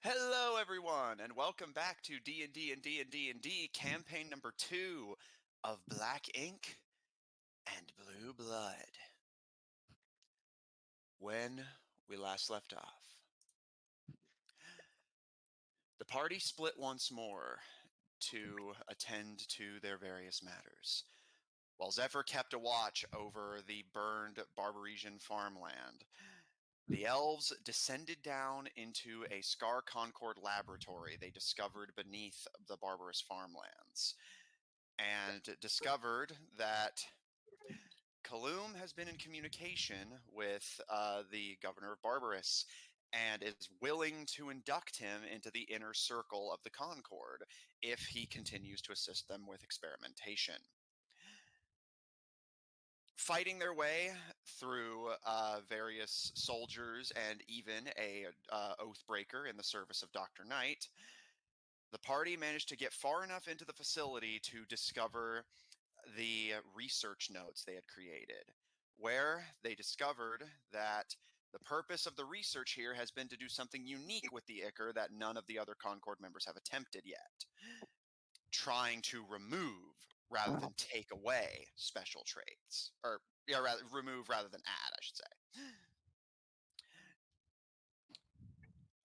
Hello, everyone, and welcome back to D&D&D&D&D campaign number 2 of Black Ink and Blue Blood. When we last left off, the party split once more to attend to their various matters, while Zephyr kept a watch over the burned Barbarisian farmland. The elves descended down into a Scar Concord laboratory they discovered beneath the Barbaris farmlands, and discovered that Kaloum has been in communication with the governor of Barbaris and is willing to induct him into the inner circle of the Concord if he continues to assist them with experimentation. Fighting their way through various soldiers and even a oathbreaker in the service of Dr. Knight, the party managed to get far enough into the facility to discover the research notes they had created, where they discovered that the purpose of the research here has been to do something unique with the Ichor that none of the other Concord members have attempted yet, trying to remove rather than take away special traits, or remove rather than add, I should say.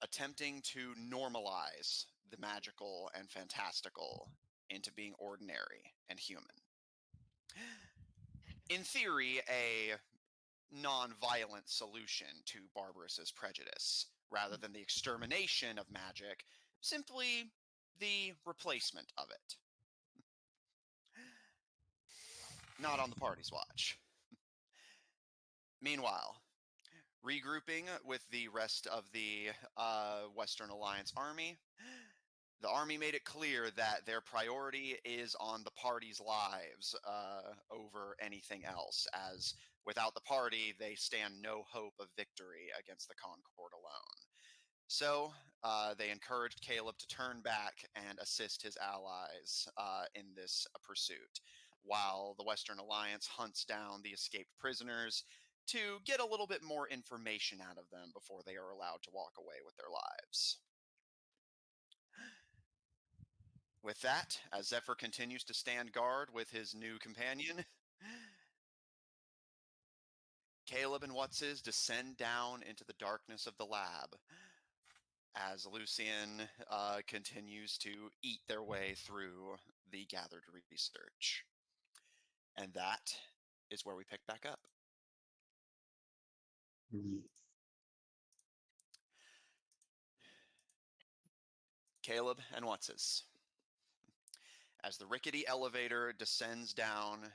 Attempting to normalize the magical and fantastical into being ordinary and human. In theory, a non-violent solution to Barbaros's prejudice, rather than the extermination of magic, simply the replacement of it. Not on the party's watch. Meanwhile, regrouping with the rest of the Western Alliance army, the army made it clear that their priority is on the party's lives over anything else, as without the party, they stand no hope of victory against the Concord alone. So they encouraged Caleb to turn back and assist his allies in this pursuit, while the Western Alliance hunts down the escaped prisoners to get a little bit more information out of them before they are allowed to walk away with their lives. With that, as Zephyr continues to stand guard with his new companion, Caleb and Whatsis descend down into the darkness of the lab as Lucian continues to eat their way through the gathered research. And that is where we pick back up. Caleb and Whatsis. As the rickety elevator descends down,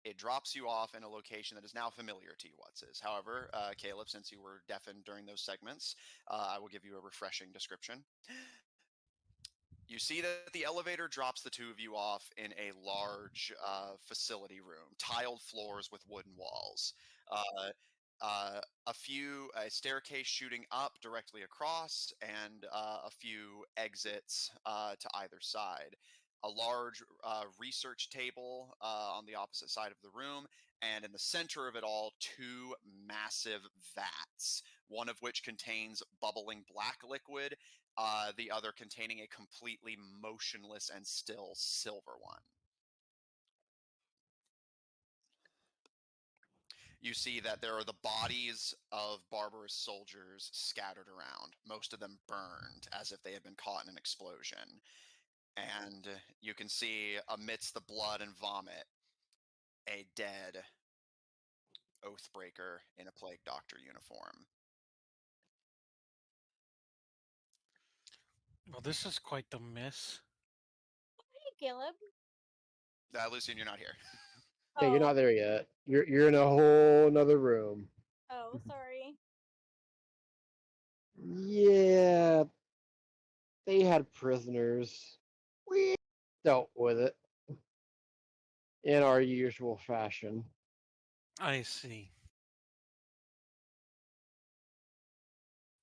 it drops you off in a location that is now familiar to you, Whatsis. However, Caleb, since you were deafened during those segments, I will give you a refreshing description. You see that the elevator drops the two of you off in a large facility room, tiled floors with wooden walls. A staircase shooting up directly across, and a few exits to either side. A large research table on the opposite side of the room, and in the center of it all, two massive vats, one of which contains bubbling black liquid, the other containing a completely motionless and still silver one. You see that there are the bodies of Barbaris soldiers scattered around, most of them burned as if they had been caught in an explosion. And you can see amidst the blood and vomit, a dead Oathbreaker in a Plague Doctor uniform. Well, this is quite the mess. Hey, Caleb. Lucian, you're not here. Yeah, you're not there yet. You're in a whole another room. Oh, sorry. Yeah, they had prisoners. We dealt with it in our usual fashion. I see.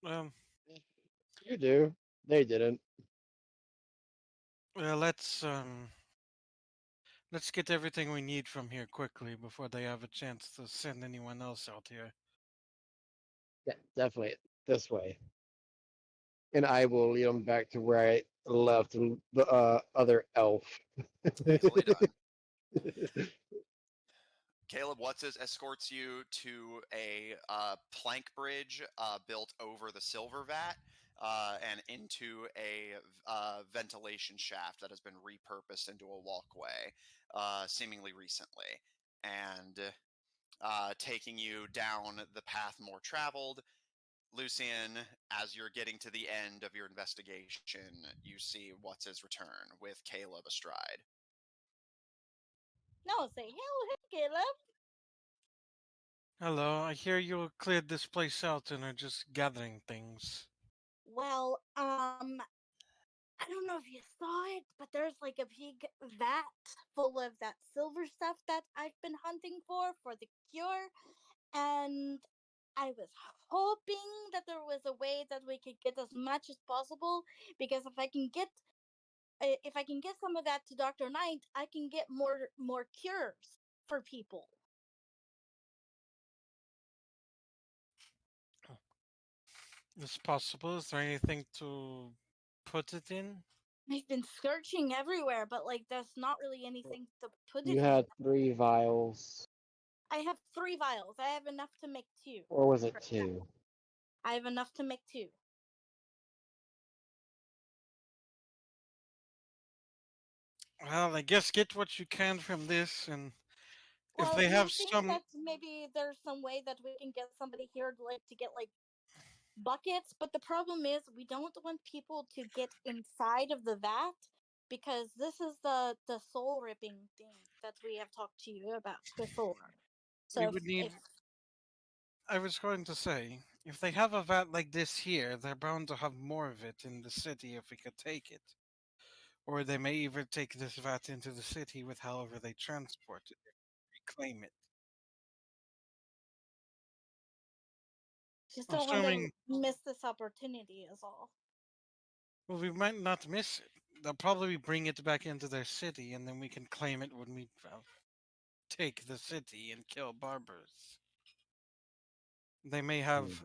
Well, You do. They didn't. let's get everything we need from here quickly before they have a chance to send anyone else out here. Yeah, definitely this way. and I will lead him back to where I left the other elf. Easily done. Caleb Whatses escorts you to a plank bridge built over the silver vat and into a ventilation shaft that has been repurposed into a walkway seemingly recently. And taking you down the path more traveled, Lucian, as you're getting to the end of your investigation, you see What's return with Caleb astride. No, say hello, hey, Caleb. Hello, I hear you cleared this place out and are just gathering things. Well, I don't know if you saw it, but there's like a big vat full of that silver stuff that I've been hunting for the cure, and I was hoping that there was a way that we could get as much as possible, because if I can get some of that to Dr. Knight, I can get more cures for people. It's possible. Is there anything to put it in? I've been searching everywhere, but like there's not really anything to put You it had in. 3 vials, I have 3 vials. I have enough to make 2. or was it right now. 2? I have enough to make 2. Well, I guess get what you can from this, and if Well, they do you have think some, that maybe there's some way that we can get somebody here to get like buckets? But the problem is we don't want people to get inside of the vat, because this is the soul ripping thing that we have talked to you about before. So we if, would need. if I was going to say, if they have a vat like this here, they're bound to have more of it in the city if we could take it. Or they may even take this vat into the city with however they transport it, reclaim it. just don't want to Assuming, miss this opportunity is all. well, we might not miss it. They'll probably bring it back into their city, and then we can claim it when we take the city and kill Barbaris. They may have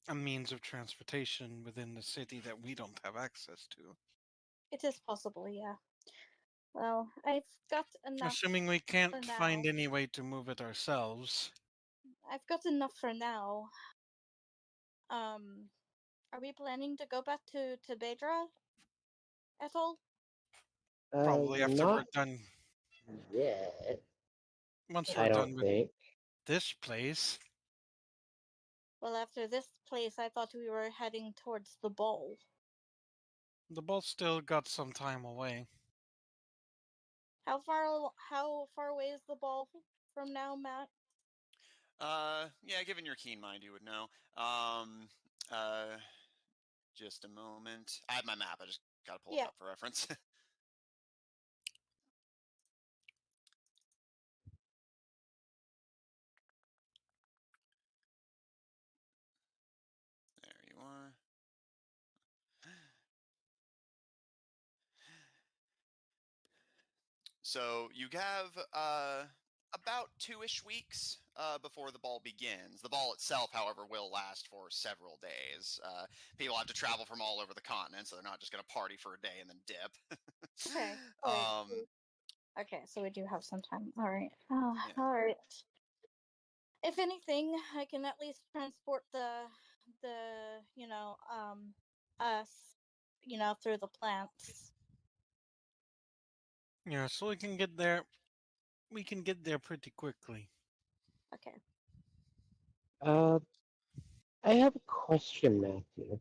a means of transportation within the city that we don't have access to. It is possible, yeah. Well, I've got enough Assuming we for can't now. find any way to move it ourselves. I've got enough for now. Are we planning to go back to Bedra at all? Probably after we're Not done. yet. Once we're I don't done with think. this place. Well, after this place, I thought we were heading towards the bowl. The ball's still got some time away. How far away is the ball from now, Matt? Yeah, given your keen mind, you would know. Uh, just a moment. I have my map. I just gotta pull it Yeah. up for reference. There you are. So you have about 2-ish weeks before the ball begins. The ball itself, however, will last for several days. People have to travel from all over the continent, so they're not just going to party for a day and then dip. Okay. All right. Okay, so we do have some time. All right. Oh, Yeah. all right. If anything, I can at least transport the us, through the plants. Yeah, so we can get there. We can get there pretty quickly. Okay. I have a question, Matthew.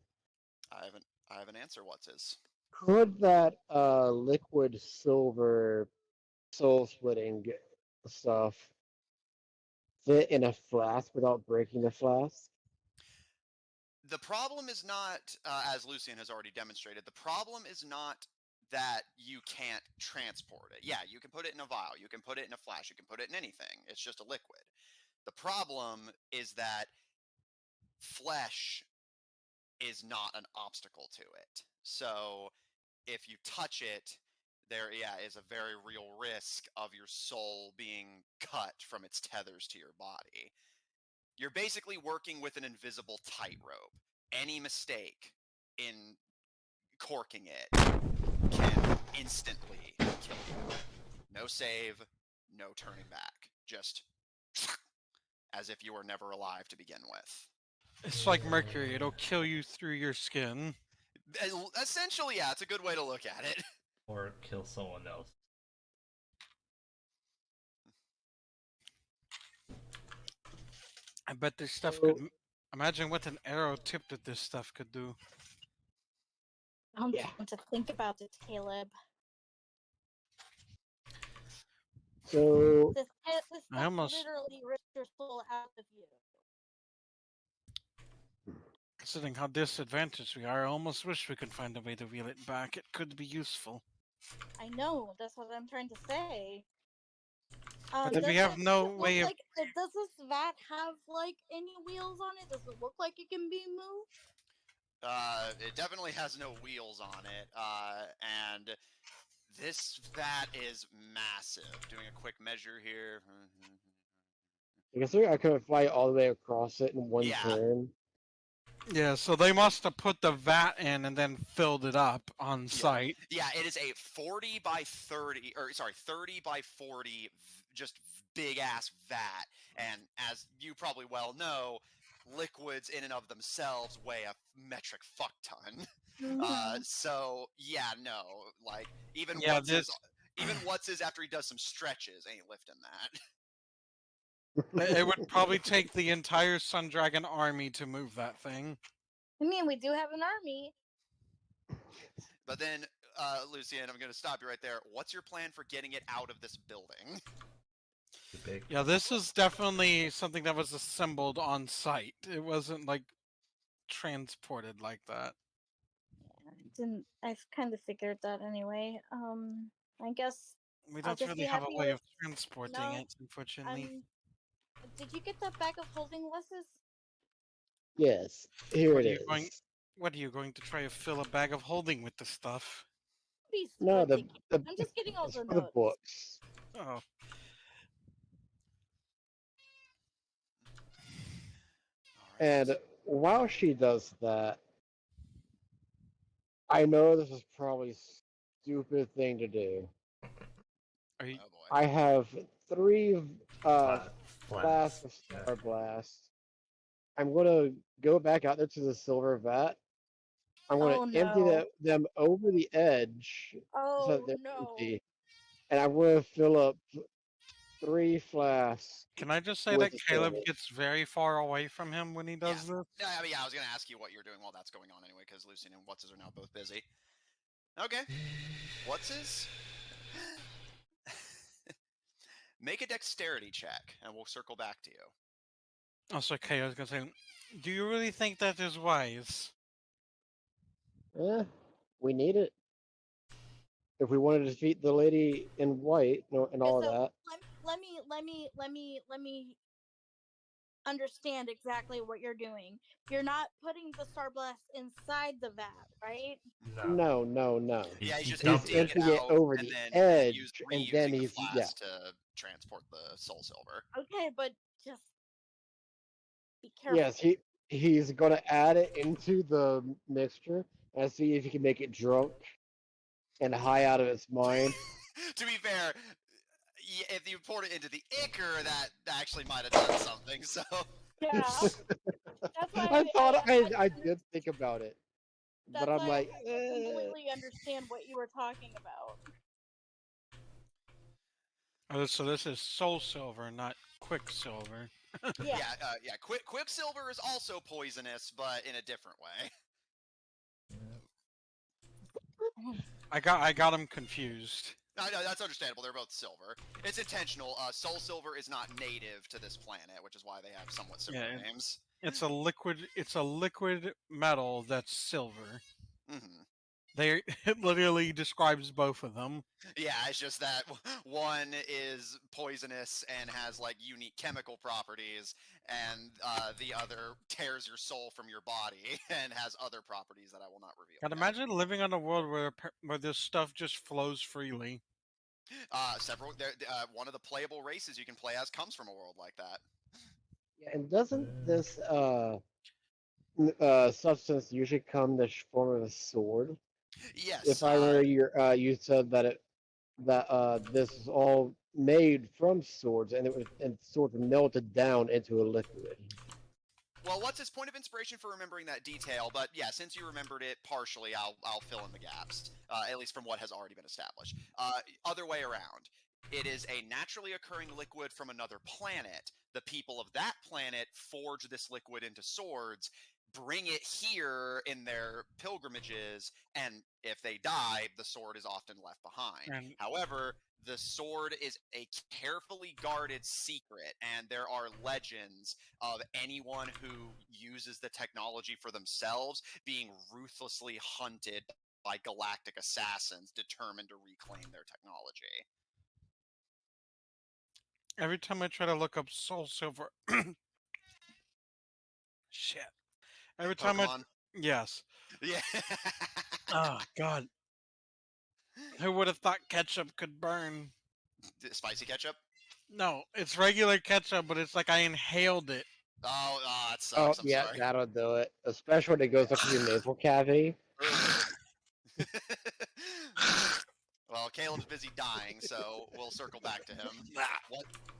I have an answer. What's his? Could that liquid silver soul splitting stuff fit in a flask without breaking the flask? The problem is not, as Lucian has already demonstrated, the problem is not that you can't transport it. Yeah, you can put it in a vial, you can put it in a flask, you can put it in anything. It's just a liquid. The problem is that flesh is not an obstacle to it. So if you touch it, there is a very real risk of your soul being cut from its tethers to your body. You're basically working with an invisible tightrope. Any mistake in corking it can instantly kill you. No save, no turning back. Just as if you were never alive to begin with. It's like mercury. It'll kill you through your skin. Essentially, yeah, it's a good way to look at it. Or kill someone else. I bet this stuff So- could. Imagine what an arrow tipped at this stuff could do. I'm Yeah. trying to think about it, Caleb. So This I stuff almost- literally rips your soul out of you. Considering how disadvantaged we are, I almost wish we could find a way to reel it back. It could be useful. I know. That's what I'm trying to say. But does we have it- no does it look way of- like, does this vat have like any wheels on it? Does it look like it can be moved? It definitely has no wheels on it, and this vat is massive. Doing a quick measure here. I guess I could fly all the way across it in one Yeah. turn. Yeah, so they must have put the vat in and then filled it up on site. Yeah, it is a 40 by 30, or sorry, 30 by 40, just big ass vat. And as you probably well know, liquids in and of themselves weigh a metric fuck ton. So yeah, no, like even Yeah, even what's his after he does some stretches ain't lifting that. It would probably take the entire Sun Dragon army to move that thing. I mean, we do have an army. But then, Lucian, I'm going to stop you right there. What's your plan for getting it out of this building? Big. Yeah, this is definitely something that was assembled on site. It wasn't like transported like that. I kind of figured that anyway. I guess We I'll don't just really be have a happy way with- of transporting No, it, unfortunately. Did you get that bag of holding Wes's? Yes, here What it are you is. going- What are you going to try to fill a bag of holding with the stuff? Be No, the, ridiculous. the I'm just getting all it's the for the notes. books. Oh, Alright. And while she does that, I know this is probably a stupid thing to do. are you? Oh boy. I have 3 Flasks. flasks of Yeah. Star Blast. I'm gonna go back out there to the silver vat. I'm gonna Oh, empty no. them over the edge so Oh that they're no. empty, and I'm gonna fill up 3 flasks. Can I just say with that the Caleb silver. gets very far away from him when he does this? Yeah, I mean, yeah, I was going to ask you what you're doing while that's going on anyway, because Lucian and What's-His are now both busy. Okay. What's-His? Make a dexterity check, and we'll circle back to you. Also, okay, I was gonna say, do you really think that is wise? We need it if we want to defeat the lady in white and all so that. let me understand exactly what you're doing. You're not putting the Star Blast inside the vat, right? No. Yeah, he's just dumped He's emptying emptying it out over and the then edge, reusing and then the he's flask to transport the soul silver. Okay, but just be careful. Yes, he's gonna add it into the mixture and see if he can make it drunk and high out of its mind. To be fair, if you poured it into the ichor, that actually might have done something. So Yeah. That's why I thought I I did think about it, That's but I'm why like, I completely understand what you were talking about. Oh, so this is soul silver, not quicksilver. Yeah. yeah. Quicksilver is also poisonous, but in a different way. I got him confused. No, that's understandable. They're both silver. It's intentional. Soul silver is not native to this planet, which is why they have somewhat similar Yeah. names. It's a liquid metal that's silver. Hmm. It literally describes both of them. Yeah, it's just that one is poisonous and has like unique chemical properties, and the other tears your soul from your body and has other properties that I will not reveal. God, yet. imagine living on a world where this stuff just flows freely. One of the playable races you can play as comes from a world like that. yeah, and doesn't this substance usually come in the form of a sword. Yes. If I remember, you said that this is all made from swords, and swords melted down into a liquid. Well, what's his point of inspiration for remembering that detail? But yeah, since you remembered it partially, I'll fill in the gaps, at least from what has already been established. Other way around. It is a naturally occurring liquid from another planet. The people of that planet forge this liquid into swords, bring it here in their pilgrimages, and if they die, the sword is often left behind. And However, the sword is a carefully guarded secret, and there are legends of anyone who uses the technology for themselves being ruthlessly hunted by galactic assassins determined to reclaim their technology. every time I try to look up Soul Silver, shit. Every time Pokemon? yes. Yeah. Oh God. Who would have thought ketchup could burn? Spicy ketchup? No, it's regular ketchup, but it's like I inhaled it. Oh, that Oh, sucks. I'm yeah, sorry. that'll do it. Especially when it goes up to your nasal cavity. Well, Caleb's busy dying, so we'll circle back to him.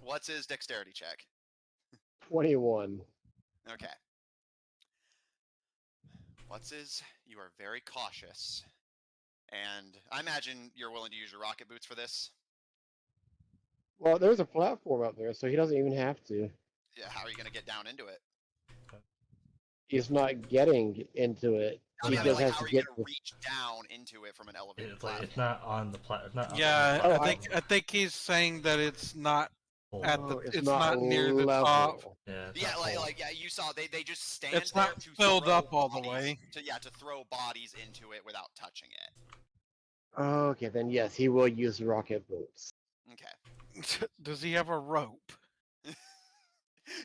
What's his dexterity check? 21. Okay. What's his? You are very cautious. And I imagine you're willing to use your rocket boots for this? Well, there's a platform up there, so he doesn't even have to. Yeah, how are you going to get down into it? He's not getting into it. I He mean, just like, has how to are you get going the... to reach down into it from an elevated It's like platform? it's not on the platform. Yeah, Oh, I think he's saying that it's not at the. Oh, It's not near the top. level. Yeah, it's Yeah, not full. yeah, you saw they just stand It's there not to filled throw up all the bodies- way. to throw bodies into it without touching it. Okay, then yes, he will use rocket boots. Okay. Does he have a rope?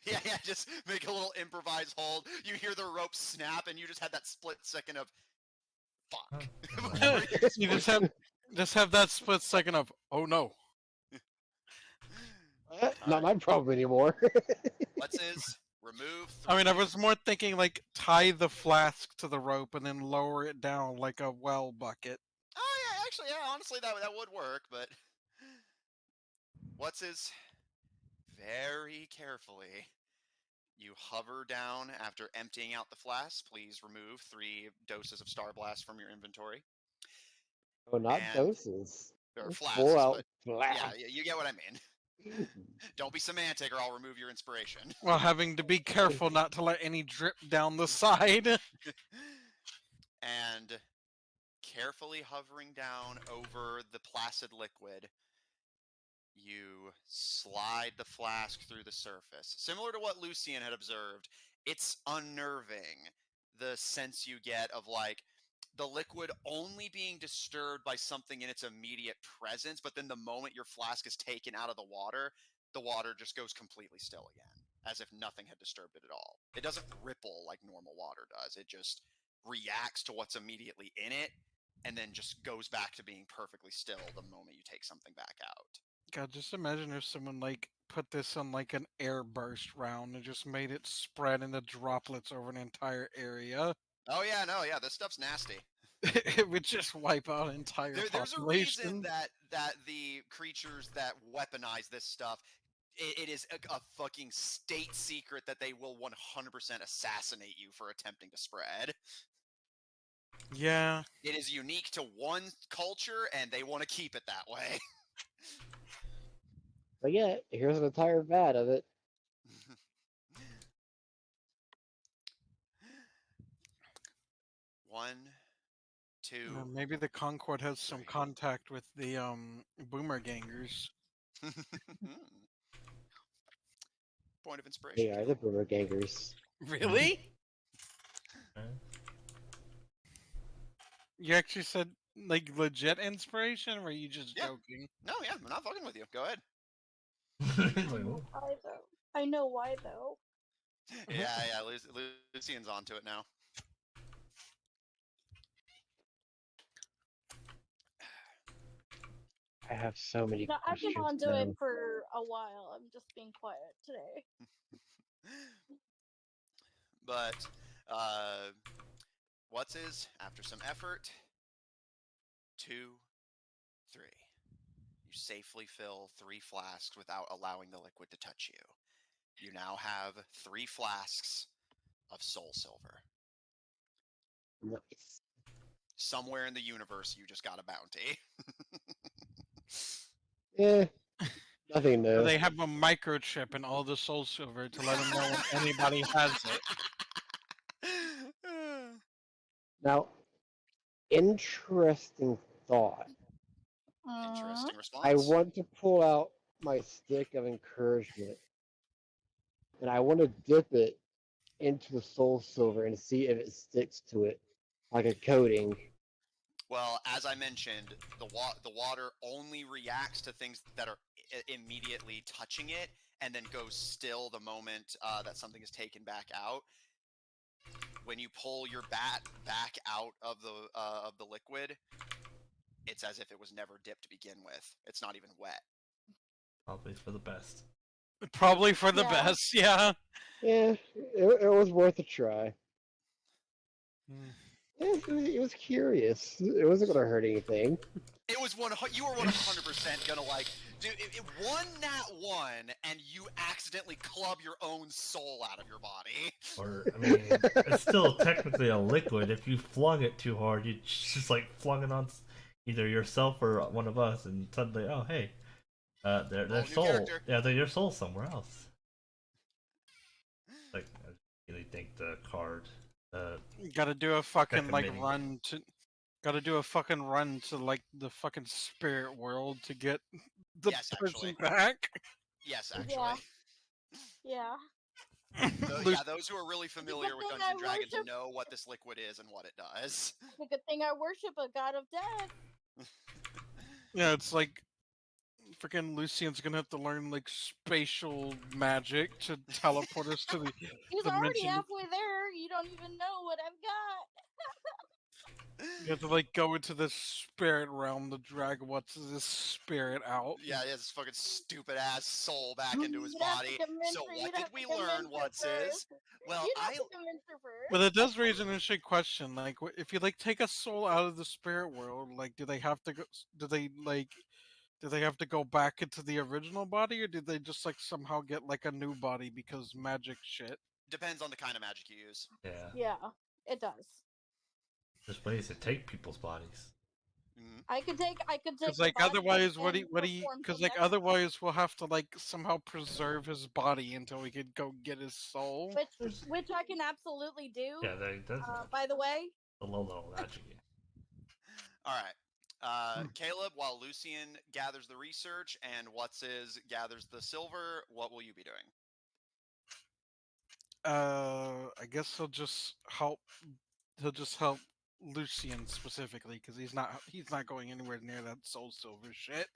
Yeah, just make a little improvised hold. You hear the rope snap, and you just had that split second of, fuck. Oh, You just have that split second of, oh no. Not my problem anymore. What's his? Remove I mean, I three- was more thinking like tie the flask to the rope and then lower it down like a well bucket. Oh, yeah, actually, yeah, honestly, that would work, but... What's his? Very carefully. You hover down after emptying out the flask. Please remove 3 doses of Star Blast from your inventory. Oh, not And- doses. Or Just flasks, full out but flask. yeah, you get what I mean. Don't be semantic or I'll remove your inspiration. While having to be careful not to let any drip down the side. And carefully hovering down over the placid liquid, you slide the flask through the surface. Similar to what Lucian had observed, it's unnerving, the sense you get of, like, the liquid only being disturbed by something in its immediate presence, but then the moment your flask is taken out of the water just goes completely still again, as if nothing had disturbed it at all. It doesn't ripple like normal water does. It just reacts to what's immediately in it, and then just goes back to being perfectly still the moment you take something back out. God, just imagine if someone like put this on like an airburst round and just made it spread into droplets over an entire area. Oh yeah, no, yeah, this stuff's nasty. It would just wipe out an entire There's a population. reason that the creatures that weaponize this stuff, it is a fucking state secret that they will 100% assassinate you for attempting to spread. Yeah. It is unique to one culture, and they want to keep it that way. But yeah, here's an entire vat of it. One, two. Maybe the Concord has some Three. contact with the boomer gangers. Point of inspiration. They are the boomer gangers. Really? okay. You actually said like legit inspiration, or were you just Yeah. joking? No, yeah, I'm not fucking with you. Go ahead. It's like, oh, Why though? I know why though. Yeah, Lucian's onto it now. I have so many No, I've been questions onto now. it for a while. I'm just being quiet today. But After some effort, 2, 3. You safely fill 3 flasks without allowing the liquid to touch you. You now have 3 flasks of soul silver. Nice. Somewhere in the universe, you just got a bounty. Yeah, nothing Or new. they have a microchip in all the soul silver to let them know when anybody has it. Now, interesting thought. Interesting I response. want to pull out my stick of encouragement, and I want to dip it into the soul silver and see if it sticks to it like a coating. Well, as I mentioned, the water only reacts to things that are immediately touching it, and then goes still the moment that something is taken back out. When you pull your bat back out of the liquid, it's as if it was never dipped to begin with. It's not even wet. Probably for the best. Probably for the Yeah. best, yeah. Yeah, it was worth a try. Mm. Yeah, it was curious. It wasn't going to hurt anything. It was you were 100% gonna like, dude. It won that one, and you accidentally club your own soul out of your body. Or, I mean, it's still technically a liquid. If you flung it too hard, you just like flung it on either yourself or one of us, and suddenly, oh hey, their Whole new soul, character. yeah, their soul somewhere else. Like, I really think the card, Gotta do a fucking like mini. run to. Gotta do a fucking run to like the fucking spirit world to get the Yes, person actually. back. Yes, actually. Yeah. Yeah, those who are really familiar with thing Dungeons I and Dragons worship- know what this liquid is and what it does. It's a good thing I worship a god of death. Yeah, it's like freaking Lucian's gonna have to learn like spatial magic to teleport us to the He's already dimension. halfway there. You don't even know what I've got. You have to like go into the spirit realm to drag what's this spirit out. Yeah, he has his fucking stupid ass soul back into his You'd have to body. convince So her- what you'd did have to we convince learn? her What's his? first. Well, You'd have to convince her first. But it does raise an interesting question. Like, if you like take a soul out of the spirit world, like, do they have to go? Do they have to go back into the original body, or did they just like somehow get like a new body because magic shit? depends on the kind of magic you use. Yeah, Yeah, it does. there's ways to take people's bodies. I could take. Because the like body otherwise, what do and you? perform Because some like necromancy, otherwise, we'll have to like somehow preserve his body until we could go get his soul. which I can absolutely do. Yeah, that's By the way, a low level magic. All right. Caleb, while Lucian gathers the research and gathers the silver, what will you be doing? I guess he'll just help. He'll just help Lucian specifically because he's not going anywhere near that soul silver shit.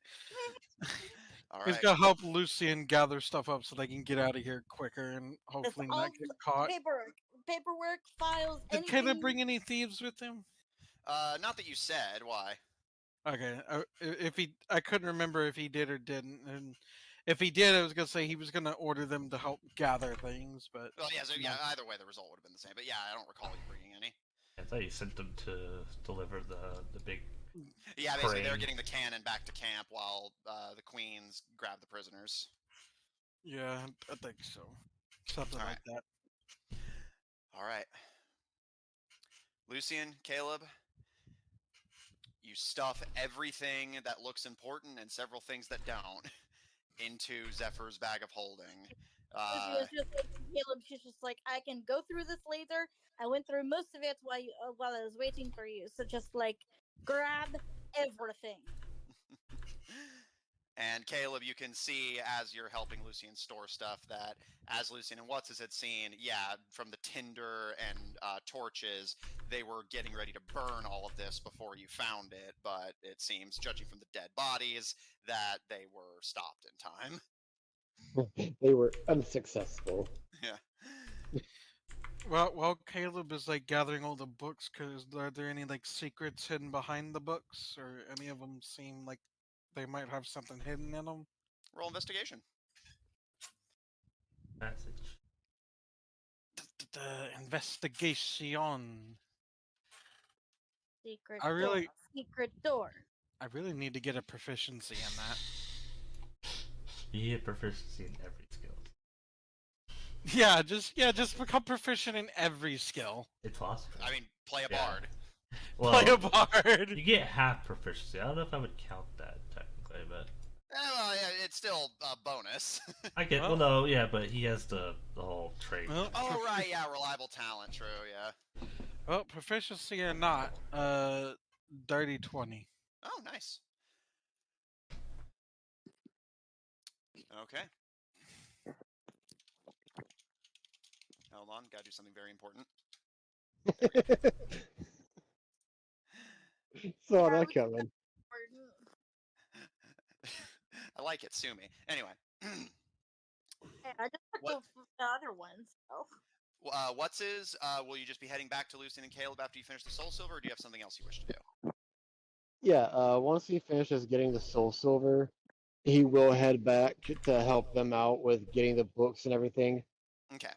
All He's right. gonna help Lucian gather stuff up so they can get out of here quicker and hopefully all not get caught. paperwork, files, Did anything. Caleb bring any thieves with him? Not that you said. Why? Okay, I couldn't remember if he did or didn't, and if he did, I was gonna say he was gonna order them to help gather things, but Well, yeah. So yeah, either way, the result would have been the same. But yeah, I don't recall you bringing any. I thought you sent them to deliver the big. Yeah, basically they're Crane. getting the cannon back to camp while the queens grab the prisoners. yeah, I think so, something All like that. All right. Lucian, Caleb, you stuff everything that looks important and several things that don't into Zephyr's bag of holding. She was just like, Caleb. She's just like, I can go through this later. I went through most of it while I was waiting for you. So just like grab everything. And Caleb, you can see as you're helping Lucian store stuff that as Lucian and What's had seen, yeah, from the tinder and torches, they were getting ready to burn all of this before you found it. But it seems, judging from the dead bodies, that they were stopped in time. They were unsuccessful. Yeah. Well, Caleb is like gathering all the books. Cause are there any like secrets hidden behind the books, or any of them seem like they might have something hidden in them? Roll investigation. Passage. investigation. Secret I door. really- Secret door. I really need to get a proficiency in that. You get proficiency in every skill. Yeah, just become proficient in every skill. It's possible. I mean, play a Yeah. bard. Well, Play a bard. you get half proficiency. I don't know if I would count that technically, but Well, yeah, it's still a bonus. I get. Well, Well- no, yeah, but he has the whole trait. Well, Oh, right, yeah, reliable talent, true, yeah. Well, proficiency or not, dirty 20. Oh, nice. Okay. Hold on, gotta do something very important. Saw Yeah, that we- coming. I like it, sue me. Anyway, Hey, I just took What- the other ones. So. what's his? Will you just be heading back to Lucian and Caleb after you finish the Soul Silver, or do you have something else you wish to do? Yeah, once he finishes getting the Soul Silver, he will head back to help them out with getting the books and everything. Okay.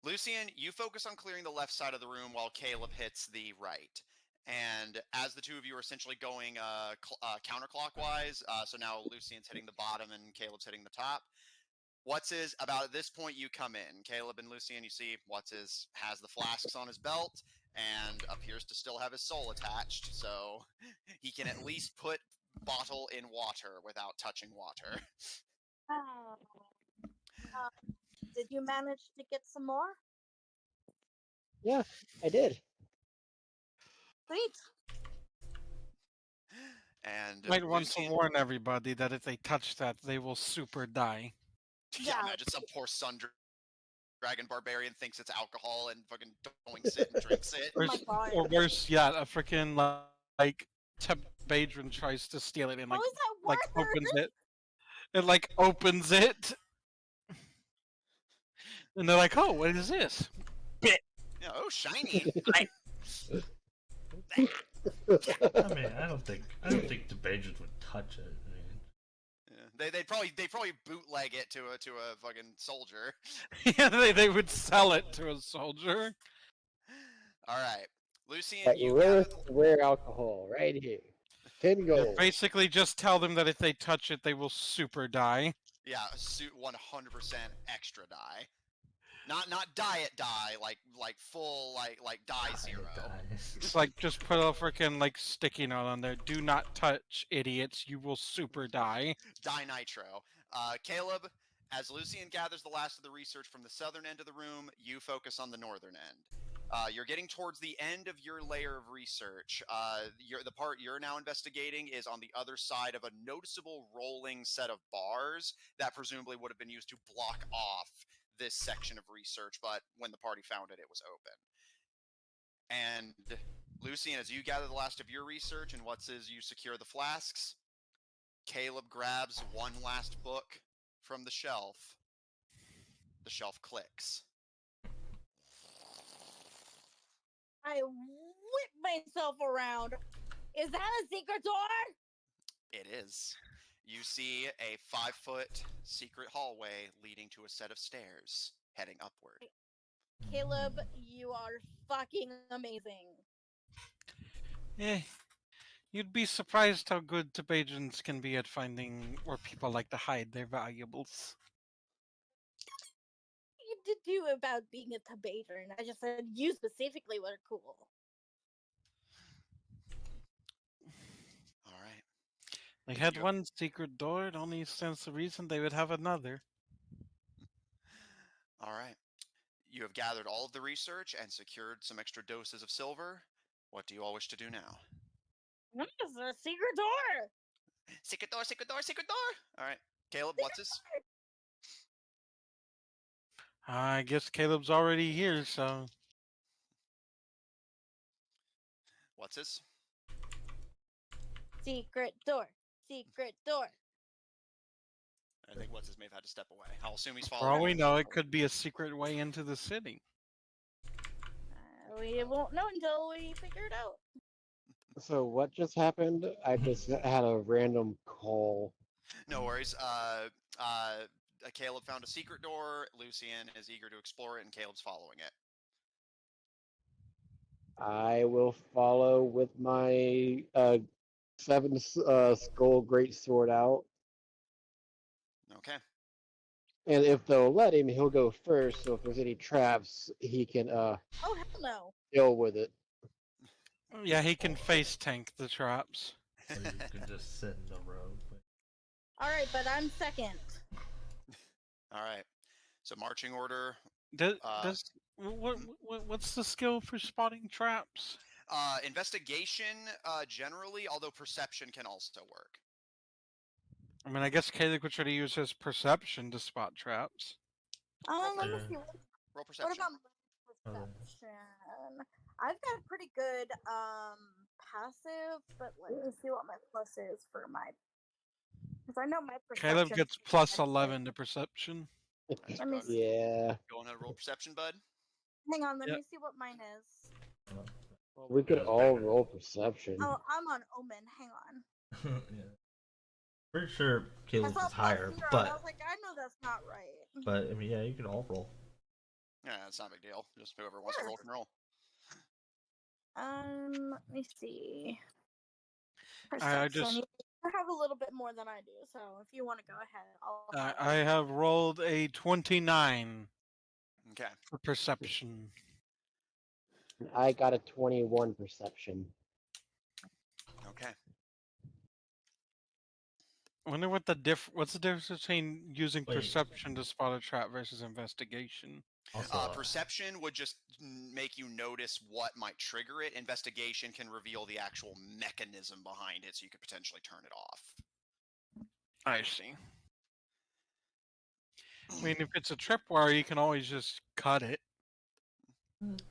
Lucian, you focus on clearing the left side of the room while Caleb hits the right. And as the two of you are essentially going counterclockwise, so now Lucian's hitting the bottom and Caleb's hitting the top. About at this point you come in. Caleb and Lucian, you see has the flasks on his belt and appears to still have his soul attached, so he can at least put bottle in water without touching water. Oh. Did you manage to get some more? Yeah, I did. Sweet. And Might want to Lucian- warn everybody that if they touch that, they will super die. Yeah, Yeah. imagine some poor dragon barbarian thinks it's alcohol and fucking doinks it and drinks it. Oh Or, my s- God. or worse yet, a freaking like Badron tries to steal it and How is that like worse? opens it. It like opens it. And they're like, "Oh, what is this?" Yeah, oh, shiny. I mean, I don't think the Bajans would touch it. I mean, Yeah, they'd probably bootleg it to a fucking soldier. Yeah, they would sell it to a soldier. All right, Lucian, Like you rarest gather- rare alcohol right here. 10 gold. Basically, just tell them that if they touch it, they will super die. yeah, suit 100% extra die. Not diet die, like full like die zero. It's like just put a freaking like sticky note on there. Do not touch, idiots. You will super die. Die nitro. Caleb, as Lucian gathers the last of the research from the southern end of the room, you focus on the northern end. You're getting towards the end of your layer of research. The part you're now investigating is on the other side of a noticeable rolling set of bars that presumably would have been used to block off this section of research, but when the party found it, it was open. And Lucian, as you gather the last of your research and you secure the flasks, Caleb grabs one last book from the shelf. The shelf clicks. I whip myself around. Is that a secret door? It is. You see a 5-foot secret hallway leading to a set of stairs heading upward. Caleb, you are fucking amazing. Eh, you'd be surprised how good Tibetans can be at finding where people like to hide their valuables. You did do about being a Tibetan. I just said you specifically were cool. All right. They had You- one secret door, it only stands to reason they would have another. All right. You have gathered all of the research and secured some extra doses of silver. What do you all wish to do now? What is a secret door? Secret door, secret door, secret door! All right. Caleb, what's this? I guess Caleb's already here, so What's this? Secret door. Secret door. I think what's his may have had to step away. I'll assume he's for following. all we know, it could be a secret way into the city. We won't know until we figure it out. So what just happened? I just had a random call. No worries. Caleb found a secret door. Lucian is eager to explore it, and Caleb's following it. I will follow with my 7 skull great sword out. Okay. And if they'll let him, he'll go first. So if there's any traps, he can Oh hell no! deal with it. Yeah, he can face tank the traps. Or you could just sit in the road. All right, but I'm second. All right. So marching order. What's the skill for spotting traps? Investigation generally, although perception can also work. I mean, I guess Caleb could try to use his perception to spot traps. Let me Yeah. see. Roll What perception. about my perception? I've got a pretty good passive, but let me see what my plus is for my. Because I know my perception. Caleb gets plus 11 to perception. Right, Let me see. Yeah. Go ahead and roll perception, bud. Hang on, let Yep. me see what mine is. Well, we could all roll perception. Oh, I'm on Omen. Hang on. Yeah. Pretty sure I Caleb's saw is higher, plus 0, and I but was like, I know that's not right. I mean, yeah, you can all roll. Yeah, it's not a big deal. Just whoever wants to roll can roll. Let me see. I just- Perception. You have a little bit more than I do, so if you want to go ahead, I'll. I have rolled a 29 Okay. for perception. I got a 21 perception. Okay. I wonder what's the difference between using Wait. perception to spot a trap versus investigation? Also, Perception would just make you notice what might trigger it. Investigation can reveal the actual mechanism behind it, so you could potentially turn it off. I see. I mean, if it's a tripwire, you can always just cut it.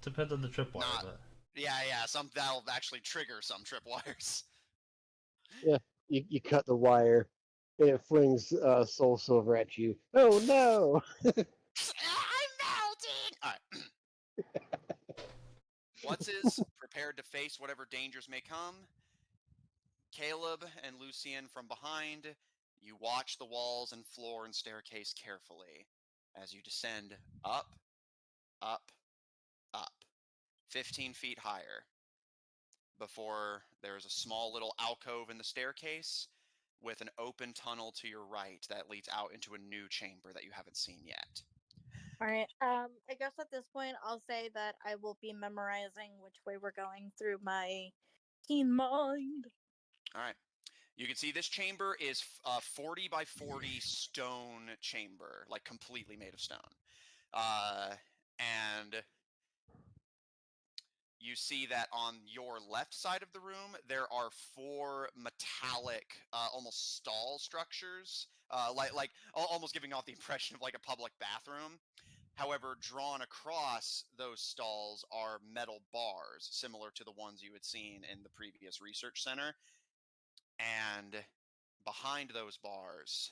depends on the tripwire, Not- but Yeah, some that'll actually trigger some tripwires. You cut the wire, and it flings soul silver at you. Oh no! I'm melting! Alright. What's is prepared to face whatever dangers may come. Caleb and Lucian from behind, you watch the walls and floor and staircase carefully as you descend up, up, up, 15 feet higher, before there's a small little alcove in the staircase with an open tunnel to your right that leads out into a new chamber that you haven't seen yet. All right. I guess at this point, I'll say that I will be memorizing which way we're going through my keen mind. All right. You can see this chamber is a 40 by 40 stone chamber, like completely made of stone. And you see that on your left side of the room, there are 4 metallic, almost stall structures, like almost giving off the impression of like a public bathroom. However, drawn across those stalls are metal bars, similar to the ones you had seen in the previous research center. And behind those bars,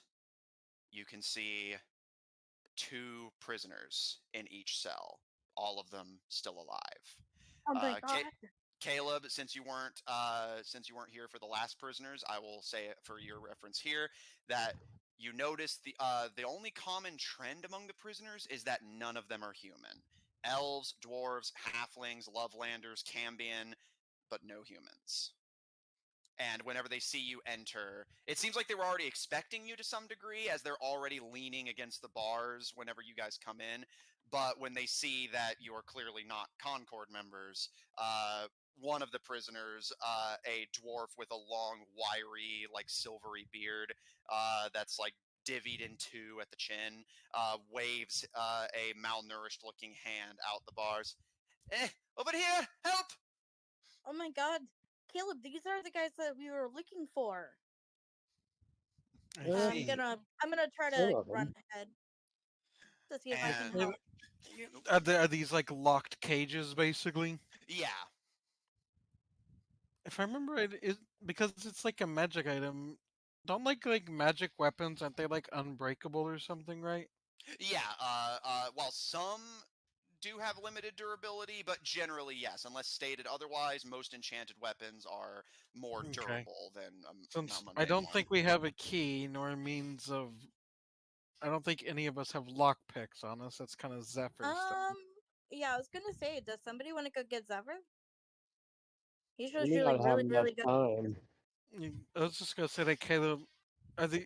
you can see 2 prisoners in each cell, all of them still alive. Oh my god. Caleb, since you weren't here for the last prisoners, I will say it for your reference here that you notice the only common trend among the prisoners is that none of them are human. Elves, dwarves, halflings, lovelanders, Cambion, but no humans. And whenever they see you enter, it seems like they were already expecting you to some degree, as they're already leaning against the bars whenever you guys come in. But when they see that you are clearly not Concord members, one of the prisoners, a dwarf with a long, wiry, like silvery beard, that's like divvied in 2 at the chin, waves a malnourished-looking hand out the bars. Over here, help! Oh my god. Caleb, these are the guys that we were looking for. I Yeah. see. I'm gonna try Some to of 'em. run ahead to see if I can And- help. Are these like locked cages, basically? Yeah. If I remember right, because it's like a magic item. Don't like magic weapons, aren't they like unbreakable or something, right? Yeah, while some do have limited durability, but generally yes, unless stated otherwise, most enchanted weapons are more Okay. durable than Since a I don't one. think we have a key nor a means of I don't think any of us have lock picks on us. That's kind of Zephyr's thing. Yeah, I was gonna say, does somebody want to go get Zephyr? He's We just may really, not have really, enough really good. time. I was just gonna say that Caleb, are the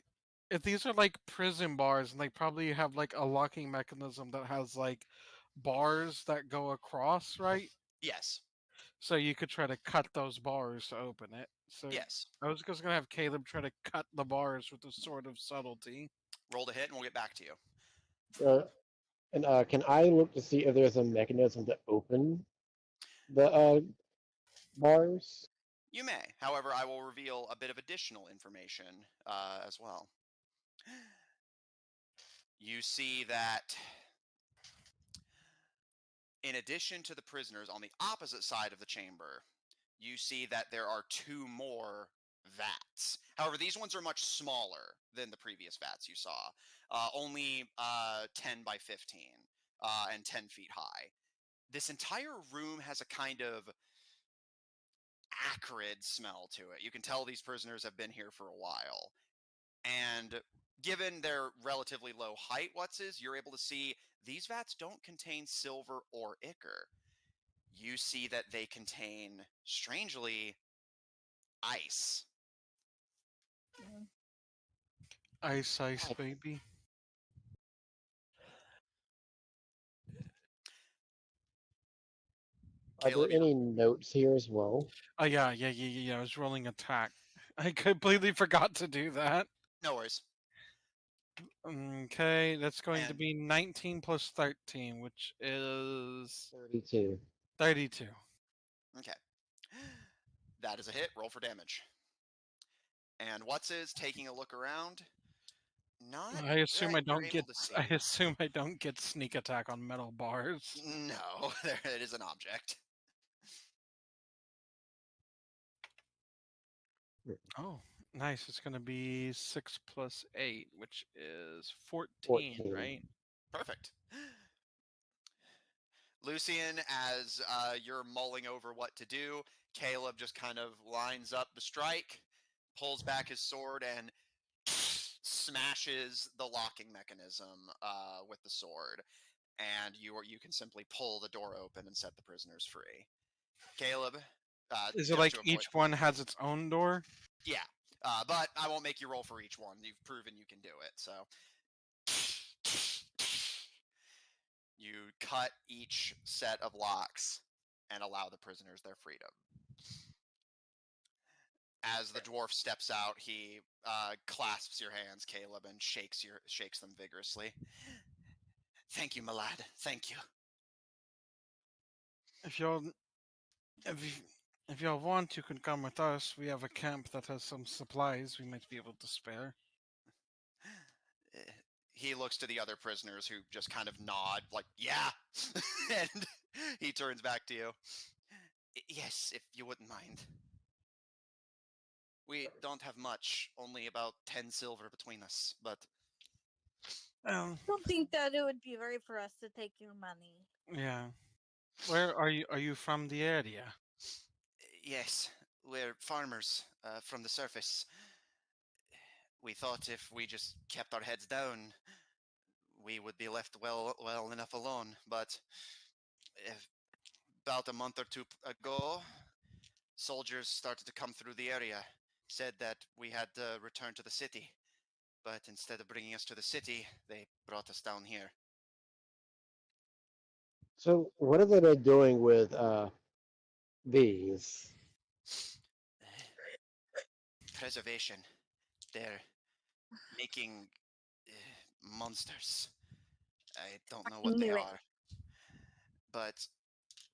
if these are like prison bars and they probably have like a locking mechanism that has like bars that go across, right? Yes. So you could try to cut those bars to open it. So Yes. I was just gonna have Caleb try to cut the bars with a sort of subtlety. Roll to hit, and we'll get back to you. And can I look to see if there's a mechanism to open the bars? You may. However, I will reveal a bit of additional information as well. You see that in addition to the prisoners on the opposite side of the chamber, you see that there are 2 more vats. However, these ones are much smaller than the previous vats you saw. Only 10 by 15 and 10 feet high. This entire room has a kind of acrid smell to it. You can tell these prisoners have been here for a while. And given their relatively low height, you're able to see these vats don't contain silver or ichor. You see that they contain, strangely, ice. Ice, baby. Are there Caleb, any notes here as well? Oh yeah. I was rolling attack. I completely forgot to do that. no worries. Okay, that's going to And be 19 plus 13, which is 32. 32. okay, that is a hit. Roll for damage. And taking a look around. Not I assume that I you're don't able get. to see. I assume I don't get sneak attack on metal bars. No, it is an object. Oh, nice. It's going to be 6 plus 8, which is 14, 14. right? Perfect. Lucian, as you're mulling over what to do, Caleb just kind of lines up the strike, pulls back his sword, and smashes the locking mechanism with the sword. And you can simply pull the door open and set the prisoners free. Caleb, Is it just like to avoid, each one has its own door? yeah, but I won't make you roll for each one. You've proven you can do it. So you cut each set of locks and allow the prisoners their freedom. As the dwarf steps out, he clasps your hands, Caleb, and shakes them vigorously. Thank you, my lad. Thank you. If y'all, if y'all want, you can come with us. We have a camp that has some supplies we might be able to spare. He looks to the other prisoners who just kind of nod, like, yeah. And he turns back to you. Yes, if you wouldn't mind. We don't have much, only about 10 silver between us, but I don't think that it would be right for us to take your money. Yeah. Where are you? Are you from the area? yes, we're farmers from the surface. We thought if we just kept our heads down, we would be left well enough alone. But about a month or two ago, soldiers started to come through the area, said that we had to return to the city. But instead of bringing us to the city, they brought us down here. So what have they been doing with these? Preservation. They're making monsters. I don't know what they Knew it. are. But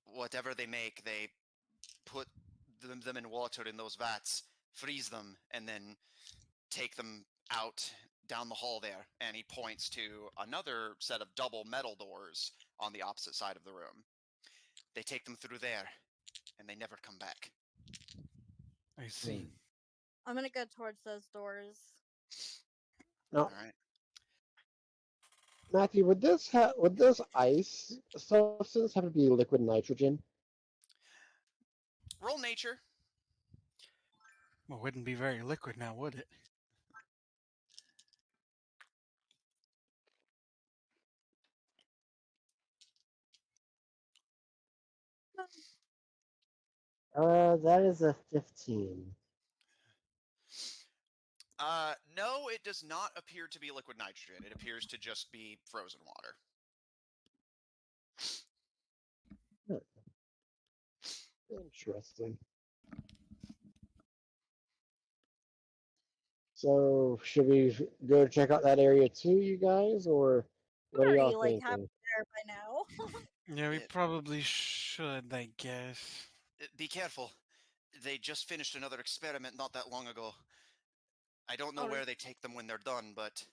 whatever they make, they put them in water in those vats, freeze them, and then take them out down the hall there. And he points to another set of double metal doors on the opposite side of the room. They take them through there, and they never come back. I see. I'm gonna go towards those doors. Now, All right. Matthew, would this ice substance have to be liquid nitrogen? Roll nature. Well, it wouldn't be very liquid now, would it? That is a 15. No, it does not appear to be liquid nitrogen. It appears to just be frozen water. Interesting. So, should we go check out that area too, you guys, or what are Already y'all like half thinking? there by now. Yeah, we It- probably should, I guess. Be careful. They just finished another experiment not that long ago. I don't know Oh, where they take them when they're done, but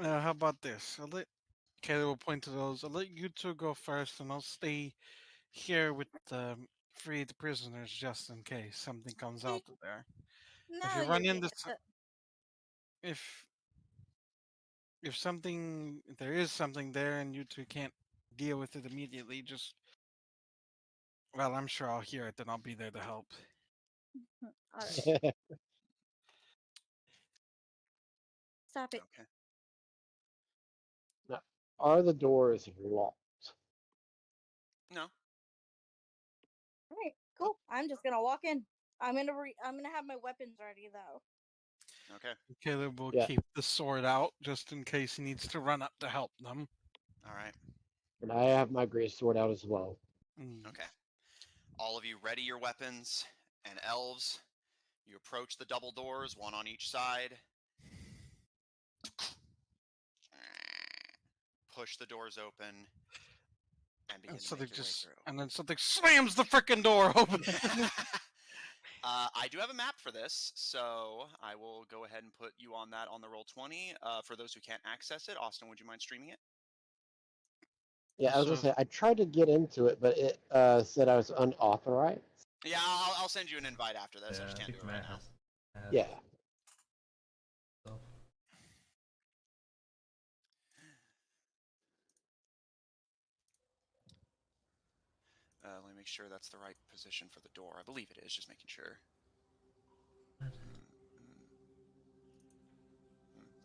How about this? Caleb will point to those. I'll let you two go first, and I'll stay here with the freed prisoners just in case something comes out of there. If now you you're run being into if if there is something there and you two can't deal with it immediately, just well, I'm sure I'll hear it, then I'll be there to help. All right, stop it. okay. Now, are the doors locked? No. All right, cool. I'm just gonna walk in. I'm gonna have my weapons ready though. Okay. Caleb will Yeah. keep the sword out just in case he needs to run up to help them. All right. And I have my great sword out as well. Okay. All of you ready your weapons, and elves, you approach the double doors, one on each side. Push the doors open and begin to make your way through. And then something slams the frickin' door open. I do have a map for this, so I will go ahead and put you on that on the Roll20. For those who can't access it, Austin, would you mind streaming it? Yeah, I was gonna say I tried to get into it, but it said I was unauthorized. Yeah, I'll send you an invite after this. I Yeah, just I can't do think it right Matt now. has. Yeah. So, Let me make sure that's the right position for the door. I believe it is, just making sure.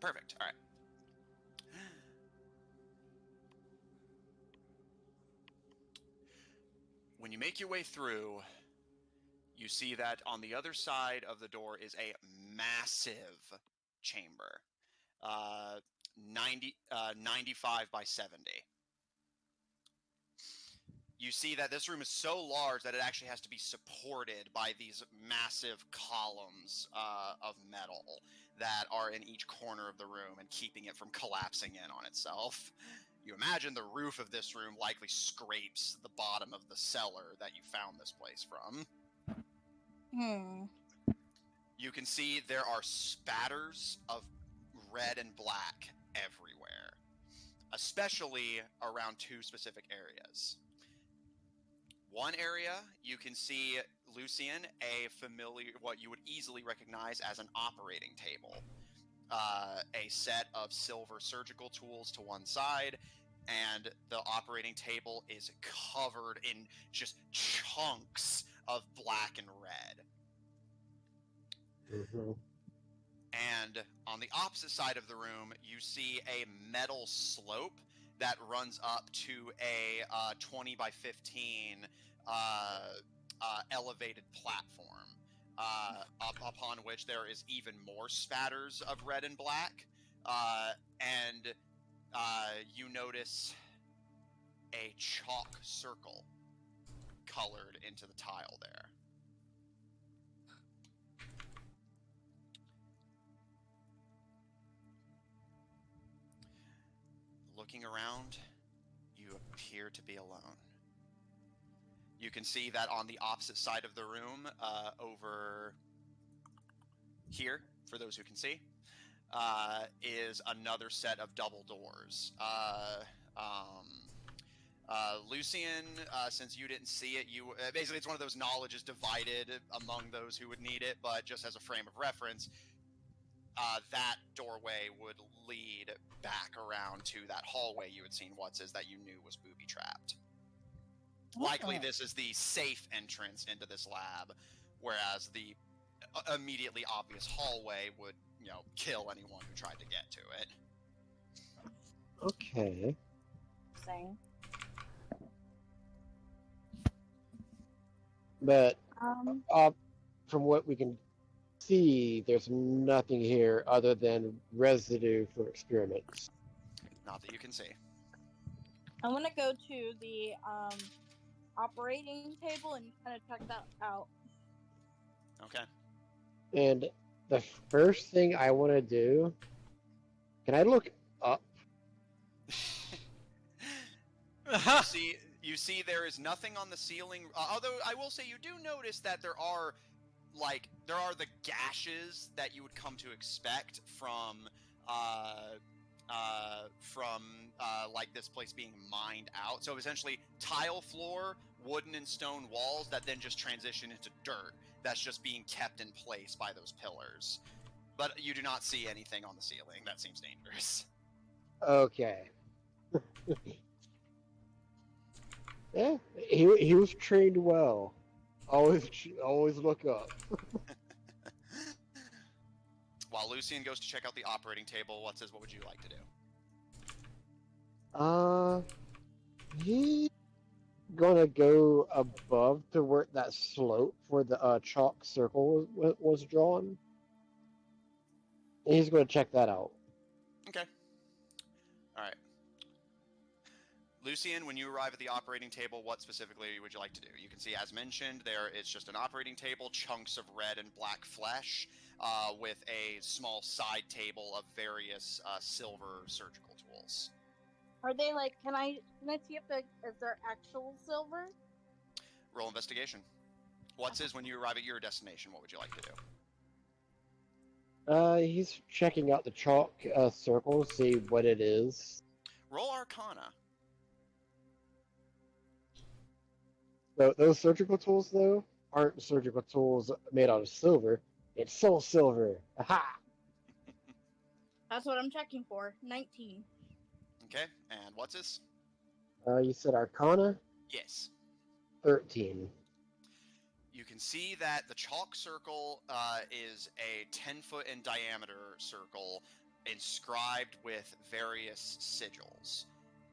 Perfect. All right. When you make your way through, you see that on the other side of the door is a massive chamber, 95 by 70. You see that this room is so large that it actually has to be supported by these massive columns of metal that are in each corner of the room and keeping it from collapsing in on itself. You imagine the roof of this room likely scrapes the bottom of the cellar that you found this place from. You can see there are spatters of red and black everywhere, especially around two specific areas. One area, you can see, Lucian, a familiar, what you would easily recognize as an operating table. A set of silver surgical tools to one side, and the operating table is covered in just chunks of black and red. Mm-hmm. And on the opposite side of the room, you see a metal slope that runs up to a 20 by 15 elevated platform, upon which there is even more spatters of red and black. And you notice a chalk circle colored into the tile there. Looking around, you appear to be alone. You can see that on the opposite side of the room, over here, for those who can see, is another set of double doors. Lucian, since you didn't see it, you basically it's one of those knowledge is divided among those who would need it, but just as a frame of reference, that doorway would lead back around to that hallway you had seen that you knew was booby-trapped. Likely this is the safe entrance into this lab, whereas the immediately obvious hallway would, kill anyone who tried to get to it. Okay. Same. But Um, from what we can see, there's nothing here other than residue for experiments. Not that you can see. I want to go to the operating table and kind of check that out. Okay. And the first thing I want to do, can I look up? You see there is nothing on the ceiling, although I will say you do notice that there are the gashes that you would come to expect from like this place being mined out. So essentially tile floor, wooden and stone walls that then just transition into dirt that's just being kept in place by those pillars. But you do not see anything on the ceiling. That seems dangerous. Okay. Yeah, he was trained well. Always look up. While Lucian goes to check out the operating table, what would you like to do? He gonna go above to where that slope where the chalk circle was drawn. And he's gonna check that out. Okay. All right. Lucian, when you arrive at the operating table, what specifically would you like to do? You can see, as mentioned, there it's just an operating table, chunks of red and black flesh, with a small side table of various silver surgical tools. Are they like? Can I see if they're actual silver? Roll investigation. When you arrive at your destination, what would you like to do? He's checking out the chalk circle, see what it is. Roll Arcana. So those surgical tools, though, aren't surgical tools made out of silver. It's soul silver. Aha! That's what I'm checking for. 19. Okay, and what's this? You said Arcana? Yes. 13. You can see that the chalk circle is a 10-foot in diameter circle inscribed with various sigils,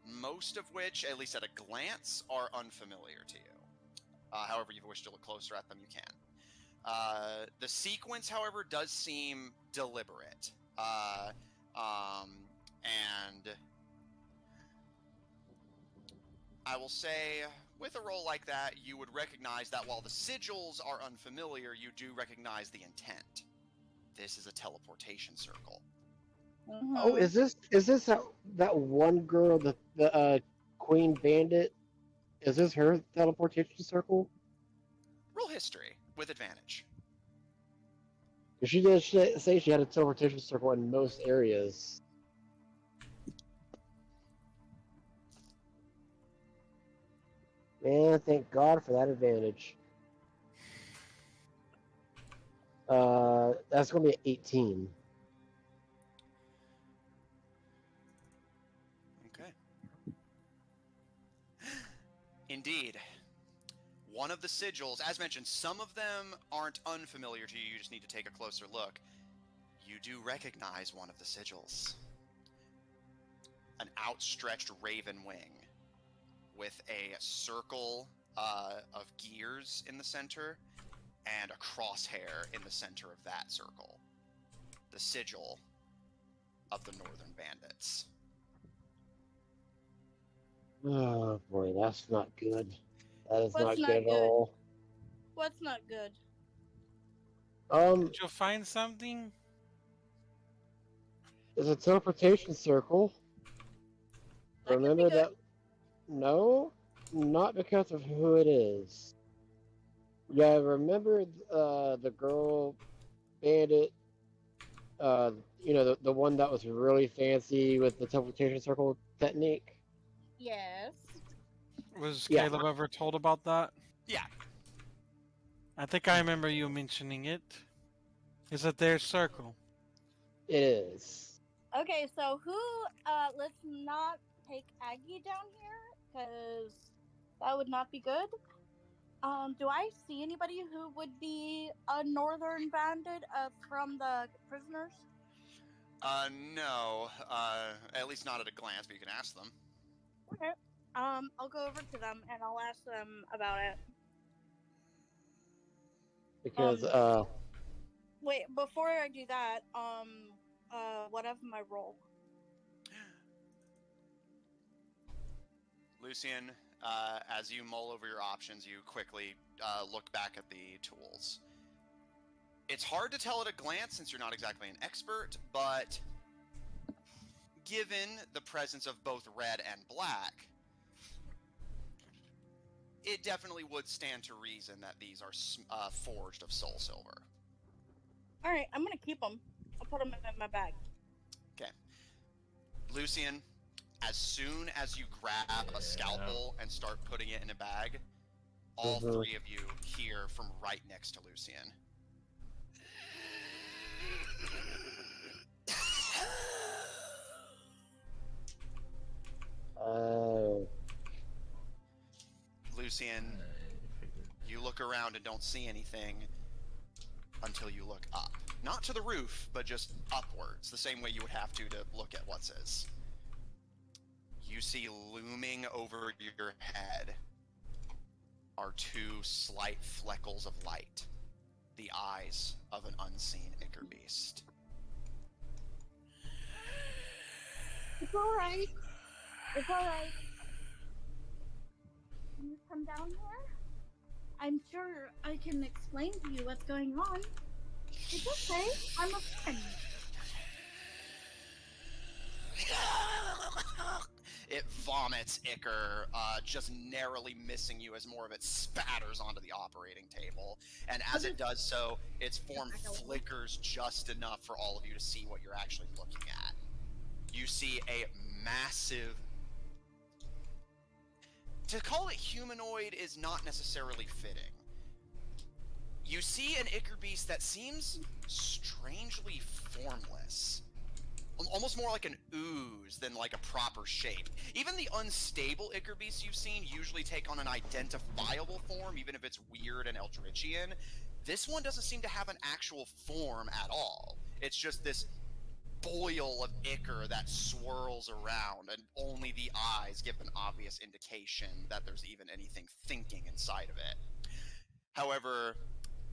most of which, at least at a glance, are unfamiliar to you. However, if you wish to look closer at them, you can. The sequence, however, does seem deliberate. And I will say, with a roll like that, you would recognize that while the sigils are unfamiliar, you do recognize the intent. This is a teleportation circle. Mm-hmm. Oh, is this that one girl, the Queen Bandit? Is this her teleportation circle? Roll history with advantage. She did say she had a teleportation circle in most areas. Man, thank God for that advantage. That's gonna be 18. Okay. Indeed. One of the sigils, as mentioned, some of them aren't unfamiliar to you, you just need to take a closer look. You do recognize one of the sigils. An outstretched raven wing with a circle of gears in the center and a crosshair in the center of that circle. The sigil of the Northern Bandits. Oh boy, that's not good. That is What's not not good at good? all. What's not good? Did you find something? It's a teleportation circle. That could be Remember good. that? No, not because of who it is. Yeah, remember the girl bandit? The one that was really fancy with the teleportation circle technique. Yes. Was Yeah. Caleb ever told about that? Yeah. I think I remember you mentioning it. Is it their circle? It is. Okay, so who? Let's not take Aggie down here because that would not be good. Do I see anybody who would be a northern bandit from the prisoners? No. At least not at a glance, but you can ask them. Okay. I'll go over to them and I'll ask them about it. Because Wait, before I do that, whatever my roll. Lucian, as you mull over your options, you quickly look back at the tools. It's hard to tell at a glance since you're not exactly an expert, but given the presence of both red and black, it definitely would stand to reason that these are forged of soul silver. All right, I'm gonna keep them. I'll put them in my bag. Okay. Lucian, as soon as you grab a scalpel and start putting it in a bag, all three of you hear from right next to Lucian. Lucian, you look around and don't see anything until you look up. Not to the roof, but just upwards, the same way you would have to look at what's is. You see looming over your head are two slight fleckles of light, the eyes of an unseen Ichor beast. It's alright. It's alright. Can you come down here? I'm sure I can explain to you what's going on. It's okay. I'm a friend. It vomits Ichor, just narrowly missing you as more of it spatters onto the operating table. And as it does so, its form flickers just enough for all of you to see what you're actually looking at. You see a massive... To call it humanoid is not necessarily fitting. You see an Ichor beast that seems strangely formless. Almost more like an ooze than like a proper shape. Even the unstable Ichor beasts you've seen usually take on an identifiable form, even if it's weird and Eldritchian. This one doesn't seem to have an actual form at all. It's just this boil of Ichor that swirls around, and only the eyes give an obvious indication that there's even anything thinking inside of it. However,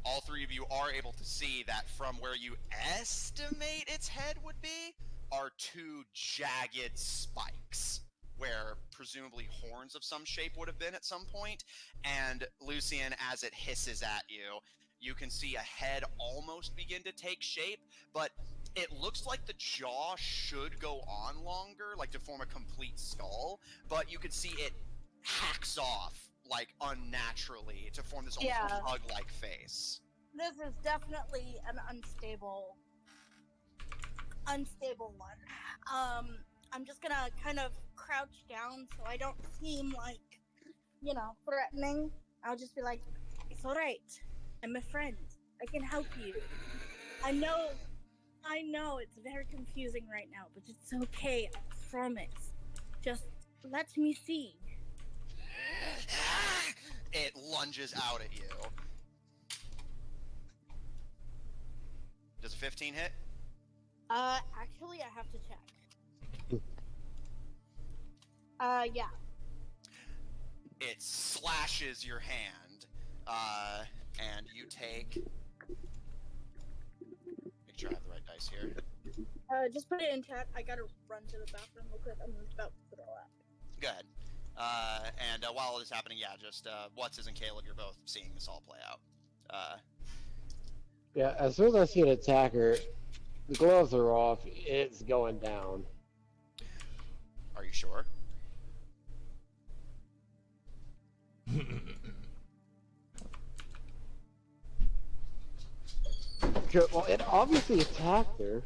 all three of you are able to see that from where you estimate its head would be are two jagged spikes, where presumably horns of some shape would have been at some point. And Lucian, as it hisses at you, you can see a head almost begin to take shape, but it looks like the jaw should go on longer, like to form a complete skull, but you can see it hacks off, like, unnaturally to form this almost bug-like face. This is definitely an unstable one. I'm just gonna kind of crouch down so I don't seem like, threatening. I'll just be like, it's alright. I'm a friend. I can help you. I know it's very confusing right now, but it's okay. I promise. Just let me see. It lunges out at you. Does a 15 hit? Actually, I have to check. Yeah. It slashes your hand, and you take... Make sure I have the right dice here. Just put it in chat. I gotta run to the bathroom real quick. I'm about to throw up. Go ahead. And while it is happening, just What's and Caleb, you're both seeing this all play out. Yeah, as soon as I see an attacker, the gloves are off, it's going down. Are you sure? Well, it obviously attacked her.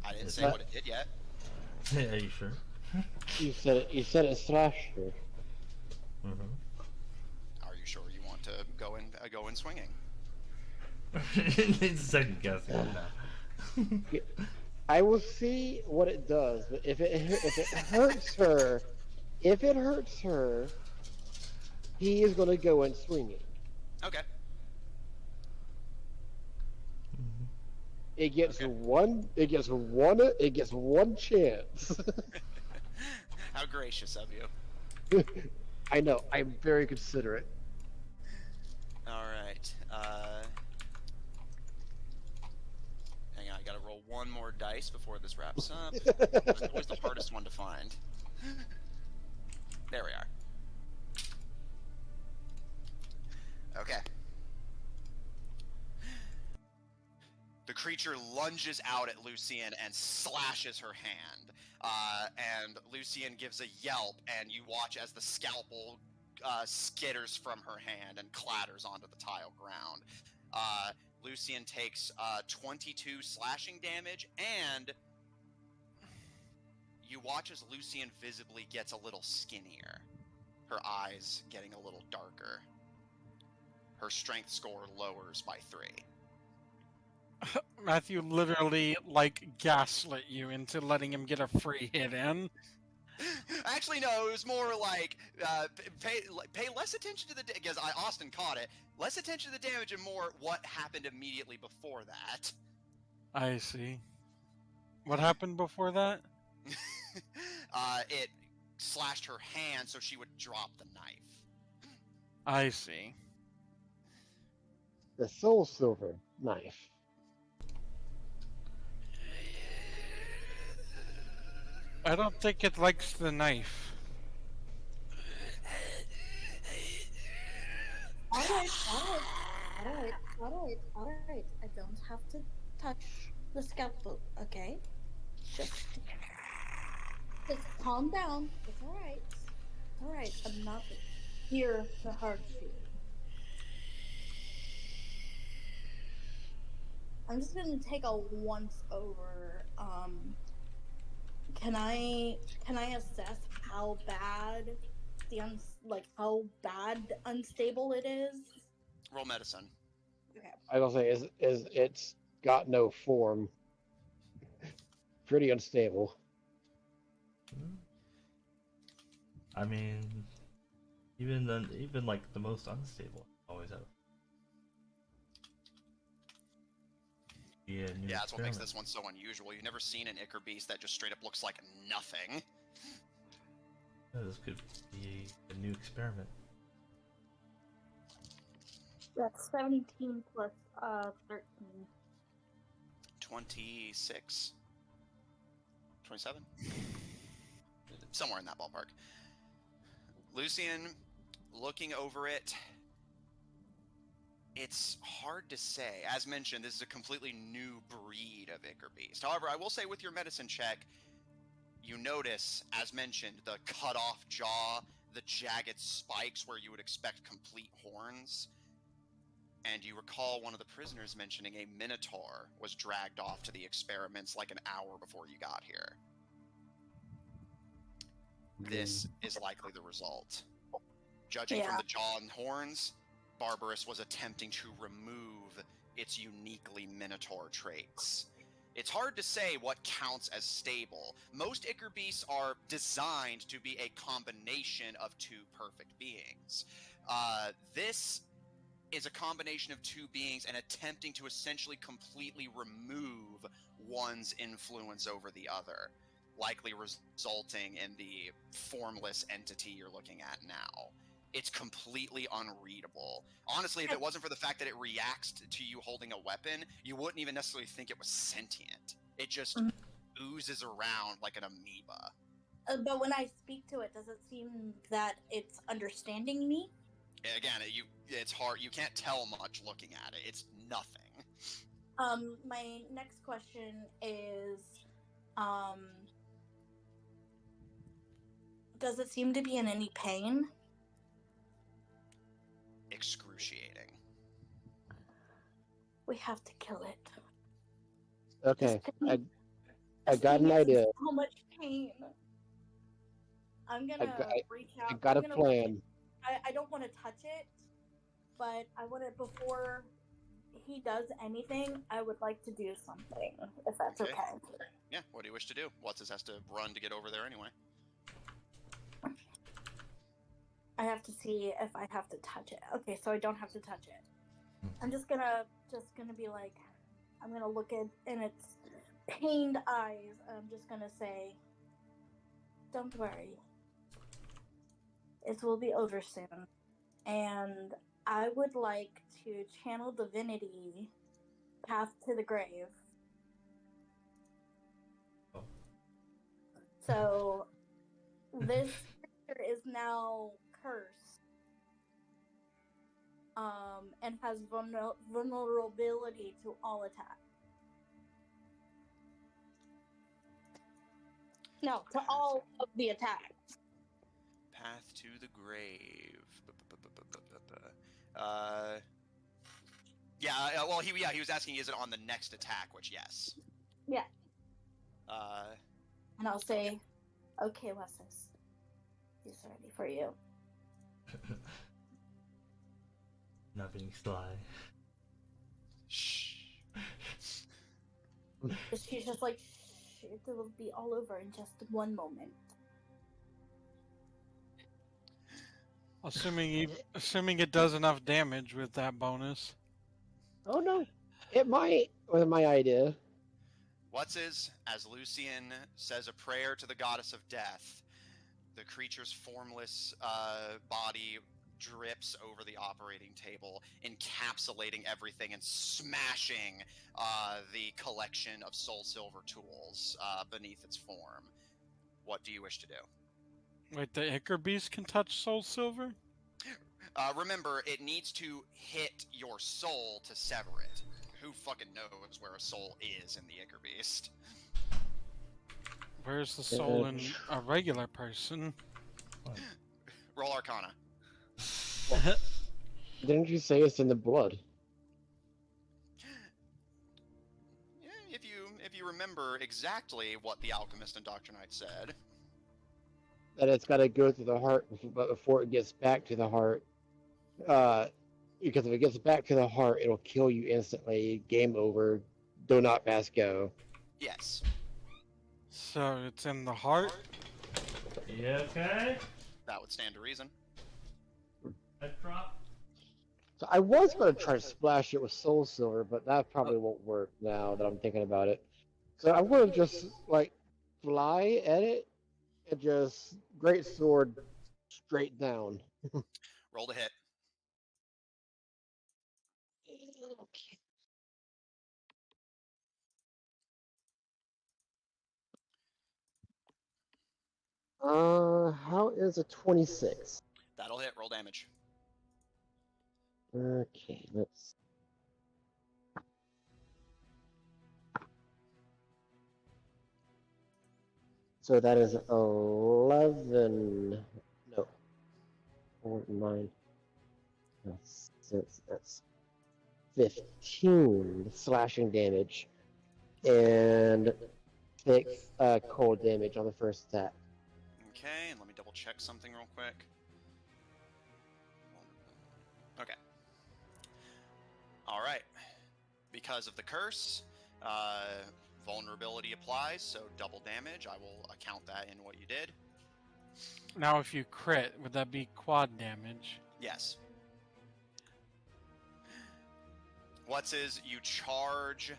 I didn't say what it did yet. Yeah, are you sure? You said it slashed her. Are you sure you want to go in swinging? It's second guessing on that. I will see what it does, but if it hurts her, he is going to go in swinging. Okay. It gets one chance. How gracious of you. I know. I'm very considerate. All right. You gotta roll one more dice before this wraps up. It's always the hardest one to find. There we are. Okay. The creature lunges out at Lucian and slashes her hand. And Lucian gives a yelp, and you watch as the scalpel skitters from her hand and clatters onto the tile ground. Lucian takes 22 slashing damage, and you watch as Lucian visibly gets a little skinnier. Her eyes getting a little darker. Her strength score lowers by 3. Matthew literally, like, gaslit you into letting him get a free hit in. Actually, no, it was more like, pay less attention to the because Austin caught it. Less attention to the damage and more what happened immediately before that. I see. What happened before that? It slashed her hand so she would drop the knife. I see. The soul silver knife. I don't think it likes the knife. Alright. I don't have to touch the scalpel, okay? Just calm down. It's alright. It's alright. I'm not here to hurt you. I'm just gonna take a once over. Can I assess how bad how bad unstable it is? Roll medicine. Okay. I was gonna say is it's got no form. Pretty unstable. I mean, even like the most unstable always have. Yeah, that's what makes this one so unusual. You've never seen an Ichor beast that just straight up looks like nothing. Yeah, this could be a new experiment. That's 17 plus 13. 26? 27? Somewhere in that ballpark. Lucian, looking over it, it's hard to say. As mentioned, this is a completely new breed of Ichor beast. However, I will say with your medicine check, you notice, as mentioned, the cut-off jaw, the jagged spikes where you would expect complete horns. And you recall one of the prisoners mentioning a minotaur was dragged off to the experiments like an hour before you got here. This is likely the result. Judging from the jaw and horns, Barbaris was attempting to remove its uniquely minotaur traits. It's hard to say what counts as stable. Most Ichor beasts are designed to be a combination of two perfect beings. This is a combination of two beings and attempting to essentially completely remove one's influence over the other, likely resulting in the formless entity you're looking at now. It's completely unreadable. Honestly, if it wasn't for the fact that it reacts to you holding a weapon, you wouldn't even necessarily think it was sentient. It just oozes around like an amoeba. But when I speak to it, does it seem that it's understanding me? Again, it's hard. You can't tell much looking at it. It's nothing. My next question is, does it seem to be in any pain? Excruciating. We have to kill it. Okay, I got an idea. So much pain. I'm gonna reach out. I got a plan. I don't want to touch it, but I want to, before he does anything, I would like to do something, if that's okay. Yeah, what do you wish to do? What's has to run to get over there anyway? I have to see if I have to touch it. Okay, so I don't have to touch it. I'm just gonna be like, I'm gonna look in its pained eyes. I'm just gonna say, don't worry. It will be over soon. And I would like to channel divinity, path to the grave, So this creature is now cursed. And has vulnerability to all attacks. No, to all of the attacks. Path to the grave. Uh, well, he was asking, is it on the next attack? Which, yes. Yeah. Uh, And I'll say, okay, Wesses, he's ready for you. Not being sly. shh. She's just like, shh, it will be all over in just one moment. Assuming it does enough damage with that bonus. Oh no, it might. With my idea. As Lucian says a prayer to the goddess of death, the creature's formless body drips over the operating table, encapsulating everything and smashing the collection of soul silver tools beneath its form. What do you wish to do? Wait, the Ichor Beast can touch soul silver? Remember, it needs to hit your soul to sever it. Who fucking knows where a soul is in the Ichor Beast? Where's the soul in a regular person? Roll Arcana. Didn't you say it's in the blood? Yeah, if you remember exactly what the alchemist and Dr. Knight said. That it's got to go through the heart before it gets back to the heart. Because if it gets back to the heart, it'll kill you instantly. Game over. Do not pass go. Yes. So it's in the heart? You okay? That would stand to reason. I drop. So I was going to try to splash it with soul silver, but that probably won't work now that I'm thinking about it. So I'm going to just, like, fly at it and just great sword straight down. Roll to hit. How is a 26? That'll hit. Roll damage. Okay, let's. So that is 11. No. 4, 9. That's 6. That's 15 slashing damage. And 6 cold damage on the first attack. Okay, and let me double check something real quick. Okay. Alright. Because of the curse, vulnerability applies, so double damage. I will account that in what you did. Now if you crit, would that be quad damage? Yes. You charge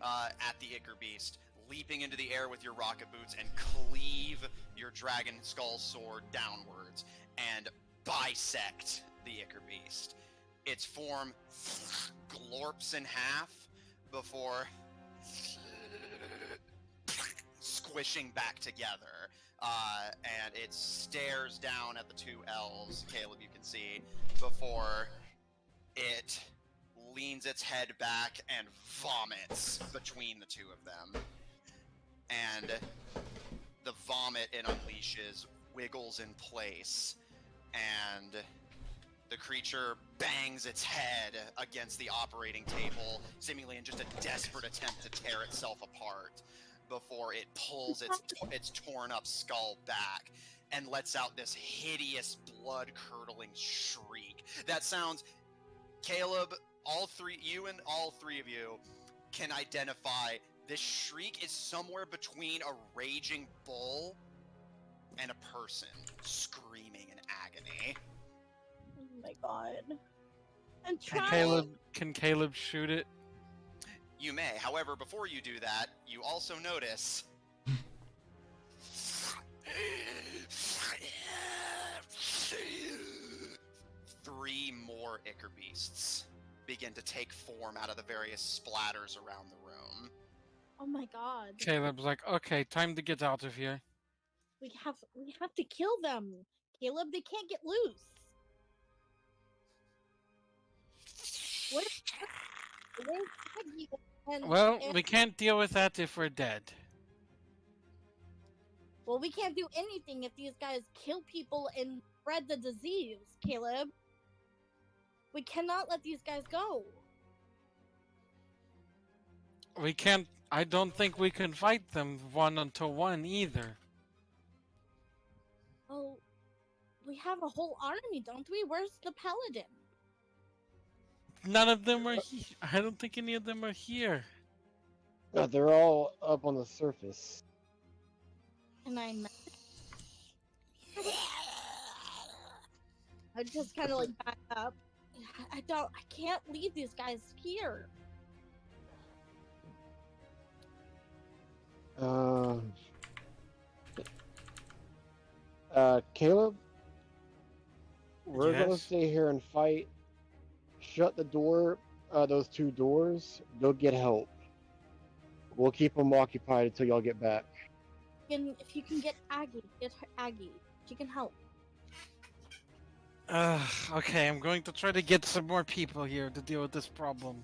at the Ichor Beast, leaping into the air with your rocket boots and cleave your dragon skull sword downwards and bisect the Ichor Beast. Its form glorps in half before squishing back together. And it stares down at the two elves, Caleb, you can see, before it leans its head back and vomits between the two of them. And the vomit it unleashes wiggles in place, and the creature bangs its head against the operating table, seemingly in just a desperate attempt to tear itself apart, before it pulls its torn up skull back and lets out this hideous blood-curdling shriek. That sounds... Caleb, you and all three of you can identify this shriek is somewhere between a raging bull and a person screaming in agony. Oh my god. And Can Caleb shoot it? You may. However, before you do that, you also notice... three more Ichor Beasts begin to take form out of the various splatters around the room. Oh my god. Caleb's like, okay, time to get out of here. We have to kill them, Caleb. They can't get loose. Where's Aggie? Well, we can't deal with that if we're dead. Well, we can't do anything if these guys kill people and spread the disease, Caleb. We cannot let these guys go. We can't. I don't think we can fight them 1-on-1 either. Oh, we have a whole army, don't we? Where's the paladin? None of them are here. I don't think any of them are here. No, they're all up on the surface. And I just kind of like back up. I can't leave these guys here. Caleb, we're gonna Yes? stay here and fight. Shut the door, those two doors. Go get help. We'll keep them occupied until y'all get back. And if you can get Aggie, get her Aggie. She can help. Okay, I'm going to try to get some more people here to deal with this problem.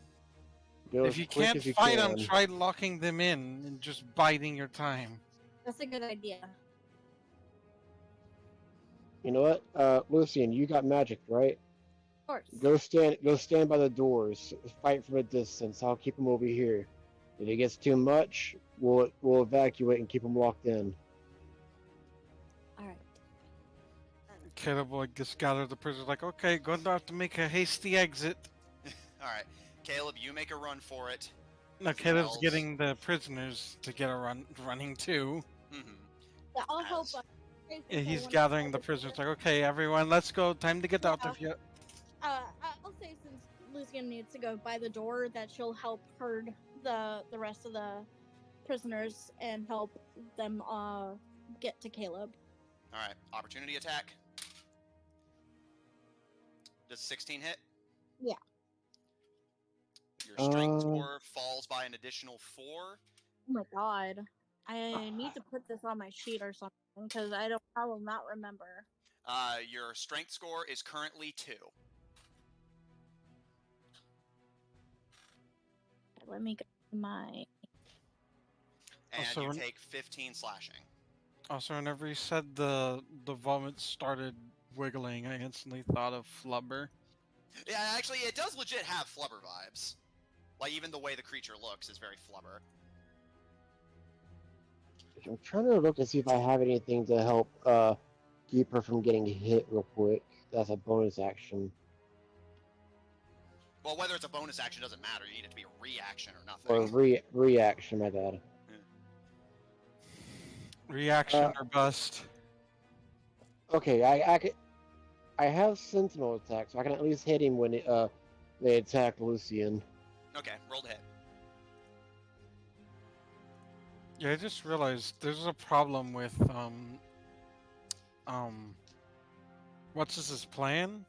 Go If as you quick can't as you fight them, can. try locking them in and just biding your time. That's a good idea. You know what, Lucian, you got magic, right? Of course. Go stand by the doors. Fight from a distance. I'll keep them over here. If it gets too much, we'll evacuate and keep them locked in. All right. Caleb will just gather the prisoners like, okay, going to have to make a hasty exit. All right, Caleb, you make a run for it. Now Everyone Caleb's else? getting the prisoners to get a running too. Mm-hmm. Yeah, I'll help. As- Yeah, he's gathering the prisoners like, okay, everyone, let's go. Time to get out of here. I'll say since Lucian needs to go by the door, that she'll help herd the rest of the prisoners and help them get to Caleb. All right, opportunity attack. Does 16 hit? Yeah. Your strength score falls by an additional 4. Oh my god. I need to put this on my sheet or something because I will not remember. Your strength score is currently 2. Let me go to my. And Also, you take 15 slashing. Also, whenever he said the vomit started wiggling, I instantly thought of Flubber. Yeah, actually, it does legit have Flubber vibes. Like, even the way the creature looks is very Flubber. I'm trying to look to see if I have anything to help keep her from getting hit real quick. That's a bonus action. Well, whether it's a bonus action doesn't matter. You need it to be a reaction or nothing. Or reaction, my bad. Reaction or bust. Okay, I have Sentinel attack, so I can at least hit him when they attack Lucian. Okay, roll to hit. Yeah, I just realized there's a problem with what's his plan?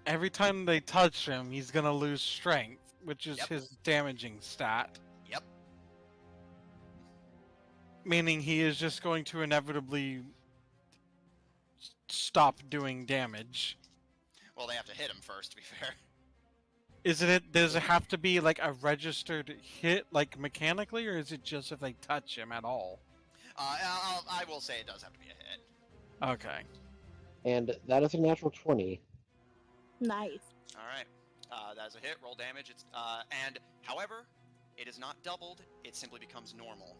Every time they touch him, he's gonna lose strength, which is Yep. his damaging stat. Yep. Meaning he is just going to inevitably stop doing damage. Well, they have to hit him first, to be fair. Does it have to be like a registered hit, like mechanically, or is it just if they touch him at all? I will say it does have to be a hit. Okay. And that is a natural 20. Nice. All right. That is a hit. Roll damage. It's and however, it is not doubled. It simply becomes normal.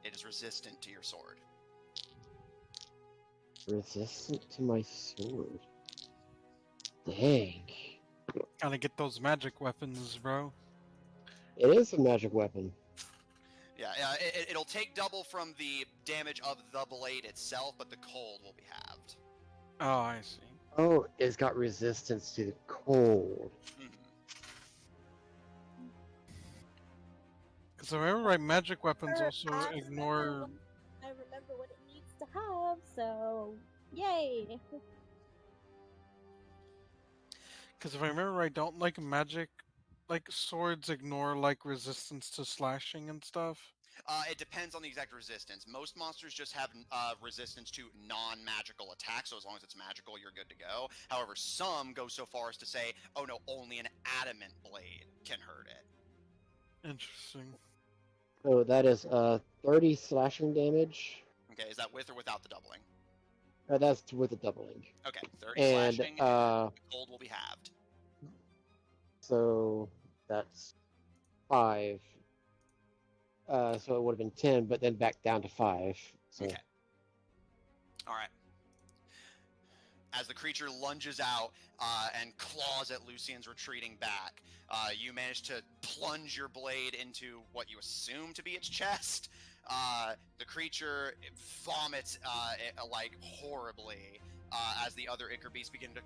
It is resistant to your sword. Resistant to my sword. Dang. Gotta get those magic weapons, bro. It is a magic weapon. Yeah, it'll take double from the damage of the blade itself, but the cold will be halved. Oh, I see. Oh, it's got resistance to the cold. Mhm. Because I remember, right, magic weapons also I ignore. remember what it needs to have, so yay! Because if I remember right, don't like magic, like swords ignore like resistance to slashing and stuff. It depends on the exact resistance. Most monsters just have resistance to non-magical attacks, so as long as it's magical, you're good to go. However, some go so far as to say, oh no, only an adamant blade can hurt it. Interesting. So that is 30 slashing damage. Okay, is that with or without the doubling? That's with the doubling. Okay, 30 And slashing, and the cold will be halved. so that's 5. So it would have been 10, but then back down to 5. So. Okay. All right. As the creature lunges out and claws at Lucian's retreating back, you manage to plunge your blade into what you assume to be its chest. The creature vomits like horribly as the other Ichor beasts begin to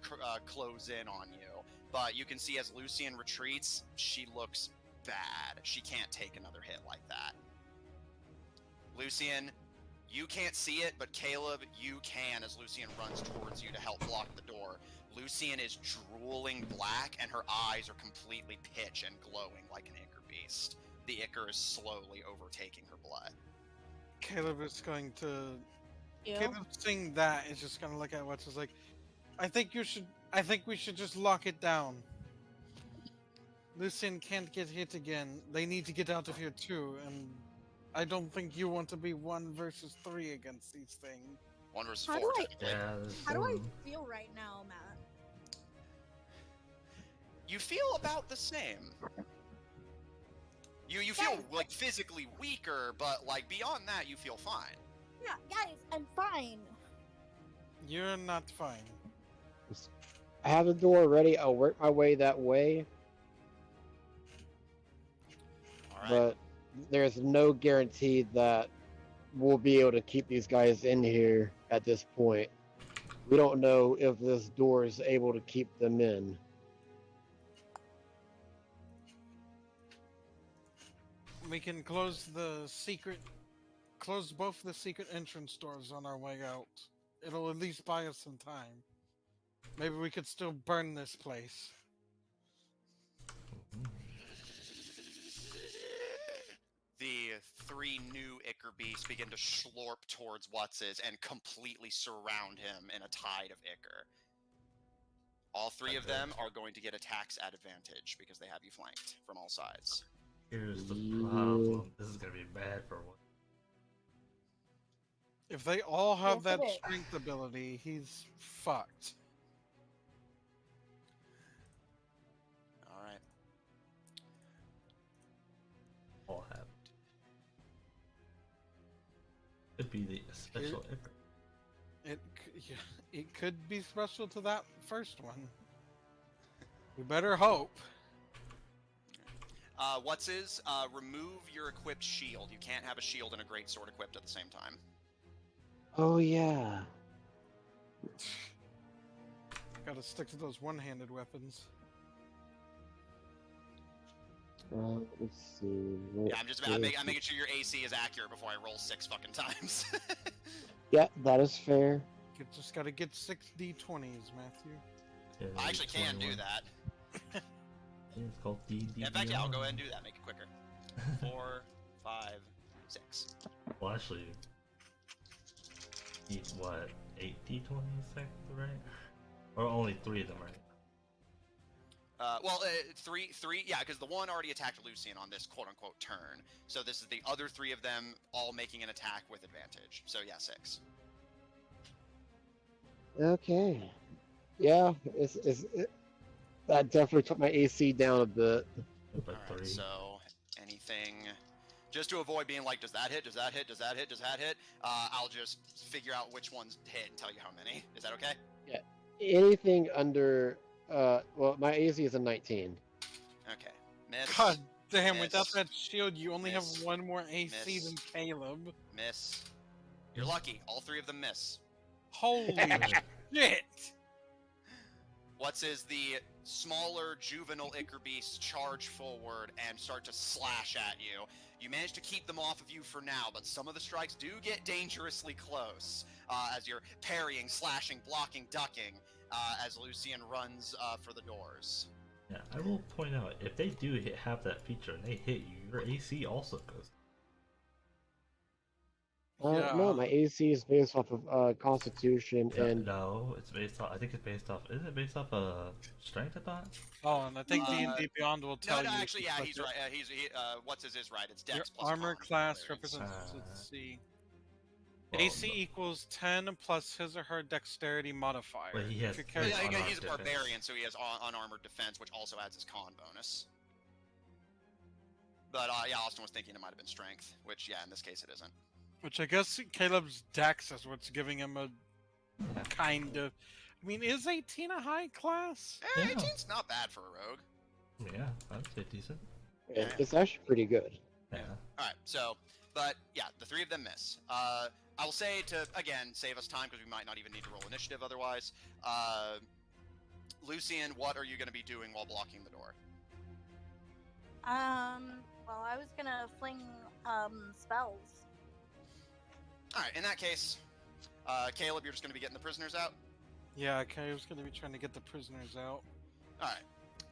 close in on you. But you can see as Lucian retreats, she looks bad. She can't take another hit like that. Lucian, you can't see it, but Caleb, you can as Lucian runs towards you to help block the door. Lucian is drooling black, and her eyes are completely pitch and glowing like an Ichor beast. The Ichor is slowly overtaking her blood. Caleb is going to. You? Caleb seeing that is just gonna look at what's just like. I think we should just lock it down. Lucian can't get hit again. They need to get out of here too, and I don't think you want to be 1 versus 3 against these things. 1 versus How 4, do I- technically. Yeah. How do I feel right now, Matt? You feel about the same. You feel Guys, like physically weaker, but like beyond that, you feel fine. Yeah, guys, I'm fine. You're not fine. I have the door ready. I'll work my way that way, All right. but there's no guarantee that we'll be able to keep these guys in here at this point. We don't know if this door is able to keep them in. We can close both the secret entrance doors on our way out. It'll at least buy us some time. Maybe we could still burn this place. The 3 new Ichor beasts begin to slurp towards Wutz's and completely surround him in a tide of Ichor. All 3 of them are going to get attacks at advantage because they have you flanked from all sides. Here's the problem. This is gonna be bad for one. If they all have Yes, that it is. strength ability, he's fucked. All right. All happened. Could be the special effort. It could be special to that first one. We better hope. Wutz's, remove your equipped shield. You can't have a shield and a greatsword equipped at the same time. Oh yeah. Gotta stick to those one-handed weapons. Let's see. Yeah, I'm making sure your AC is accurate before I roll 6 fucking times. Yeah, that is fair. You just gotta get 6 D20s, Matthew. Yeah, I actually can do 21. that. Yeah, it's called D&D. In fact, yeah, I'll go ahead and do that. Make it quicker. 4, 5, 6. Well, actually, need what, 8 D20s, right? Or only 3 of them, right? Three, yeah, because the one already attacked Lucian on this quote-unquote turn. So this is the other 3 of them all making an attack with advantage. So yeah, 6. Okay. Yeah, that definitely took my AC down a bit. But Alright, 3. so anything... Just to avoid being like, does that hit, does that hit, does that hit, does that hit, I'll just figure out which ones hit and tell you how many. Is that okay? Anything under, well, my AC is a 19. Okay. Miss. God damn, Miss. without that shield, you only Miss. have 1 more AC Miss. than Caleb. Miss. You're lucky. All 3 of them miss. Holy shit! What's is the smaller juvenile Ichor beasts charge forward and start to slash at you. You manage to keep them off of you for now, but some of the strikes do get dangerously close as you're parrying, slashing, blocking, ducking as Lucian runs for the doors. Yeah, I will point out, if they do have that feature and they hit you, your AC also goes. No, my AC is based off of Constitution and No, it's based off. I think it's based off. Isn't it based off strength? I thought. Oh, and I think Uh, D&D Beyond will tell No, you. actually, if yeah, you he's click right. What's his is right. It's it. Your Dex plus armor con for class barbarians. represents. Uh, Let's see. Well, AC equals 10 plus his or her dexterity modifier. But he has If your But character- yeah, unarmed he's a defense. barbarian, so he has unarmored defense, which also adds his con bonus. But yeah, Austin was thinking it might have been strength, which yeah, in this case it isn't. Which I guess Caleb's dex is what's giving him a kind of. I mean, is 18 a high class? Yeah. 18's not bad for a rogue. Yeah, I'd say decent. it's actually pretty good. Yeah. All right, so, but yeah, the three of them miss. I will say to again save us time because we might not even need to roll initiative otherwise. Lucian, what are you going to be doing while blocking the door? Well, I was gonna fling spells. All right, in that case, Caleb, you're just going to be getting the prisoners out. Yeah, Caleb's gonna be trying to get the prisoners out. All right,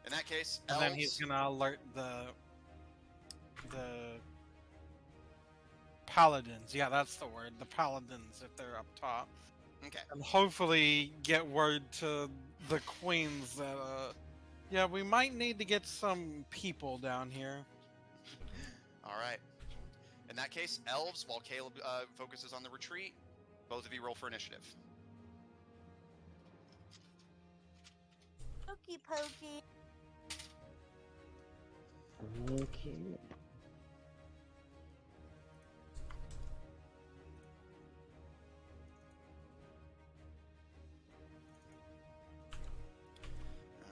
in that case, And elves, then he's gonna alert the paladins. Yeah, that's the word. The paladins, if they're up top, Okay. and hopefully get word to the queens that yeah, we might need to get some people down here. All right. In that case, elves, while Caleb focuses on the retreat, both of you roll for initiative. Pokey pokey. Okay.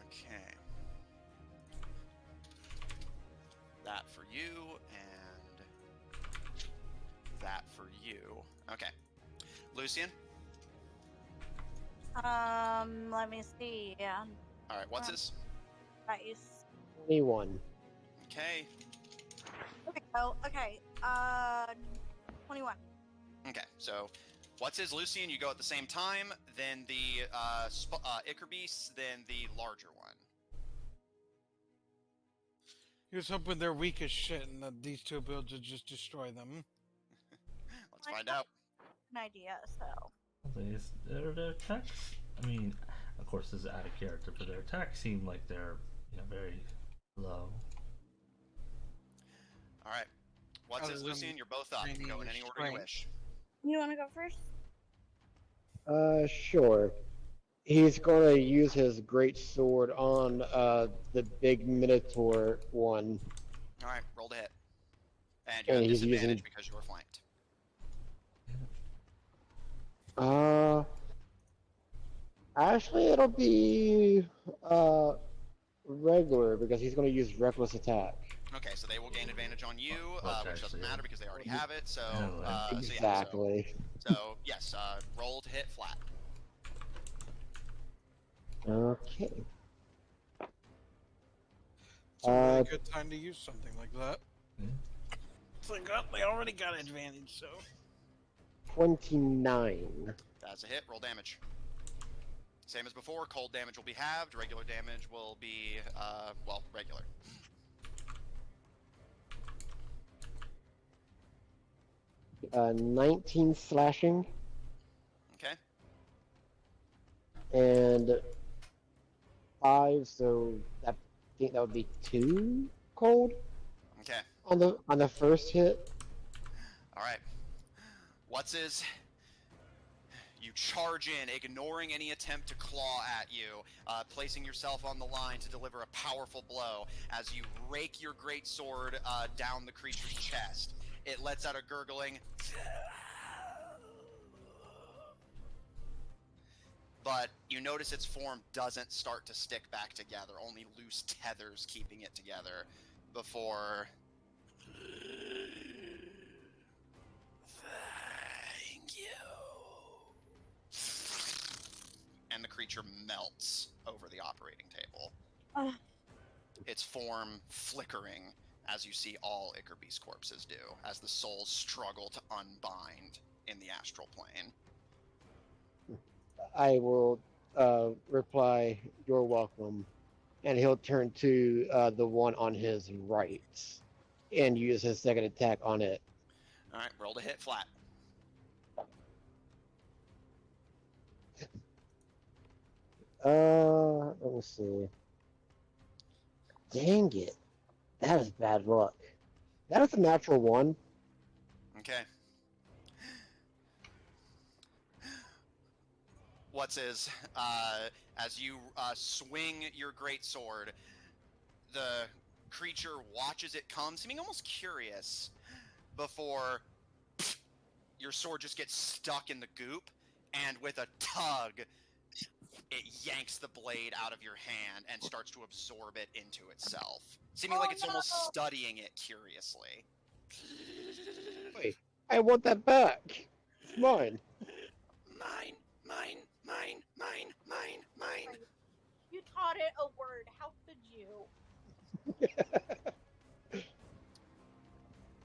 Okay. That for you, and that for you. Okay. Lucian? Let me see. Yeah, All right, what's his? nice. 21. Okay. Okay. Oh, okay. 21. Okay, so what's his, Lucian? You go at the same time, then the Icarbeast, then the larger one. He was hoping they're weak as shit and that these two builds would just destroy them. Let's find out. An idea. So. Their attacks. I mean, of course, this is out of character, but their attacks seem like they're very low. All right. What's Other his, than Lucian? You're both up. You can go in any order you strength. wish. You want to go first? Sure. He's gonna use his great sword on the big Minotaur one. All right, roll to hit. And you And have he's disadvantage using- because you were flanked. Actually, it'll be regular because he's gonna use reckless attack. Okay, so they will gain advantage on you, Well, which doesn't actually, matter because they already have it. So, Yeah, Exactly. so yes, roll to hit flat. Okay. It's a really good time to use something like that. Yeah. It's like, oh, they already got advantage, so. 29. That's a hit. Roll damage. Same as before. Cold damage will be halved. Regular damage will be, well, regular. 19 slashing Okay. and 5, so I think that would be 2 cold Okay. on the first hit. All right. What's his? You charge in, ignoring any attempt to claw at you, placing yourself on the line to deliver a powerful blow as you rake your great sword down the creature's chest. It lets out a gurgling, but you notice its form doesn't start to stick back together, only loose tethers keeping it together before... Thank you. And the creature melts over the operating table. Its form flickering as you see all Icarbeast corpses do, as the souls struggle to unbind in the astral plane. I will reply, "You're welcome," and he'll turn to the one on his right and use his second attack on it. Alright, roll to hit flat. Let me see. Dang it. That is bad luck. That is a natural one. Okay. As you swing your greatsword, the creature watches it come, seeming almost curious, before your sword just gets stuck in the goop, and with a tug, it yanks the blade out of your hand and starts to absorb it into itself, seeming like it's almost studying it curiously. Wait, I want that back. It's mine. Mine. You taught it a word. How could you?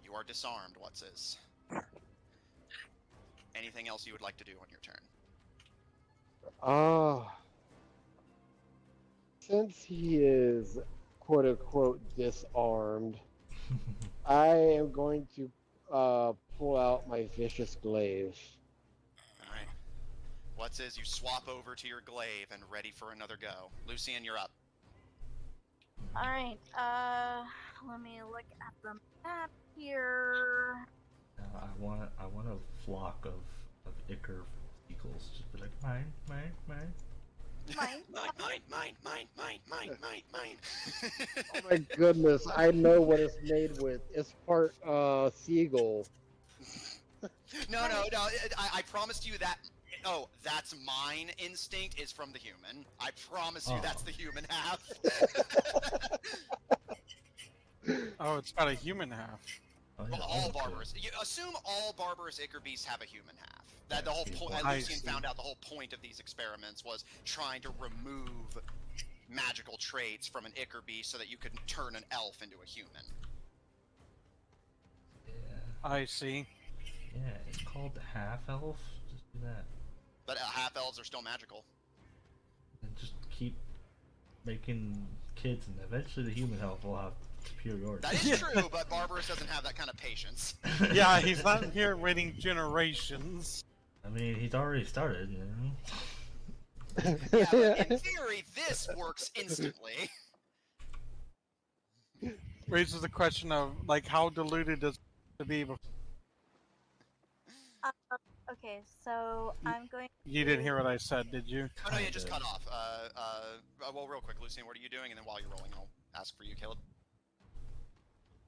You are disarmed, What's-is. Anything else you would like to do on your turn? Since he is quote unquote disarmed, I am going to pull out my vicious glaive. Alright. What's-is, you swap over to your glaive and ready for another go. Lucian, you're up. Alright, let me look at the map here. I want a flock of ichor eagles. Just be like mine. Mine. Mine. Oh my goodness, I know what it's made with. It's part seagull. No, I promised you that. Oh, that's mine instinct is from the human. I promise you that's the human half. Oh, it's got a human half. Oh, Well, yeah, all okay. Barbaris. You assume all Barbaris Ichor beasts have a human half. That the whole point. I Lucian see. found out the whole point of these experiments was trying to remove magical traits from an Ichor beast so that you could turn an elf into a human. Yeah, I see. yeah. It's called half elf. Just do that, But half elves are still magical. and just keep making kids, and eventually the human elf will have superiority. That is true, but Barbaris doesn't have that kind of patience. Yeah, he's not here waiting generations. I mean, he's already started, you know. Yeah, but in theory, this works instantly. Raises the question of, like, how diluted does it to be before? Okay, so I'm going. You didn't hear what I said, did you? Oh no, yeah, just Kinda. cut off. Well, real quick, Lucian, what are you doing? And then while you're rolling, I'll ask for you, Caleb.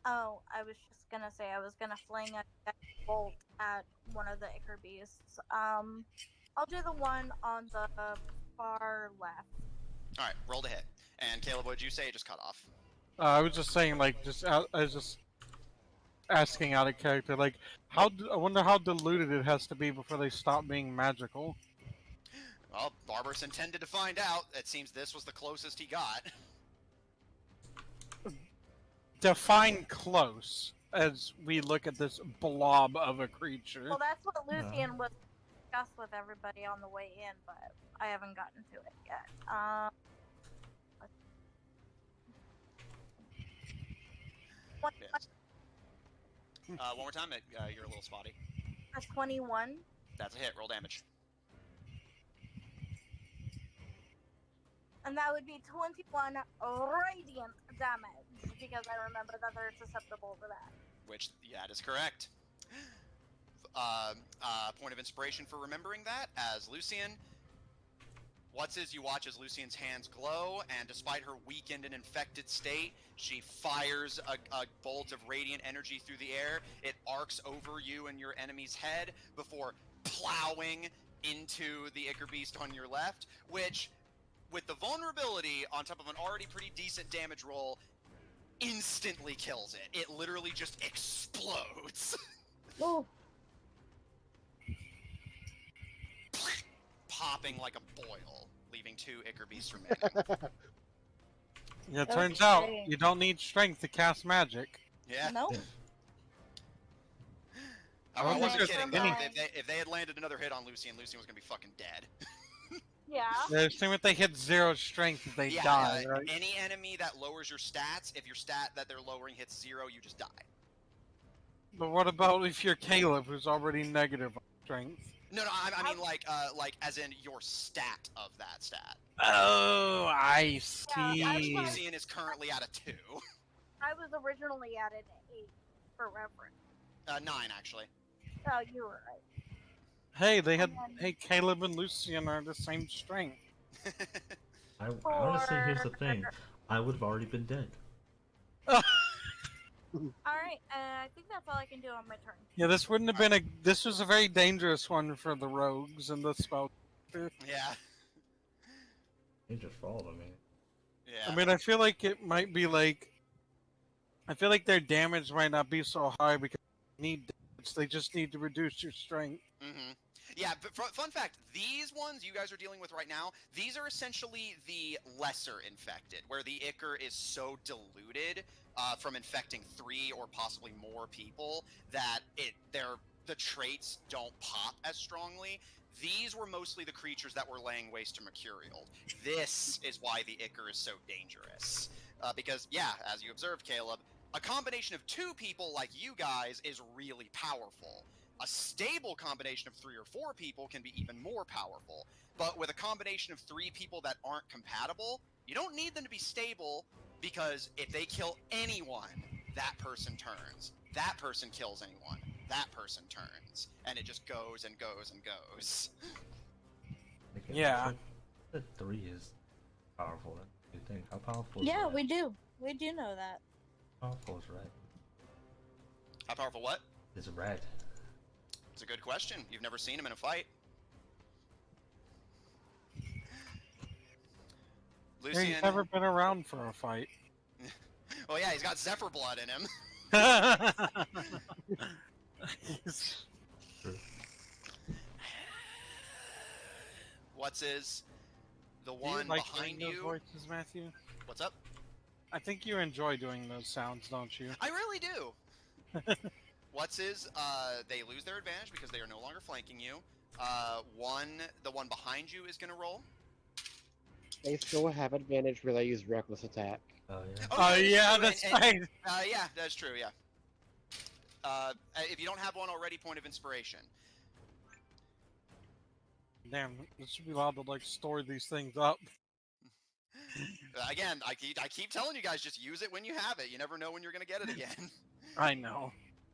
Oh, I was just gonna say I was gonna fling a bolt at one of the Ichor beasts. I'll do the one on the far left. All right, roll to hit. And Caleb, what did you say? It just cut off. I was just saying, like, I was just asking out of character, like, I wonder how diluted it has to be before they stop being magical. Well, Barbaris intended to find out. It seems this was the closest he got. Define close as we look at this blob of a creature. Well, that's what Lucian was discussed with everybody on the way in, but I haven't gotten to it yet. Yes. One more time. You're a little spotty. A 21. That's a hit. Roll damage. And that would be 21 radiant damage, because I remember that they're susceptible to that. Which, that is correct. Point of inspiration for remembering that, as Lucian, you watch as Lucian's hands glow, and despite her weakened and infected state, she fires a bolt of radiant energy through the air. It arcs over you and your enemy's head before plowing into the Ichor beast on your left, which, with the vulnerability on top of an already pretty decent damage roll, instantly kills it. It literally just explodes. Oh. Popping like a boil, leaving 2 Ichor beasts remaining. Yeah, it turns out Okay. you don't need strength to cast magic. Yeah. No? I Okay. wasn't kidding, though. Fine. If they had landed another hit on Lucian, Lucian was gonna be fucking dead. Yeah. Yeah, assume if they hit 0 strength, they die, right? Any enemy that lowers your stats, if your stat that they're lowering hits 0, you just die. But what about if you're Caleb, who's already negative on strength? No, I mean like as in your stat of that stat. Oh, I Yeah, see. Lucian is currently at a 2. I was originally at an 8 for reference. 9 actually. Oh, you were right. Hey, they had. And then Hey, Caleb and Lucian are the same strength. Honestly, here's the thing. I would have already been dead. Alright, I think that's all I can do on my turn. Yeah, this wouldn't have been a. This was a very dangerous one for the rogues and the spell. Yeah. Dangerous for all of them, man. Yeah. I mean, I feel like it might be like. I feel like their damage might not be so high because they need damage. They just need to reduce your strength. Mm-hmm. Yeah, but fun fact, these ones you guys are dealing with right now, these are essentially the lesser infected, where the Ichor is so diluted from infecting 3 or possibly more people that the traits don't pop as strongly. These were mostly the creatures that were laying waste to Mercurial. This is why the Ichor is so dangerous. Because, yeah, as you observed, Caleb, a combination of 2 people like you guys is really powerful. A stable combination of 3 or 4 people can be even more powerful. But with a combination of 3 people that aren't compatible, you don't need them to be stable, because if they kill anyone, that person turns. That person kills anyone, that person turns. And it just goes and goes and goes. Yeah. The 3 is powerful. What do you think? How powerful is Yeah, red? we do. We do know that. How powerful is red? How powerful what? Is red. It's a good question. You've never seen him in a fight. Lucian. He's never been around for a fight. Oh yeah, he's got Zephyr blood in him. True. What's his? The Do you one like behind doing those you. voices, Matthew? What's up? I think you enjoy doing those sounds, don't you? I really do. What's his? They lose their advantage because they are no longer flanking you. The one behind you is gonna roll. They still have advantage where they use reckless attack. Oh yeah. Oh yeah, true, that's and- right. Yeah, that's true. Yeah. If you don't have one already, point of inspiration. Damn, this should be allowed to like store these things up. Again, I keep telling you guys, just use it when you have it. You never know when you're gonna get it again. I know.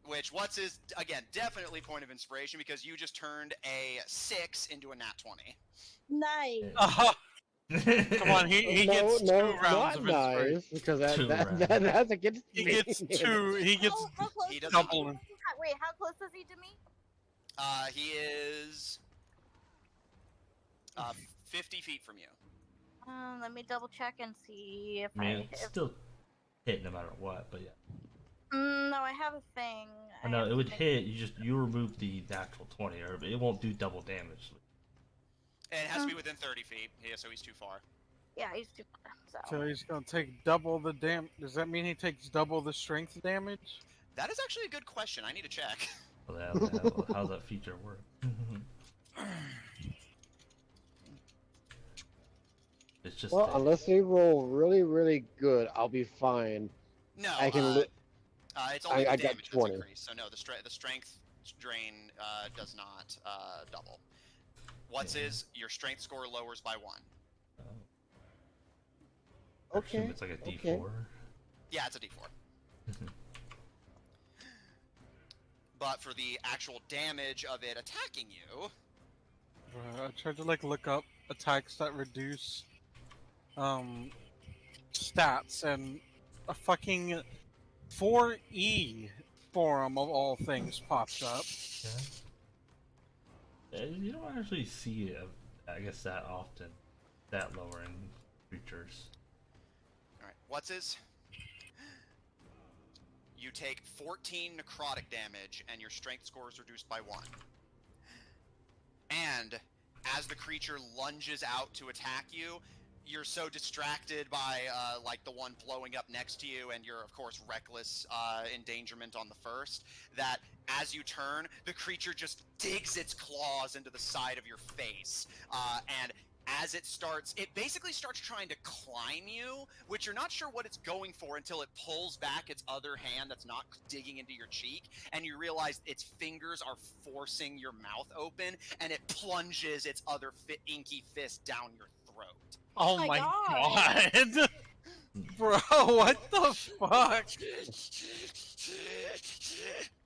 Which, what's his, again, definitely point of inspiration, because you just turned a 6 into a nat 20. Nice. Come on, he gets two rounds of not inspiration. nice, because Two rounds. that's against He me. gets two. He gets How close He is does he not. to double. me? Wait, how close is he to me? He is 50 feet from you. Let me double check and see if I mean, I. it's still hit no matter what, but yeah. No, I have a thing. I know it would hit. You remove the natural 20, or it won't do double damage. And it has to be within 30 feet. Yeah, so he's too far. Yeah, he's too. So he's gonna take double the Does that mean he takes double the strength damage? That is actually a good question. I need to check. Well, how's that feature work? It's just Well, unless they roll really, really good, I'll be fine. No, I can. it's only I the got damage that's 20. increased. So no, the strength drain does not double. What's his? Your strength score lowers by 1. I assume Okay. it's like a D4. Okay. Yeah, it's a D4. But for the actual damage of it attacking you, I tried to like look up attacks that reduce stats, and a fucking 4E forum of all things pops up. Yeah. You don't actually see it, I guess, that often. That lowering creatures. alright, what's his? You take 14 necrotic damage, and your strength score is reduced by 1. And as the creature lunges out to attack you, you're so distracted by like the one blowing up next to you, and you're of course reckless endangerment on the first, that as you turn, the creature just digs its claws into the side of your face, and as it basically starts trying to climb you, which you're not sure what it's going for until it pulls back its other hand that's not digging into your cheek, and you realize its fingers are forcing your mouth open, and it plunges its other inky fist down your throat. Oh my my God. god. Bro, what the fuck?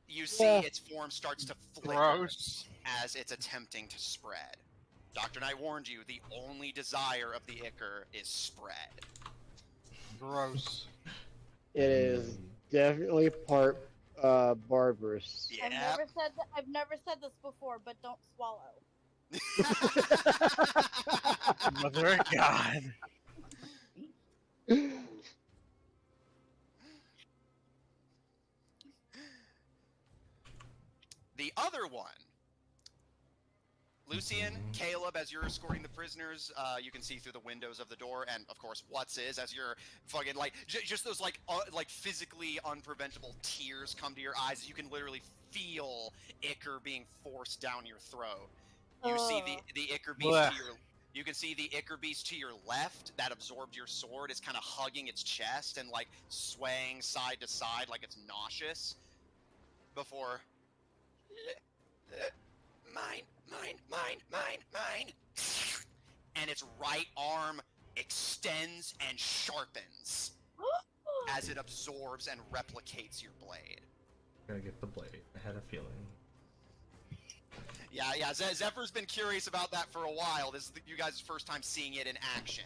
You see Yeah. its form starts to flicker Gross. as it's attempting to spread. Dr. Knight warned you, the only desire of the Ichor is spread. Gross. It is definitely part Barbaris. Yeah. I've never said this before, but don't swallow. Mother of God. The other one, Lucian, Caleb, as you're escorting the prisoners, you can see through the windows of the door, and of course, as you're fucking like just those like physically unpreventable tears come to your eyes. You can literally feel Ichor being forced down your throat. You see the Ichor beast Blech. to your. You can see the Ichor beast to your left that absorbed your sword is kind of hugging its chest and like swaying side to side like it's nauseous. Before. Mine. And its right arm extends and sharpens as it absorbs and replicates your blade. Gotta get the blade. I had a feeling. Yeah. Zephyr's been curious about that for a while. This is you guys' first time seeing it in action.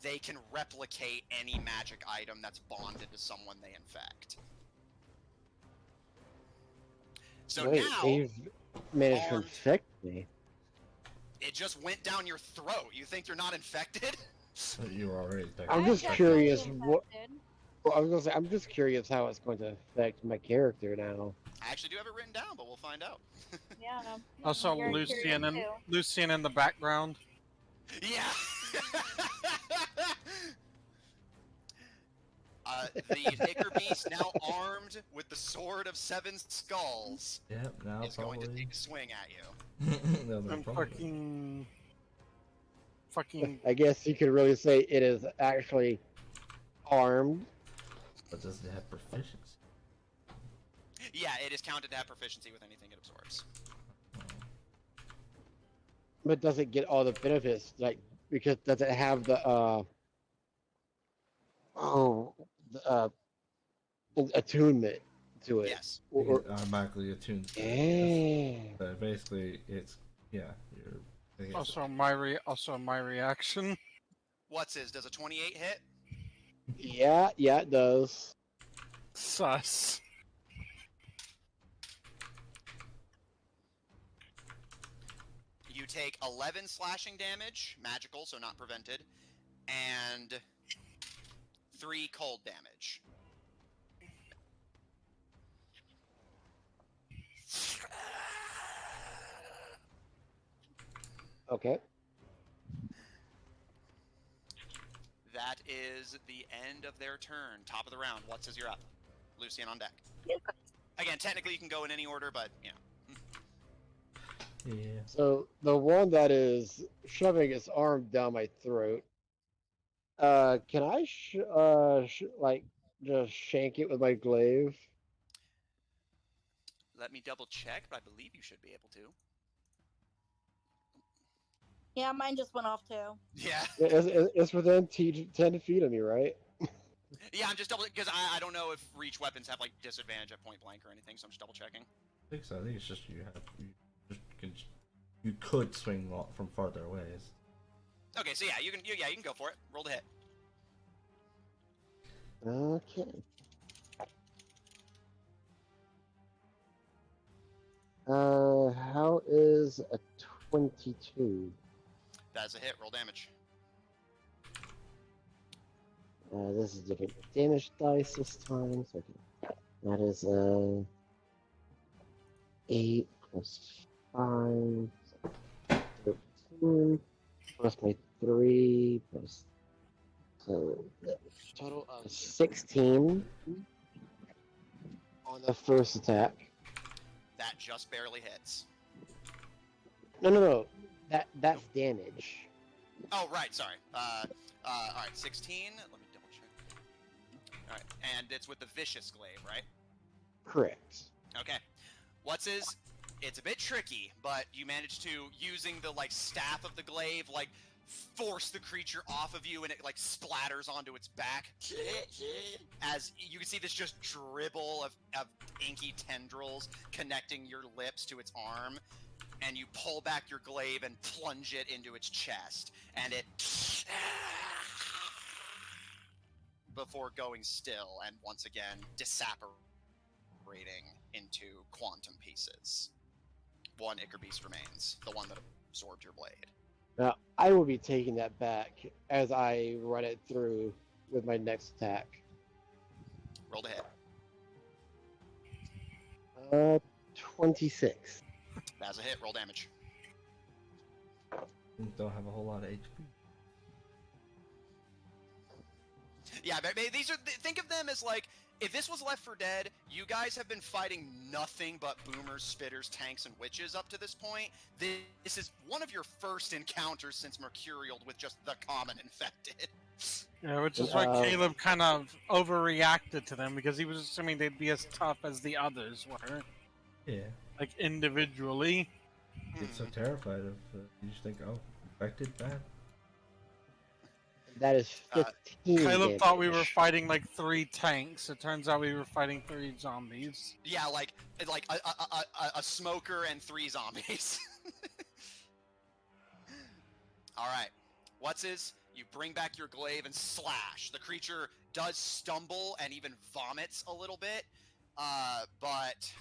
They can replicate any magic item that's bonded to someone they infect. So Wait, now they've managed to armed. infect me. It just went down your throat. You think you're not infected? You were already infected. I'm I'm just definitely curious what. infected. Well, I was gonna say I'm just curious how it's going to affect my character now. I actually do have it written down, but we'll find out. Yeah. Also, I'm very Lucian curious, too. Lucian in the background. Yeah. The Ichor beast, now armed with the sword of 7 skulls, Yep, now is going to probably. take a swing at you. No, they're I'm probably- fucking. I guess you could really say it is actually armed. But does it have proficiency? Yeah, it is counted to have proficiency with anything it absorbs. But does it get all the benefits? Like, because does it have the attunement to it? Yes. You can automatically attune to it. Yeah. But basically, it's you're. I guess- Also my reaction. What's his? Does a 28 hit? Yeah, it does. Sus. You take 11 slashing damage, magical, so not prevented, and 3 cold damage. Okay. That is the end of their turn. Top of the round. What's as you're up? Lucian on deck. Again, technically you can go in any order, but you know. Yeah. So the one that is shoving its arm down my throat. Can I like just shank it with my glaive? Let me double check, but I believe you should be able to. Yeah, mine just went off too. Yeah. It's within 10 feet of me, right? Yeah, I'm just double because I don't know if reach weapons have like disadvantage at point blank or anything, so I'm just double checking. I think so. I think it's just you could swing from farther away. Okay, so yeah, you can go for it. Roll to hit. Okay. How is a 22? That is a hit. Roll damage. This is different damage dice this time. So that is 8 plus 5, 13 plus my 3 plus so total of 16 on the first attack. That just barely hits. No. That's damage. Oh, right. Sorry. All right. 16. Let me double check. All right, and it's with the vicious glaive, right? Correct. Okay. It's a bit tricky, but you manage to, using the staff of the glaive, force the creature off of you, and it splatters onto its back. As you can see this just dribble of inky tendrils connecting your lips to its arm, and you pull back your glaive and plunge it into its chest, and it before going still and once again disapparating into quantum pieces. One Ichor Beast remains, the one that absorbed your blade. Now, I will be taking that back as I run it through with my next attack. Roll to hit. 26. That's a hit. Roll damage. Don't have a whole lot of HP. Yeah, but think of them as if this was Left 4 Dead, you guys have been fighting nothing but boomers, spitters, tanks, and witches up to this point. This is one of your first encounters since Mercurial with just the common infected. Yeah, which is why Caleb kind of overreacted to them, because he was assuming they'd be as tough as the others were. Yeah. Individually. You get so terrified of you just think, oh, infected, bad. That is 15 Caleb damage. thought we were fighting 3 tanks. It turns out we were fighting 3 zombies. Yeah, a smoker and 3 zombies. Alright. You bring back your glaive and slash. The creature does stumble and even vomits a little bit, but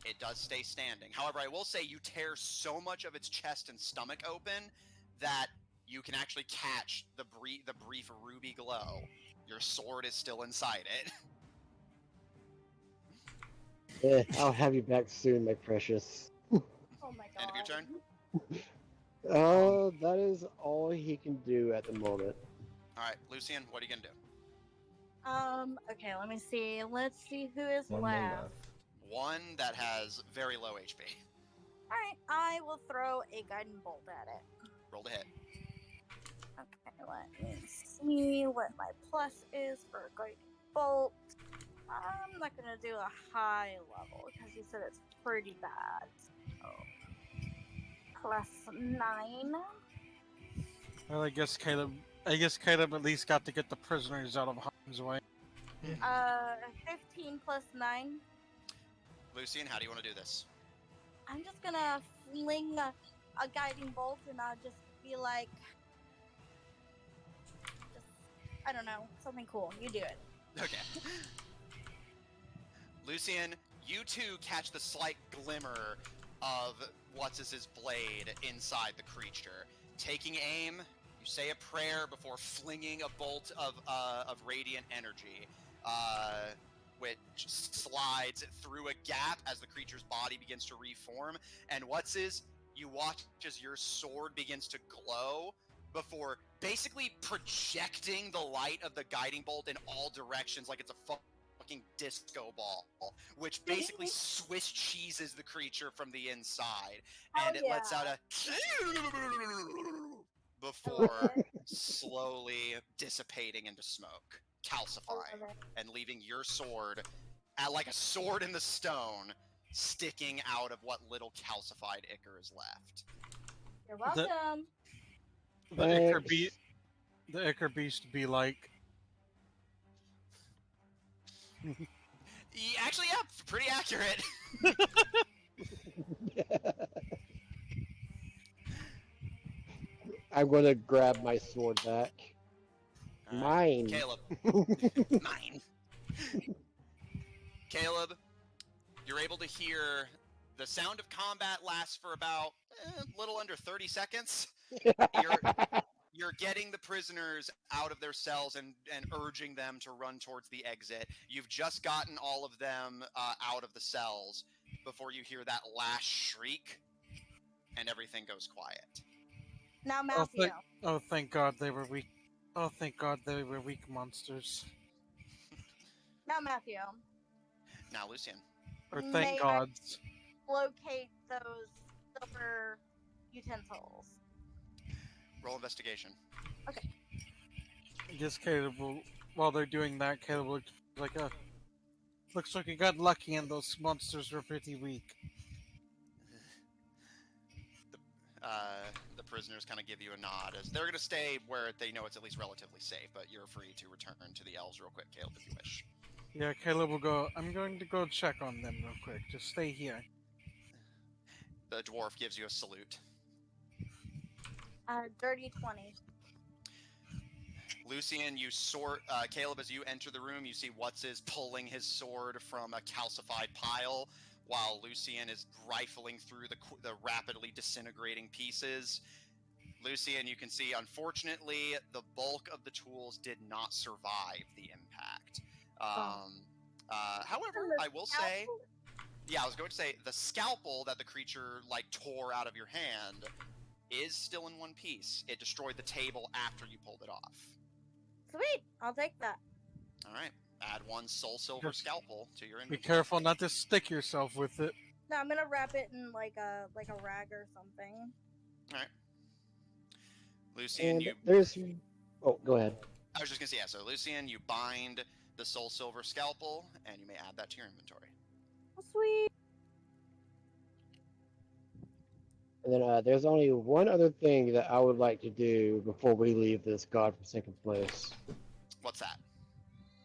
it does stay standing. However, I will say you tear so much of its chest and stomach open that you can actually catch the brief ruby glow. Your sword is still inside it. Yeah, I'll have you back soon, my precious. Oh my god. End of your turn? That is all he can do at the moment. Alright, Lucian, what are you gonna do? Okay, let me see. Let's see who is One more left. left. One that has very low HP. Alright, I will throw a guiding bolt at it. Roll to hit. Okay, let me see what my plus is for a guiding bolt. I'm not gonna do a high level because you said it's pretty bad. So, plus 9. Well, I guess Caleb at least got to get the prisoners out of harm's way. 15 plus 9. Lucian, how do you want to do this? I'm just gonna fling a guiding bolt and I'll just be like, I don't know, something cool. You do it. Okay. Lucian, you two catch the slight glimmer of What's-His blade inside the creature. Taking aim, you say a prayer before flinging a bolt of radiant energy, which slides through a gap as the creature's body begins to reform. And you watch as your sword begins to glow before basically projecting the light of the guiding bolt in all directions like it's a fucking disco ball, which basically Swiss cheeses the creature from the inside, and it lets out a before slowly dissipating into smoke, calcifying, and leaving your sword like a sword in the stone, sticking out of what little calcified ichor is left. You're welcome. The Ichor Beast be like, Actually, yeah, pretty accurate. I'm gonna grab my sword back. Mine. Caleb. Mine. Caleb, you're able to hear the sound of combat lasts for about a little under 30 seconds. You're getting the prisoners out of their cells and urging them to run towards the exit. You've just gotten all of them out of the cells before you hear that last shriek, and everything goes quiet. Now, Matthew. Thank God they were weak. Oh, thank God they were weak monsters. Now, Matthew. Now, Lucian. Or thank gods. Locate those silver utensils. Roll investigation. Okay. I guess Caleb will, while they're doing that, Caleb will like, looks like you got lucky and those monsters were pretty weak. The prisoners kind of give you a nod as they're going to stay where they know it's at least relatively safe, but you're free to return to the elves real quick, Caleb, if you wish. Yeah, Caleb will go, I'm going to go check on them real quick. Just stay here. The dwarf gives you a salute. Dirty 20. Lucian, you sort Caleb, as you enter the room, you see What's-His pulling his sword from a calcified pile, while Lucian is rifling through the rapidly disintegrating pieces. Lucian, you can see, unfortunately, the bulk of the tools did not survive the impact. However, I will say, I was going to say, the scalpel that the creature tore out of your hand is still in one piece. It destroyed the table after you pulled it off. Sweet, I'll take that. All right, add 1 soul silver scalpel to your inventory. Be careful not to stick yourself with it. No, I'm gonna wrap it in like a rag or something. All right, Lucian, Oh, go ahead. I was just gonna say, yeah. So Lucian, you bind the soul silver scalpel, and you may add that to your inventory. Oh, sweet. And then there's only one other thing that I would like to do before we leave this godforsaken place. What's that?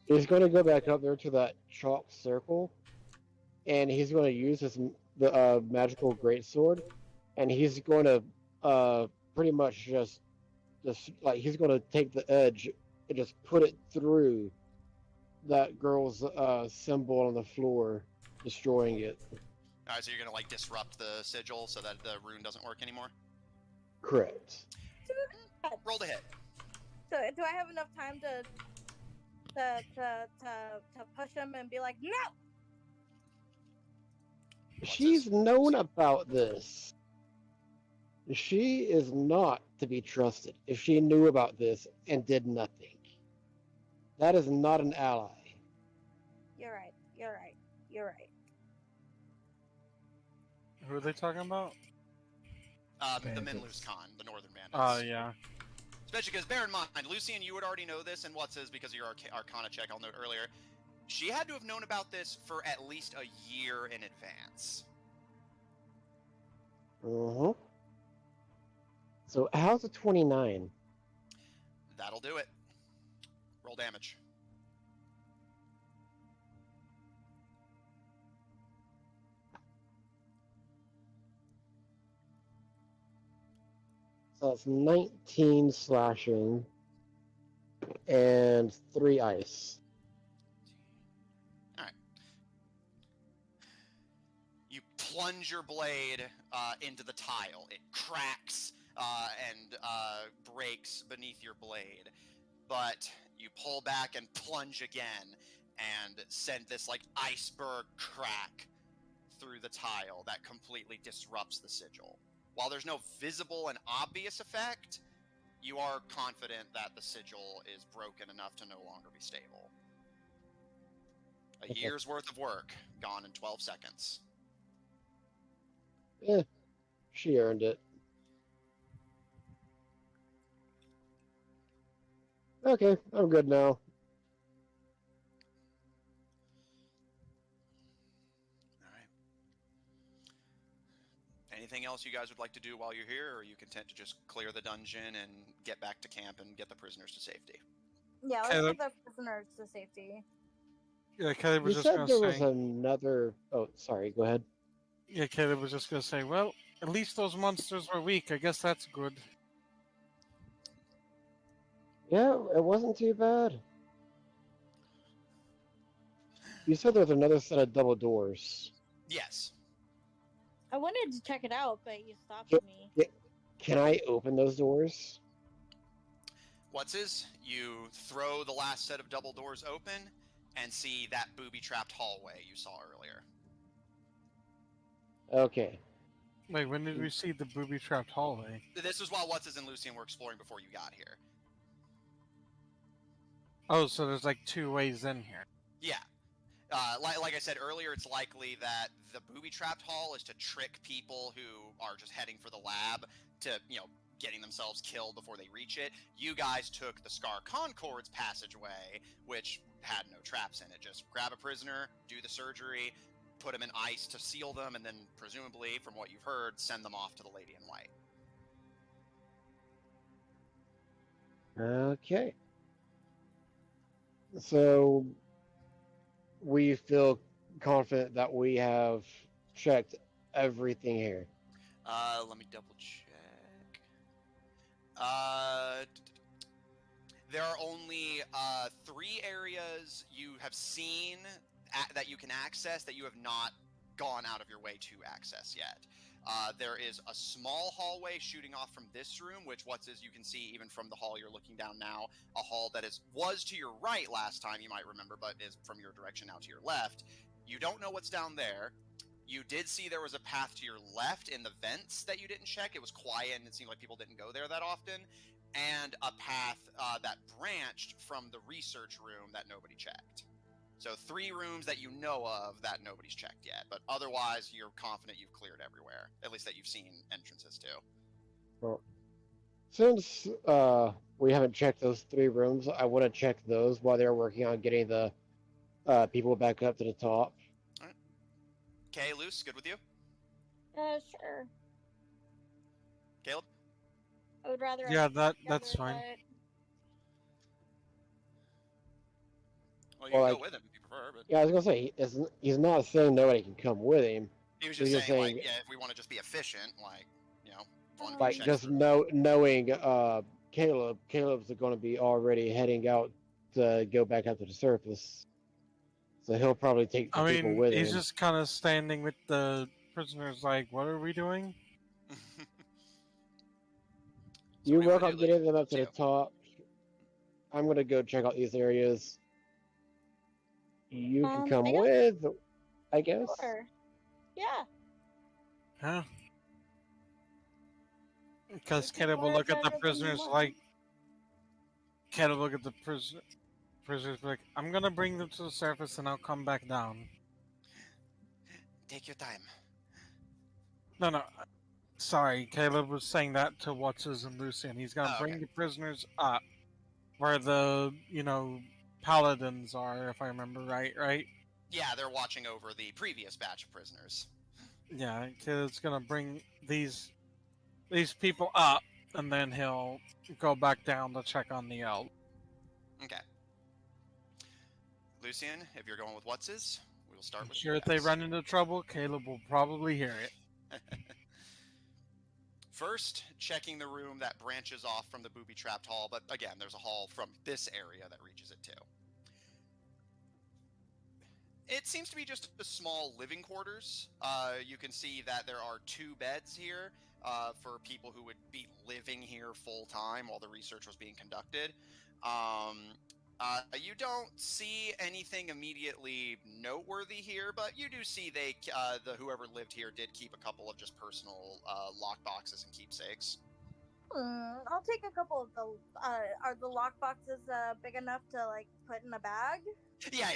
He's going to go back up there to that chalk circle, and he's going to use the magical greatsword, and he's going to pretty much just he's going to take the edge and just put it through that girl's symbol on the floor, destroying it. All right, so you're gonna disrupt the sigil so that the rune doesn't work anymore. Correct. Roll to hit. So, do I have enough time to push him and be like, no? She's known about this. She is not to be trusted if she knew about this and did nothing. That is not an ally. You're right. You're right. You're right. Who are they talking about? The Minlus Khan, the Northern Bandits. Oh, yeah. Especially because, bear in mind, Lucian, you would already know this, and What's-His, because of your Arcana check, I'll note earlier, she had to have known about this for at least a year in advance. Uh-huh. So how's a 29? That'll do it. Roll damage. So it's 19 slashing and 3 ice. All right. You plunge your blade into the tile. It cracks and breaks beneath your blade. But you pull back and plunge again and send this iceberg crack through the tile that completely disrupts the sigil. While there's no visible and obvious effect, you are confident that the sigil is broken enough to no longer be stable. A year's worth of work gone in 12 seconds. Yeah, she earned it. Okay, I'm good now. Anything else you guys would like to do while you're here, or are you content to just clear the dungeon and get back to camp and get the prisoners to safety? Yeah, let's Caleb. get the prisoners to safety. Yeah, Caleb You was just said going there to was say... another... Oh, sorry, go ahead. Yeah, Caleb was just going to say, well, at least those monsters were weak. I guess that's good. Yeah, it wasn't too bad. You said there was another set of double doors. Yes. I wanted to check it out, but you stopped Yeah. me. Can I open those doors? What's-His? You throw the last set of double doors open and see that booby-trapped hallway you saw earlier. Okay. Wait, when did we see the booby-trapped hallway? This was while What's-His and Lucian were exploring before you got here. Oh, so there's 2 ways in here. Yeah. Like I said earlier, it's likely that the booby-trapped hall is to trick people who are just heading for the lab to, getting themselves killed before they reach it. You guys took the Scar Concord's passageway, which had no traps in it. Just grab a prisoner, do the surgery, put them in ice to seal them, and then presumably, from what you've heard, send them off to the Lady in White. Okay. So we feel confident that we have checked everything here. Let me double check. There are only 3 areas you have seen that you can access that you have not gone out of your way to access yet. There is a small hallway shooting off from this room, which you can see even from the hall you're looking down now, a hall that was to your right last time, you might remember, but is from your direction now to your left. You don't know what's down there. You did see there was a path to your left in the vents that you didn't check. It was quiet and it seemed like people didn't go there that often. And a path that branched from the research room that nobody checked. So 3 rooms that you know of that nobody's checked yet. But otherwise, you're confident you've cleared everywhere. At least that you've seen entrances to. Well, since we haven't checked those 3 rooms, I want to check those while they're working on getting the people back up to the top. All right. Okay, Luce, good with you? Sure. Caleb? I would rather. Yeah, that's fine. Well, you Well, can like- go with him if you prefer, but Yeah, I was gonna say he's not saying nobody can come with him. he was He's just just saying, saying- like, yeah, if we want to just be efficient, like, you know, one Like checks just through. knowing Caleb's going to be already heading out to go back up to the surface, so he'll probably take some people with he's him. just kind of standing with the prisoners, like, what are we doing? So You what do work wanna on do, Luke? getting them up Up to to the top. I'm gonna go check out these areas. You can come I got- with, I guess. Sure. Yeah. Huh? Because This is Caleb will more look at the better than prisoners mine. like. Caleb will look at the prisoners like, I'm gonna bring them to the surface and I'll come back down. Take your time. No. Sorry, Caleb was saying that to Watses and Lucian. He's gonna Oh, bring okay. the prisoners up where the, paladins are, if I remember right? Yeah, they're watching over the previous batch of prisoners. Yeah, Caleb's gonna bring these people up, and then he'll go back down to check on the elk. Okay. Lucian, if you're going with What's-His, we will start with Sure, you if they guys. run into trouble, Caleb will probably hear it. First, checking the room that branches off from the booby-trapped hall, but again, there's a hall from this area that reaches it too. It seems to be just a small living quarters. You can see that there are 2 beds here for people who would be living here full-time while the research was being conducted. You don't see anything immediately noteworthy here, but you do see whoever lived here did keep a couple of just personal lock boxes and keepsakes. I'll take a couple of the. Are the lock boxes big enough to like put in a bag? Yeah,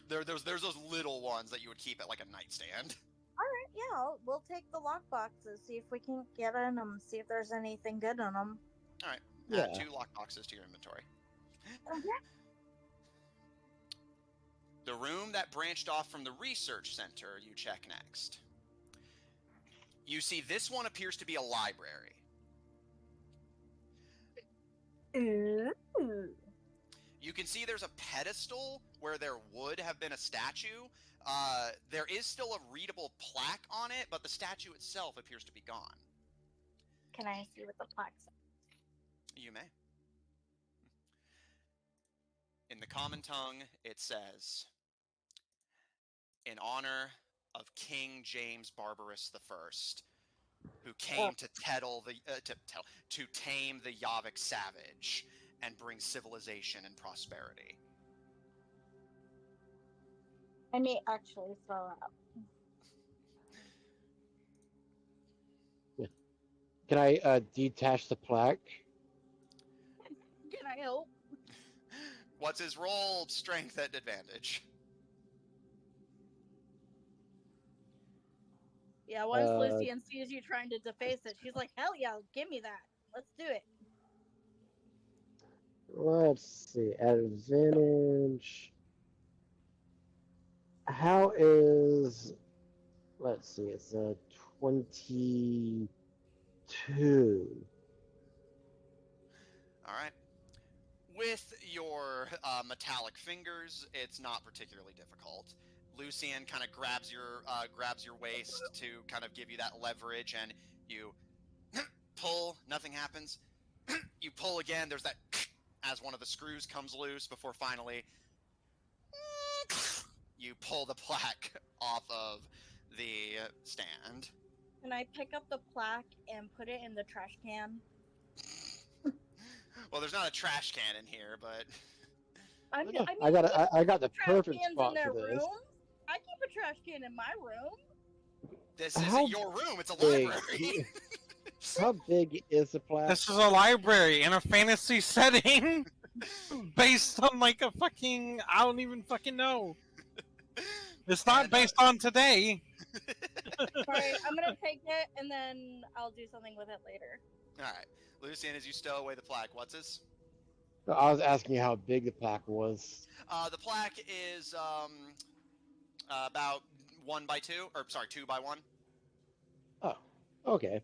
there's those little ones that you would keep at like a nightstand. All right, yeah, we'll take the lock boxes. See if we can get in them. See if there's anything good in them. All right, Yeah. add 2 lock boxes to your inventory. Okay. The room that branched off from the research center, you check next. You see this one appears to be a library. Ooh. You can see there's a pedestal where there would have been a statue. There is still a readable plaque on it, but the statue itself appears to be gone. Can I see what the plaque says? You may. In the common tongue, it says, in honor of King James Barbaris I, who came to tame the Yavik savage and bring civilization and prosperity. I may actually throw up. Can I detach the plaque? Can I help? What's his roll? Strength at advantage. Yeah, once Uh, Lucian sees you trying to deface it, she's like, hell yeah, give me that. Let's do it. Let's see. Advantage. How is? Let's see. It's a 22. All right. With your metallic fingers, it's not particularly difficult. Lucian kind of grabs your waist to kind of give you that leverage, and you pull. Nothing happens. You pull again. There's that as one of the screws comes loose before finally you pull the plaque off of the stand. Can I pick up the plaque and put it in the trash can? Well, there's not a trash can in here, but I mean, I got the trash perfect cans spot in their for this. rooms. I keep a trash can in my room. this How isn't your room. It's a big- library. How big is the plaque? This is a library in a fantasy setting based on like a fucking I don't even fucking know. It's not And, based on today. Sorry, I'm gonna take it and then I'll do something with it later. All right, Lucian, as you stow away the plaque, what's this? I was asking you how big the plaque was. The plaque is about 1 by 2, or sorry, 2 by 1. Oh, okay.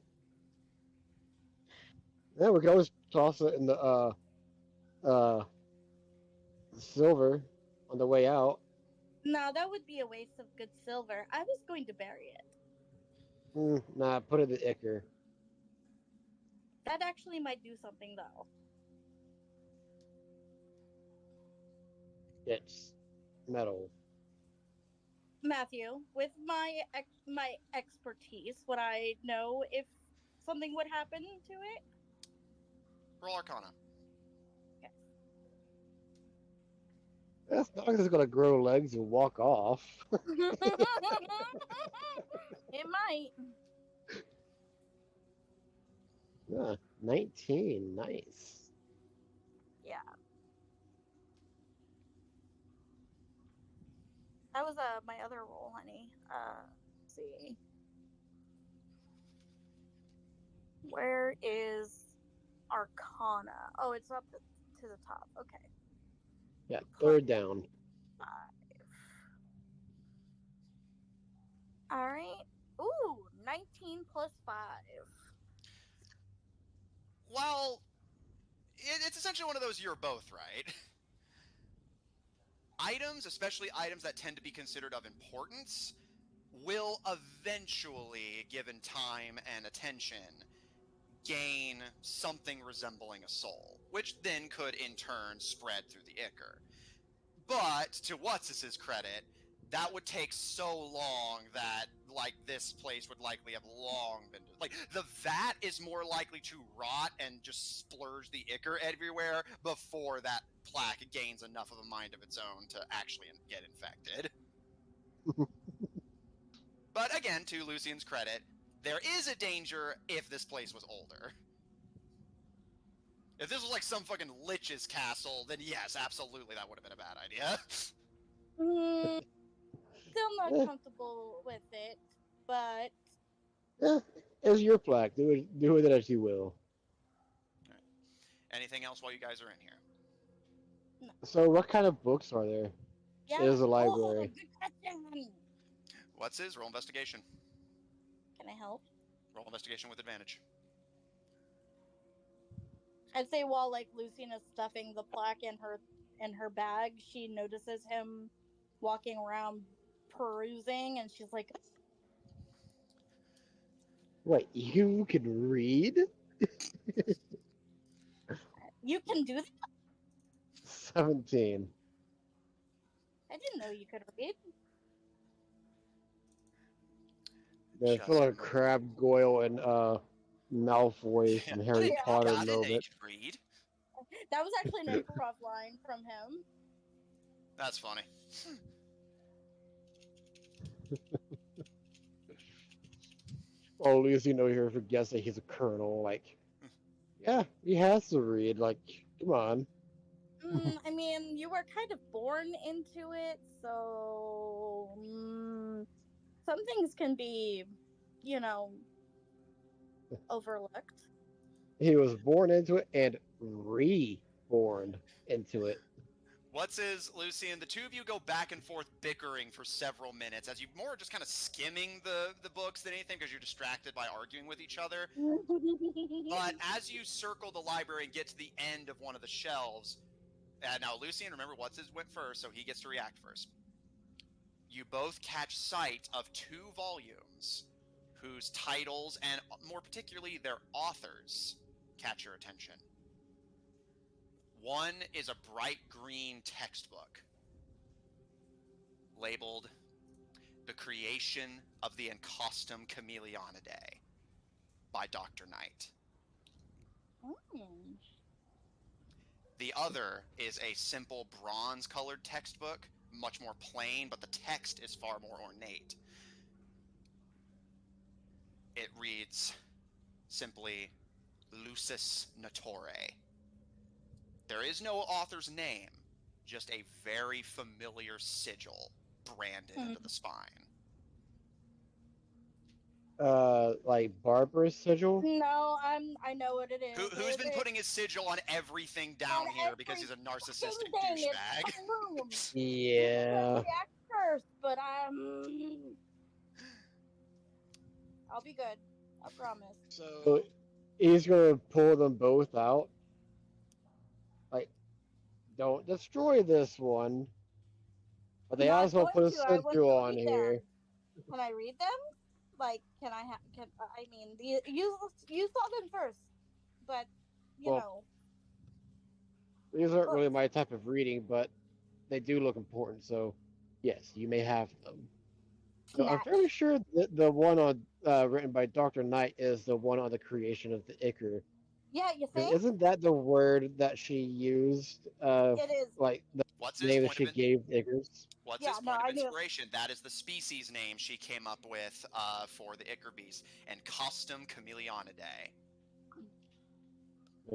Yeah, we can always toss it in the silver on the way out. No, that would be a waste of good silver. I was going to bury it. Nah, put it in the Icker. That actually might do something though. It's metal. Matthew, with my expertise, would I know if something would happen to it? Roll Arcana. That's not like it's gonna grow legs and walk off. It might. Yeah, 19, nice. Yeah. That was my other roll, honey. Let's see. Where is Arcana? Oh, it's up to the top. Okay. Yeah, third down. 5. All right. Ooh, 19 plus 5. Well, it's essentially one of those you're both right. Items, especially items that tend to be considered of importance, will eventually, given time and attention, gain something resembling a soul, which then could in turn spread through the Icker. But to What's-his credit, that would take so long that like this place would likely have long been like the vat is more likely to rot and just splurge the Icker everywhere before that plaque gains enough of a mind of its own to actually get infected. But again, to Lucian's credit, there is a danger if this place was older. If this was like some fucking lich's castle, then yes, absolutely that would have been a bad idea. Still not Eh. comfortable with it, but Yeah, it's your plaque. Do with it as you will. Anything else while you guys are in here? So, what kind of books are there? yeah. It is a Oh, library. good question. What's his? Roll investigation. Can I help? Roll investigation with advantage. I'd say while like Lucina is stuffing the plaque in her bag, she notices him walking around perusing, and she's like, Wait, you can read? "You can do that? 17. I didn't know you could read." They're Just full of a Crab, Goyle, and Malfoy from Harry Yeah. Potter God, I didn't know you moment. could read. That was actually an improv line from him. That's funny. Oh, at least you know here for guessing he's a colonel. Like, yeah, he has to read. Like, come on. I mean, you were kind of born into it, so some things can be, overlooked. He was born into it and reborn into it. What's his, Lucian? The two of you go back and forth bickering for several minutes as you more just kind of skimming the books than anything because you're distracted by arguing with each other. But as you circle the library and get to the end of one of the shelves, now Lucian, remember what's his went first, so he gets to react first. You both catch sight of two volumes whose titles and more particularly their authors catch your attention. One is a bright green textbook labeled The Creation of the Encostum Chameleonidae by Dr. Knight. The other is a simple bronze-colored textbook, much more plain, but the text is far more ornate. It reads simply Lucis Naturae. There is no author's name, just a very familiar sigil branded into the spine. Like Barbaris sigil. No, I know what it is. Who's been putting his sigil on everything down here because he's a narcissistic douchebag? Yeah. React first, but I'll be good. I promise. So he's gonna pull them both out. Like, don't destroy this one. But they Not also going put a to, I want sigil to on read here. them. Can I read them? Like, can I have? Can I mean, you saw them first, but you Well, know. These aren't Look. really my type of reading, but they do look important. So, yes, you may have them. So I'm Snatch. fairly sure that the one on written by Dr. Knight is the one on the creation of the Ichor. Yeah, you Because think? isn't that the word that she used? It is. Like the What's his name that point she of gave the Ichors? What's Yeah, his no, point I of knew it. inspiration? That is the species name she came up with for the Ichor beast, Encostum Chameleonidae.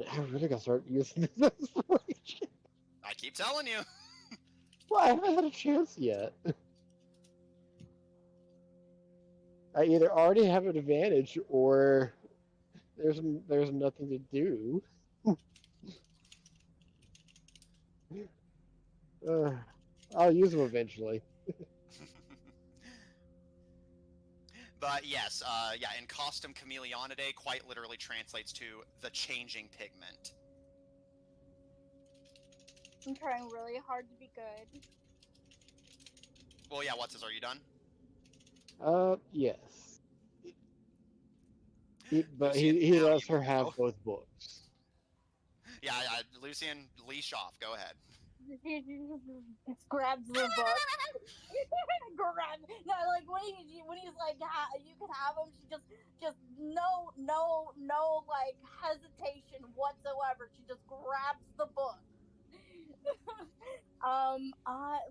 I really gotta start using this inspiration. I keep telling you. Well, I haven't had a chance yet. I either already have an advantage or there's nothing to do. I'll use them eventually. But yes, yeah, Encostum Chameleonidae quite literally translates to the changing pigment. I'm trying really hard to be good. Well, yeah, what's his? Are you done? Yes. But Lucian, he now lets you her can have go. both books. Yeah, Lucian, leash off. Go ahead. Grabs the book. No, like when he's like, you can have them. She just no like hesitation whatsoever. She just grabs the book.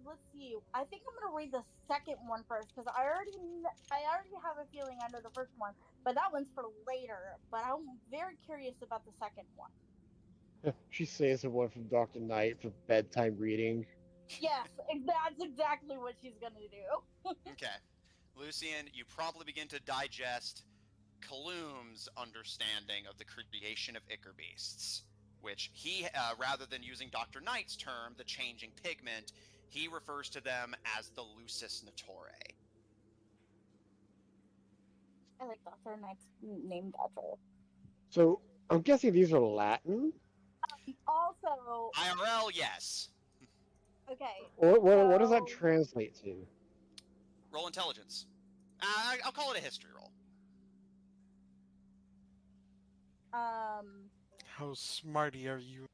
Let's see. I think I'm gonna read the second one first because I already have a feeling I know the first one, but that one's for later. But I'm very curious about the second one. She saves the one from Dr. Knight for bedtime reading. Yes, that's exactly what she's gonna do. Okay. Lucian, you promptly begin to digest Kaloom's understanding of the creation of Ichor beasts, which he, rather than using Dr. Knight's term, the changing pigment, he refers to them as the Lucis Naturae. I like Dr. Knight's name better. So I'm guessing these are Latin. Also, IRL, yes. okay. What does that translate to? Roll intelligence. I'll call it a history roll. How smarty are you?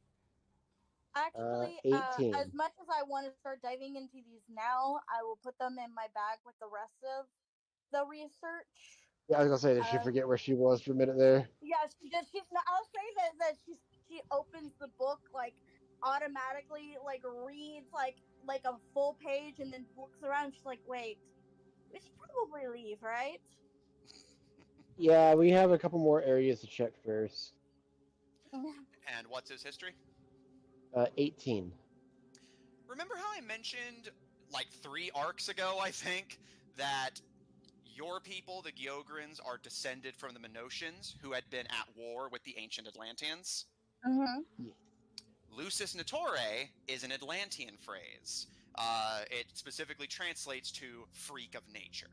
Actually, 18. as much as I want to start diving into these now, I will put them in my bag with the rest of the research. Yeah, I was gonna say, did she forget where she was for a minute there? Yeah, she did. I'll say that she opens the book like automatically, like reads like a full page, and then looks around. She's like, "Wait, we should probably leave, right?" Yeah, we have a couple more areas to check first. And what's his history? 18. Remember how I mentioned, like 3 arcs ago, I think, that Your people, the Gyogrins, are descended from the Minotians, who had been at war with the ancient Atlanteans. Mm-hmm. Lucis Naturae is an Atlantean phrase. It specifically translates to freak of nature.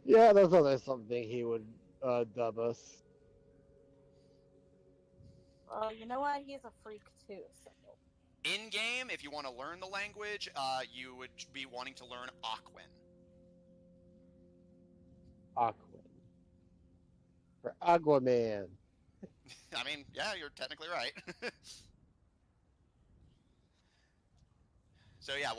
Yeah, that's also something he would dub us. Well, you know what? He's a freak too. So. In game, if you want to learn the language, you would be wanting to learn Aquan. Aquan. For Aquaman. I mean, yeah, you're technically right. So yeah,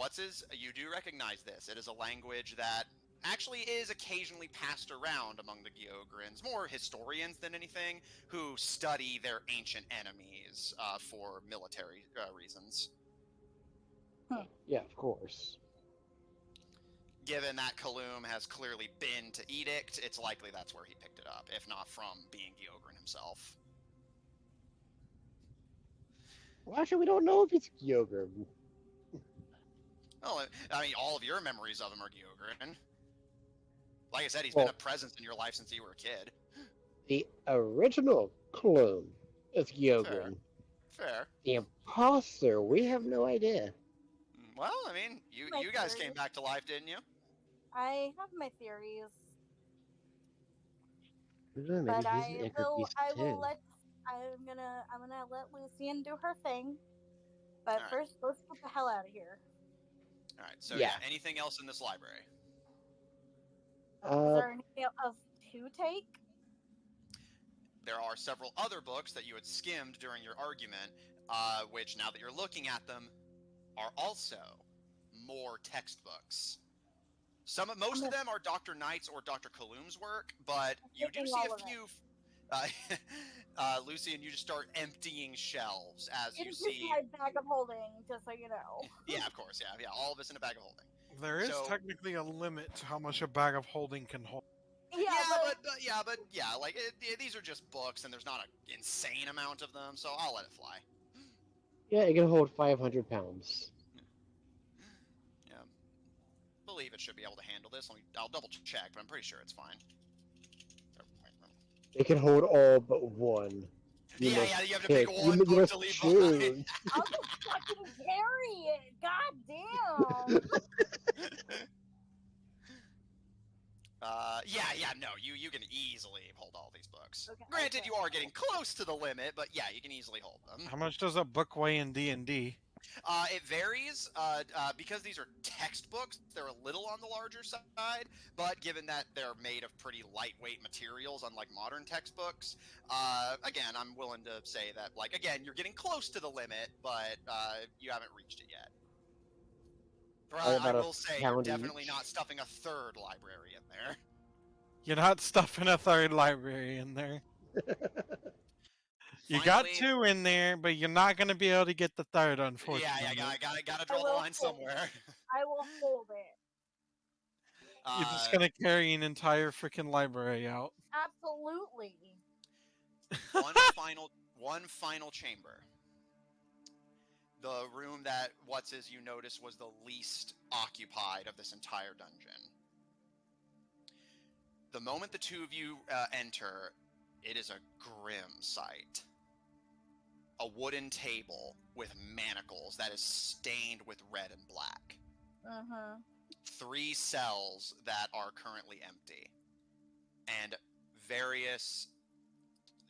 you do recognize this. It is a language that actually is occasionally passed around among the Gyogrins, more historians than anything, who study their ancient enemies for military reasons. Yeah, of course. Given that Kaloum has clearly been to Edict, it's likely that's where he picked it up, if not from being Gyogrin himself. Well, actually, we don't know if it's Kyogre. Well, I mean, all of your memories of him are Gyogrin. Like I said, he's Well, been a presence in your life since you were a kid. The original clone is Kyogre. Fair. The imposter, we have no idea. Well, I mean, you My guys theory. came back to life, didn't you? I have my theories, Maybe but he's I an Ichor will. Beast I will too. let. I'm gonna let Lucian do her thing. But Alright. first, let's get the hell out of here. All right. So Yeah. yeah, anything else in this library? Is there anything else to take? There are several other books that you had skimmed during your argument, which now that you're looking at them, are also more textbooks. Most of them are Dr. Knight's or Dr. Kaloum's work, but you do taking see all a of it. few. Lucy, and you just start emptying shelves as you It's see. my bag of holding, just so you know. Yeah, of course. Yeah, all of us in a bag of holding. There is So- technically a limit to how much a bag of holding can hold. Like these are just books, and there's not an insane amount of them, so I'll let it fly. Yeah, it can hold 500 pounds. Yeah, believe it should be able to handle this. I'll double check, but I'm pretty sure it's fine. It can hold all but one. You You have to pick pick. one You book must to leave choose. behind. I'll just fucking carry it. God damn. No, you can easily hold all these books. Okay, Granted, okay. you are getting close to the limit, but yeah, you can easily hold them. How much does a book weigh in D&D? It varies, because these are textbooks, they're a little on the larger side, but given that they're made of pretty lightweight materials, unlike modern textbooks, again, I'm willing to say that, you're getting close to the limit, but you haven't reached it yet. I will say, you're definitely not stuffing a third library in there. You're not stuffing a third library in there. You got Finally- 2 in there, but you're not going to be able to get the third, unfortunately. Yeah, gotta draw the will line hold somewhere. I will hold it. You're just going to carry an entire freaking library out. Absolutely. one final chamber. The room that you notice was the least occupied of this entire dungeon. The moment the two of you enter, it is a grim sight. A wooden table with manacles that is stained with red and black. 3 cells that are currently empty. And various,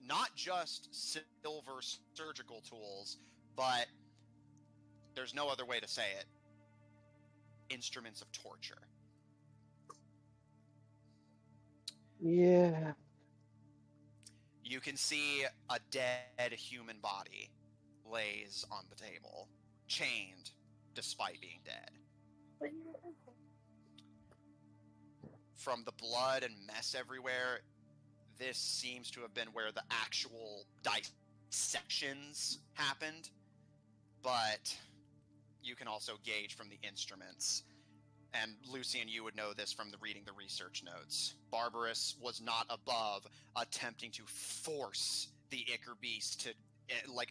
not just silver surgical tools, but there's no other way to say it, instruments of torture. Yeah. You can see a dead human body lays on the table, chained despite being dead. From the blood and mess everywhere, this seems to have been where the actual dissections happened, but you can also gauge from the instruments. And Lucian, you would know this from reading the research notes. Barbaris was not above attempting to force the Ichor Beast to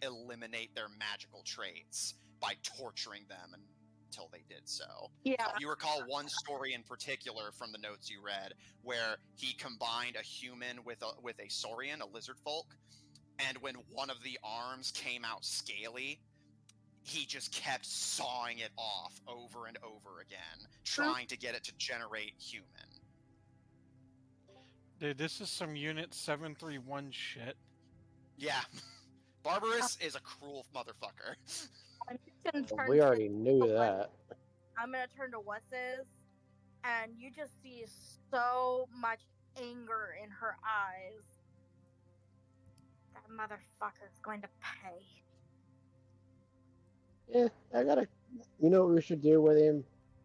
eliminate their magical traits by torturing them and till they did so. Yeah. You recall one story in particular from the notes you read where he combined a human with a saurian, a lizard folk, and when one of the arms came out scaly, he just kept sawing it off over and over again, trying to get it to generate human. Dude, this is some Unit 731 shit. Yeah. Barbaris is a cruel motherfucker. I'm just gonna turn We to already knew that. I'm gonna turn to Wes's, and you just see so much anger in her eyes. That motherfucker's going to pay. Yeah, I gotta. You know what we should do with him?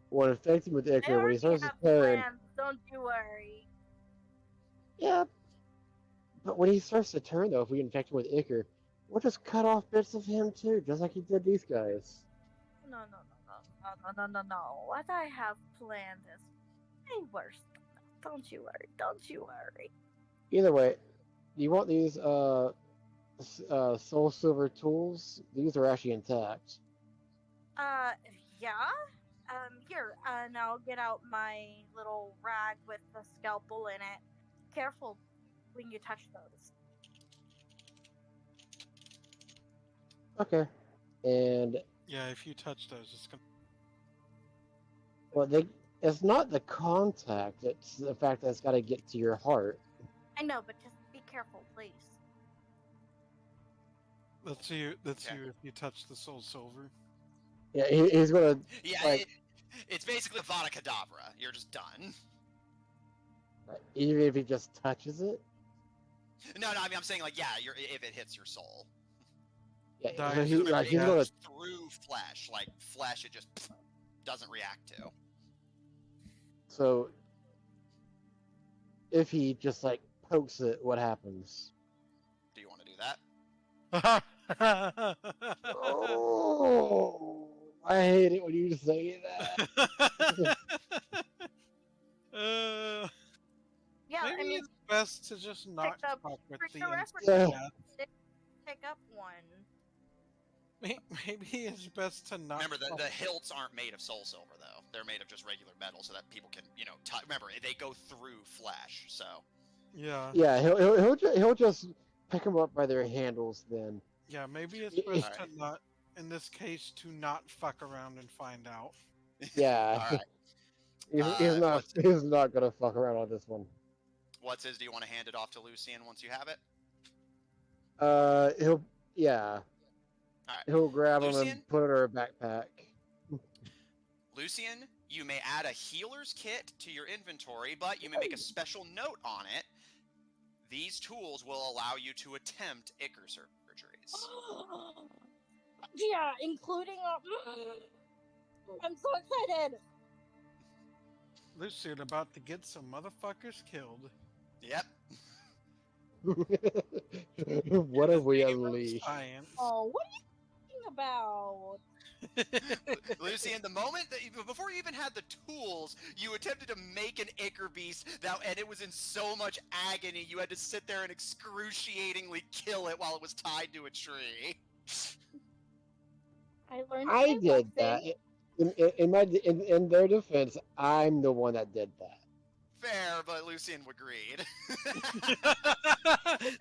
We'll infect him with I Ichor when he already starts to have turn. plans, don't you worry. Yeah, but when he starts to turn, though, if we infect him with Ichor, we'll just cut off bits of him too, just like he did these guys. No. What I have planned is way worse than that. Don't you worry. Don't you worry. Either way, you want these Soul Silver tools? These are actually intact. Yeah. Here, and I'll get out my little rag with the scalpel in it. Careful when you touch those. Okay, and Yeah, if you touch those, it's gonna. well, it's not the contact; it's the fact that it's got to get to your heart. I know, but just be careful, please. Let's see. Let's Okay. see if you touch the Soul Silver. Yeah, he's gonna. Yeah, Like- it's basically Vada Kedavra. You're just done. Even if he just touches it. No, I mean, I'm saying, like, yeah, if it hits your soul. Yeah, Dies so of he's Remember, like it he's gonna. goes through flesh. Like, flesh, it just doesn't react to. So if he just like pokes it, what happens? Do you want to do that? Oh, I hate it when you say that. Yeah, Maybe I mean, it's best to just not up fuck with for the your instant reference. death. pick up one. Maybe it's best to not. Remember, fuck- the hilts aren't made of soul silver, though. They're made of just regular metal so that people can, remember, they go through flesh, so. Yeah. Yeah, he'll just pick them up by their handles then. Yeah, maybe it's Y- best Alright. to not, in this case, to not fuck around and find out. Yeah, Alright. he's not gonna fuck around on this one. What's his? Do you want to hand it off to Lucian once you have it? Yeah, Alright. he'll grab him Lucian? and put it in her backpack. Lucian, you may add a healer's kit to your inventory, but you may make a special note on it. These tools will allow you to attempt Ichor surgeries. Yeah, including. I'm so excited. Lucian about to get some motherfuckers killed. Yep. What have we Name of unleashed? Science. Oh, what are you talking about? Lucian, the moment that before you even had the tools, you attempted to make an Ichor beast, and it was in so much agony you had to sit there and excruciatingly kill it while it was tied to a tree. I learned. I my did that. lesson. In their defense, I'm the one that did that. Fair, but Lucian agreed.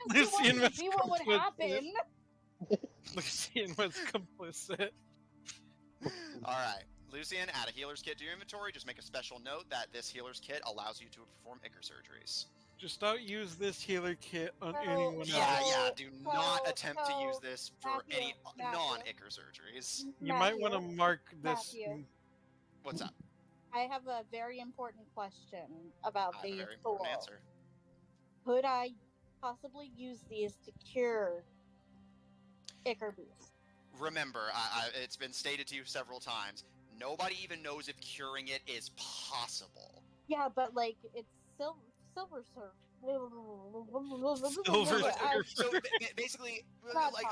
Lucian was See what would complicit. happen. Lucian was complicit. Alright. Lucian, add a healer's kit to your inventory. Just make a special note that this healer's kit allows you to perform Ichor surgeries. Just don't use this healer kit on No, anyone Yeah, else. yeah. Do not so- attempt to use this for Matthew, any Matthew. non-Ichor surgeries. You might want to Matthew, mark this. Matthew. What's up? I have a very important question about I have a these very important tools. answer. Could I possibly use these to cure Ichor beasts? Remember, it's been stated to you several times, nobody even knows if curing it is possible. Yeah, but like it's silver surf. Silver I- So basically, Not like,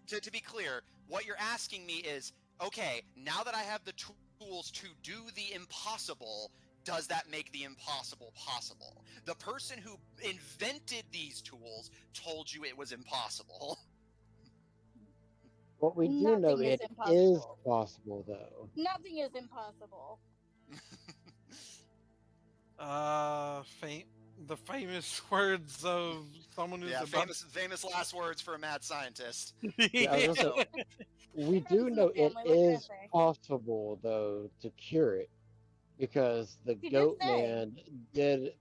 to be clear, what you're asking me is, okay, now that I have the tools to do the impossible, does that make the impossible possible? The person who invented these tools told you it was impossible. What we do know, Nothing is it is impossible. possible, though. Nothing is impossible. The famous words of someone who's Yeah, about. famous last words for a mad scientist. Yeah, I was gonna say, So, we It runs do in know the it family, what can I is say? possible, though, to cure it, because the You did goat say. man did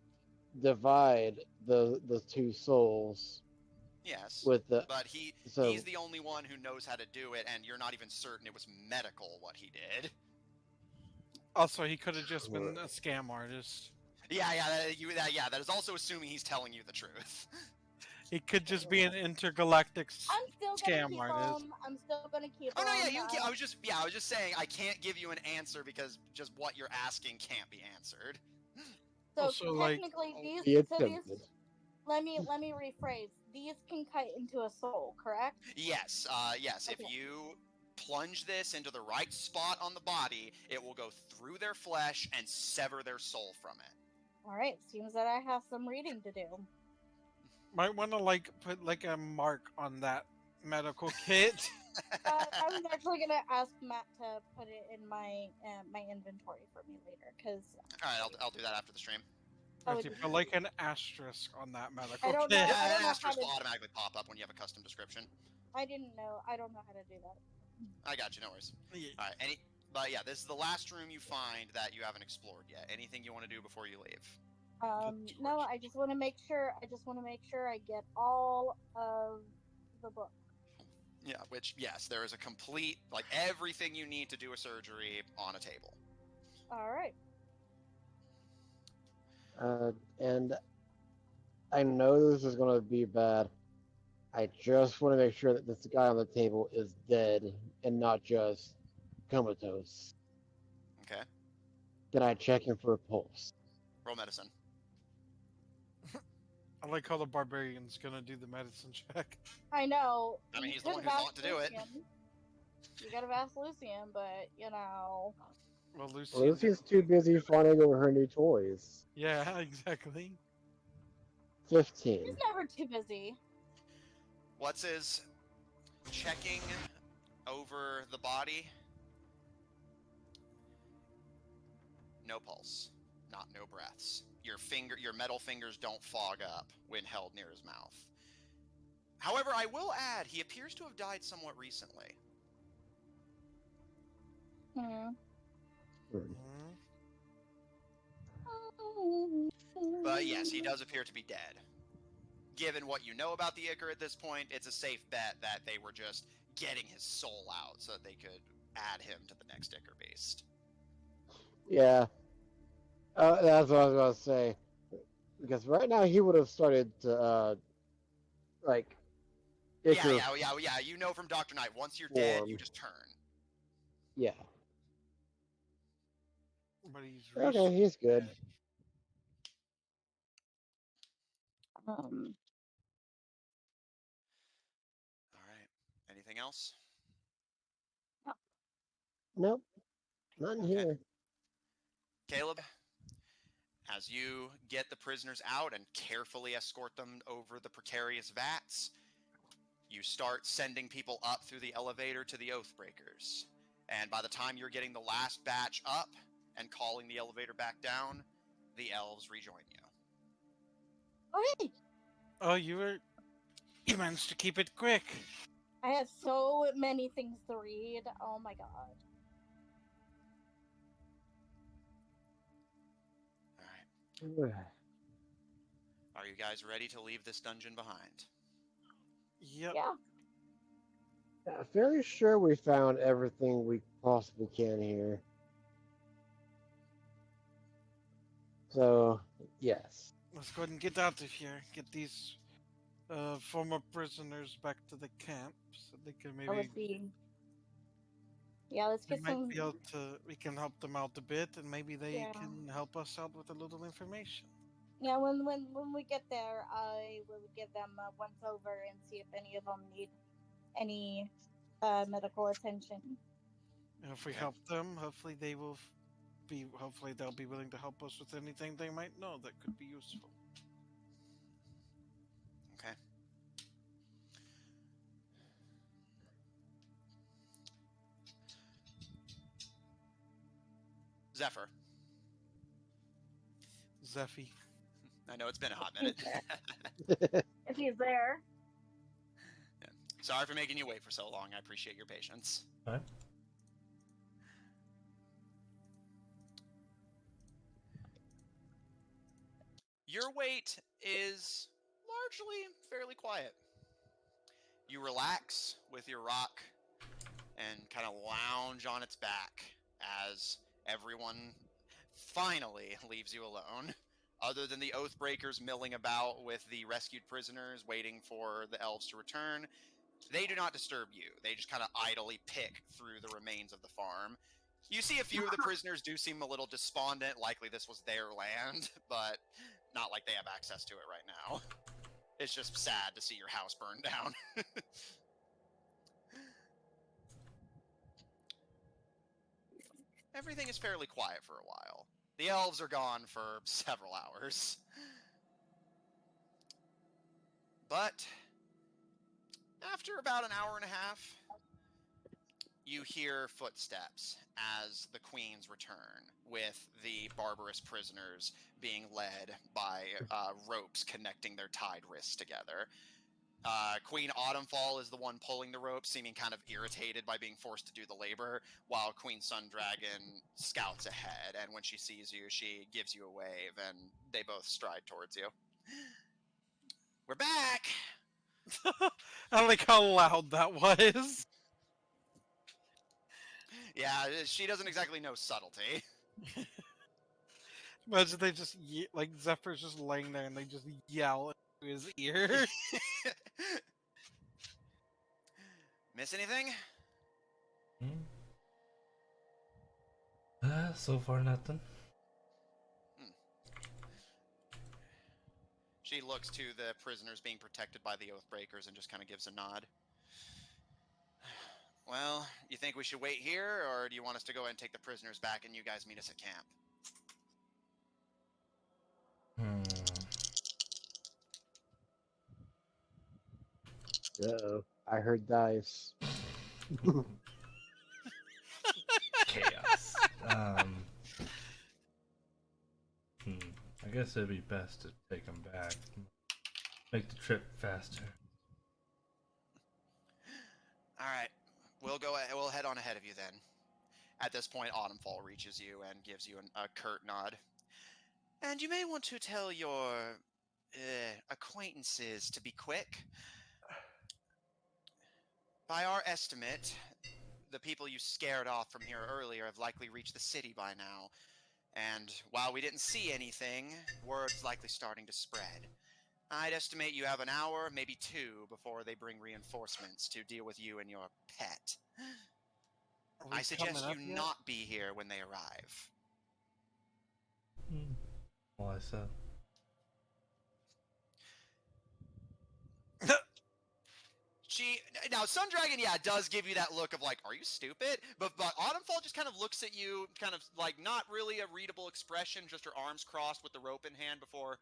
divide the two souls yes, with the but he's so the only one who knows how to do it, and you're not even certain it was medical what he did. Also, he could have just been a scam artist. Yeah, that is also assuming he's telling you the truth. He could just be an intergalactic I'm still gonna scam keep artist. I'm still gonna keep Oh no, yeah, him. you can, I was just saying I can't give you an answer because just what you're asking can't be answered. So Also, like, technically, be these attempted. let me rephrase. These can cut into a soul, correct? Yes, yes. Okay. If you plunge this into the right spot on the body, it will go through their flesh and sever their soul from it. All right. Seems that I have some reading to do. might want to like put like a mark on that medical kit. I was actually gonna ask Matt to put it in my my inventory for me later, because All right, I'll do that after the stream. I Or would you be- put like an asterisk on that medical I don't kit. know. Yeah, I don't an know how asterisk to. will automatically pop up when you have a custom description. I didn't know. I don't know how to do that. I got you, no worries. Yeah. All right, but yeah, this is the last room you find that you haven't explored yet. Anything you want to do before you leave? No, I just want to make sure. I just want to make sure I get all of the book. Yeah, which yes, there is a complete like everything you need to do a surgery on a table. All right. And I know this is going to be bad. I just want to make sure that this guy on the table is dead and not just comatose. Okay, Can I check him for a pulse? roll medicine. I like how the barbarian's gonna do the medicine check. I know. I mean, you he's the one could've who asked thought to do it. Lucian. You gotta ask Lucian, but you know. Well, Lucy's too busy fawning over her new toys. Yeah, exactly. 15. He's never too busy. What's his checking over the body? No pulse, not no breaths. Your metal fingers don't fog up when held near his mouth. However, I will add, he appears to have died somewhat recently. Hmm. Mhm. But yes, he does appear to be dead. Given what you know about the Icar at this point, it's a safe bet that they were just getting his soul out so that they could add him to the next Icar beast. Yeah. That's what I was going to say. Because right now he would have started to, like, Icar Yeah. You know from Dr. Knight, once you're dead, you form. just turn. Yeah. But he's Okay, he's good. Um. All right. Anything else? Nope. Nothing Okay. here. Caleb, as you get the prisoners out and carefully escort them over the precarious vats, you start sending people up through the elevator to the Oathbreakers. And by the time you're getting the last batch up and calling the elevator back down, the elves rejoin you. Okay. Oh, you managed to keep it quick. I have so many things to read. Oh my god. All right. Are you guys ready to leave this dungeon behind? Yep. Yeah. Fairly sure we found everything we possibly can here. So, yes. Let's go ahead and get out of here. Get these former prisoners back to the camp so they can That maybe. would be. Yeah, let's We get might some. be able to. We can help them out a bit, and maybe they Yeah. can help us out with a little information. Yeah, when we get there, I will give them a once over and see if any of them need any medical attention. And if we Okay. help them, hopefully they will be. Hopefully they'll be willing to help us with anything they might know that could be useful. Okay. Zephyr. Zeffy. I know it's been a hot minute. If he's there. Sorry for making you wait for so long. I appreciate your patience. All right. Your wait is largely fairly quiet. You relax with your rock and kind of lounge on its back as everyone finally leaves you alone. Other than the Oathbreakers milling about with the rescued prisoners waiting for the elves to return, they do not disturb you. They just kind of idly pick through the remains of the farm. You see a few of the prisoners do seem a little despondent, likely this was their land, but not like they have access to it right now. It's just sad to see your house burned down. Everything is fairly quiet for a while. The elves are gone for several hours. But after about an hour and a half, you hear footsteps as the queens return, with the Barbaris prisoners being led by ropes connecting their tied wrists together. Queen Autumnfall is the one pulling the rope, seeming kind of irritated by being forced to do the labor, while Queen Sundragon scouts ahead, and when she sees you, she gives you a wave, and they both stride towards you. We're back! I like how loud that was. Yeah, she doesn't exactly know subtlety. Imagine they just like Zephyr's just laying there and they just yell into his ear. Miss anything? So far nothing. She looks to the prisoners being protected by the Oathbreakers and just kind of gives a nod. Well, you think we should wait here, or do you want us to go ahead and take the prisoners back and you guys meet us at camp? Uh-oh. I heard dice. Chaos. I guess it'd be best to take them back. Make the trip faster. All right, we'll head on ahead of you then. At this point, Autumnfall reaches you and gives you a curt nod. And you may want to tell your acquaintances to be quick. By our estimate, the people you scared off from here earlier have likely reached the city by now. And while we didn't see anything, word's likely starting to spread. I'd estimate you have an hour, maybe two, before they bring reinforcements to deal with you and your pet. I suggest you not be here when they arrive. Why so? Now, Sundragon, yeah, does give you that look of like, are you stupid? But Autumnfall just kind of looks at you, kind of like not really a readable expression, just her arms crossed with the rope in hand before.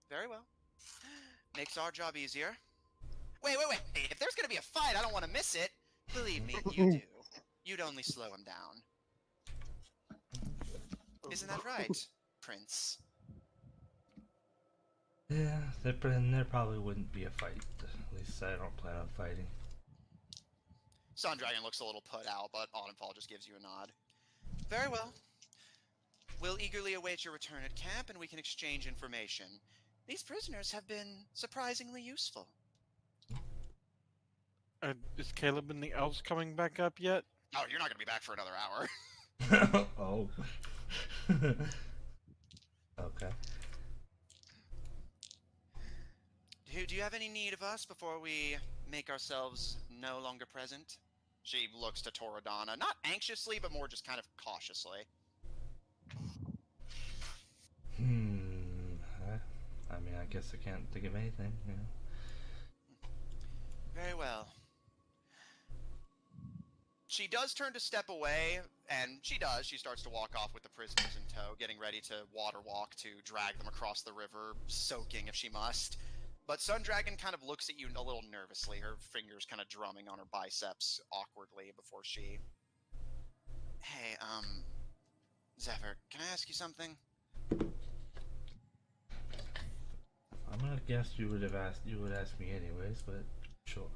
Very well. Makes our job easier. Wait. If there's going to be a fight, I don't want to miss it. Believe me, you do. You'd only slow him down. Isn't that right, Prince? Yeah, there probably wouldn't be a fight. At least I don't plan on fighting. Sundragon looks a little put out, but Autumnfall just gives you a nod. Very well. We'll eagerly await your return at camp, and we can exchange information. These prisoners have been surprisingly useful. Is Caleb and the elves coming back up yet? Oh, you're not going to be back for another hour. Oh. Okay. Do you have any need of us before we make ourselves no longer present? She looks to Toradana, not anxiously, but more just kind of cautiously. I mean, I guess I can't think of anything, you know. Very well. She does turn to step away, and she starts to walk off with the prisoners in tow, getting ready to water walk to drag them across the river, soaking if she must. But Sundragon kind of looks at you a little nervously, her fingers kind of drumming on her biceps awkwardly before she... Hey, Zephyr, can I ask you something? I'm gonna guess you would ask me anyways, but sure.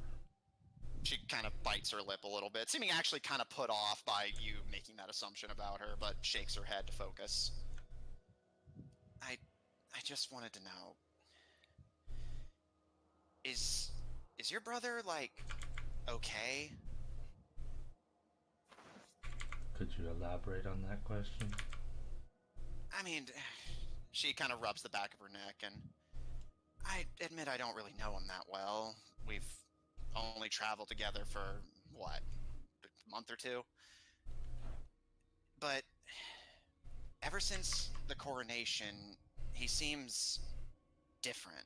She kind of bites her lip a little bit, seeming actually kind of put off by you making that assumption about her, but shakes her head to focus. I just wanted to know, is your brother, like, okay? Could you elaborate on that question? I mean, she kind of rubs the back of her neck, and I admit I don't really know him that well. We've only traveled together for, what, a month or two? But ever since the coronation, he seems different.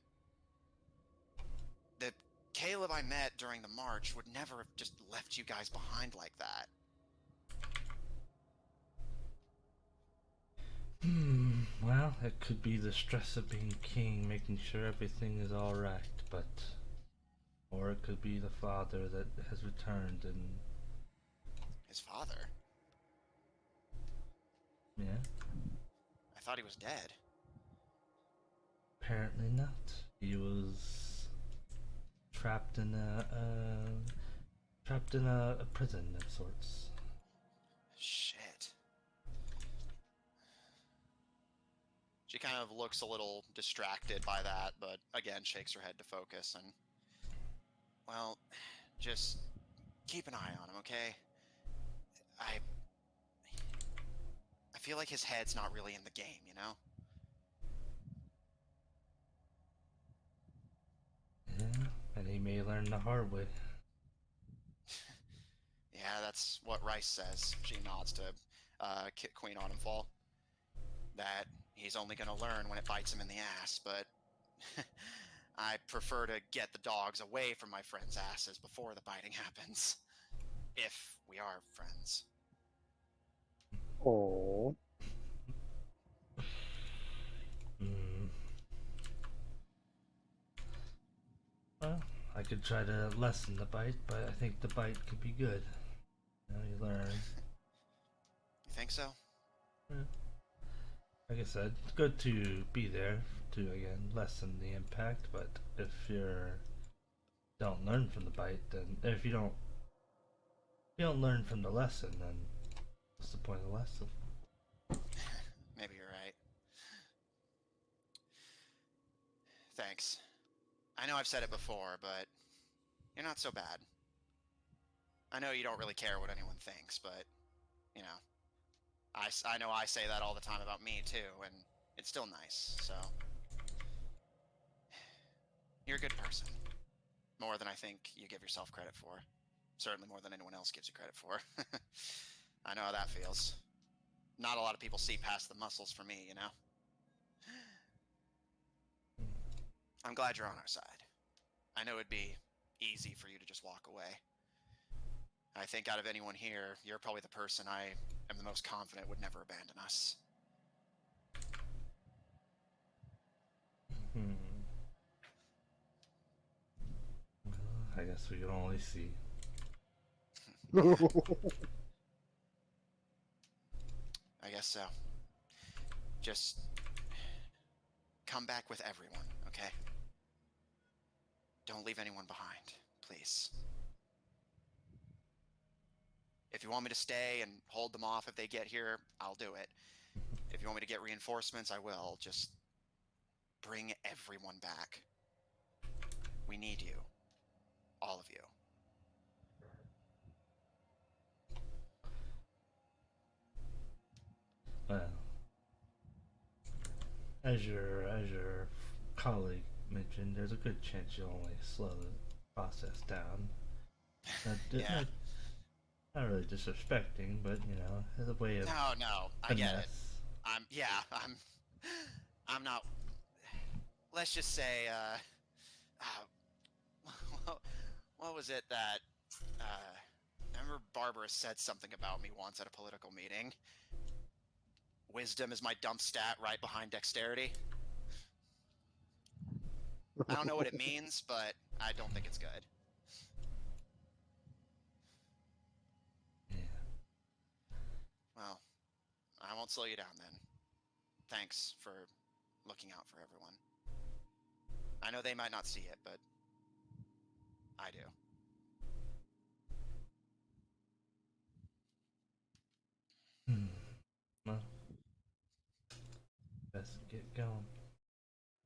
The Caleb I met during the march would never have just left you guys behind like that. Well, it could be the stress of being king, making sure everything is alright, but... Or it could be the father that has returned and... His father? Yeah? I thought he was dead. Apparently not. He was... trapped in a prison of sorts. Shit. She kind of looks a little distracted by that, but again shakes her head to focus and... Well, just keep an eye on him, okay? I feel like his head's not really in the game, you know? Yeah, and he may learn the hard way. Yeah, that's what Rice says. She nods to Queen Autumnfall. That he's only going to learn when it bites him in the ass, but I prefer to get the dogs away from my friends' asses before the biting happens. If we are friends. Oh. Well, I could try to lessen the bite, but I think the bite could be good. You learn. You think so? Yeah. Like I said, it's good to be there to, again, lessen the impact, but if you don't learn from the bite, then if you don't learn from the lesson, then what's the point of the lesson? Maybe you're right. Thanks. I know I've said it before, but you're not so bad. I know you don't really care what anyone thinks, but, you know, I know I say that all the time about me, too, and it's still nice, so... You're a good person. More than I think you give yourself credit for. Certainly more than anyone else gives you credit for. I know how that feels. Not a lot of people see past the muscles for me, you know? I'm glad you're on our side. I know it'd be easy for you to just walk away. I think out of anyone here, you're probably the person I am the most confident would never abandon us. Well, I guess we can only see. I guess so. Just come back with everyone, okay? Don't leave anyone behind, please. If you want me to stay and hold them off if they get here, I'll do it. If you want me to get reinforcements, I will. Just bring everyone back. We need you. All of you. Well, as your colleague mentioned, there's a good chance you'll only slow the process down. Yeah. Not really disrespecting, but you know, as a way of No, I get it. finesse. I'm not. Let's just say, what was it that, I remember Barbaris said something about me once at a political meeting. Wisdom is my dump stat right behind dexterity. I don't know what it means, but I don't think it's good. Yeah. Well, I I won't slow you down then. Thanks for looking out for everyone. I know they might not see it, but I do. Well, let's get going.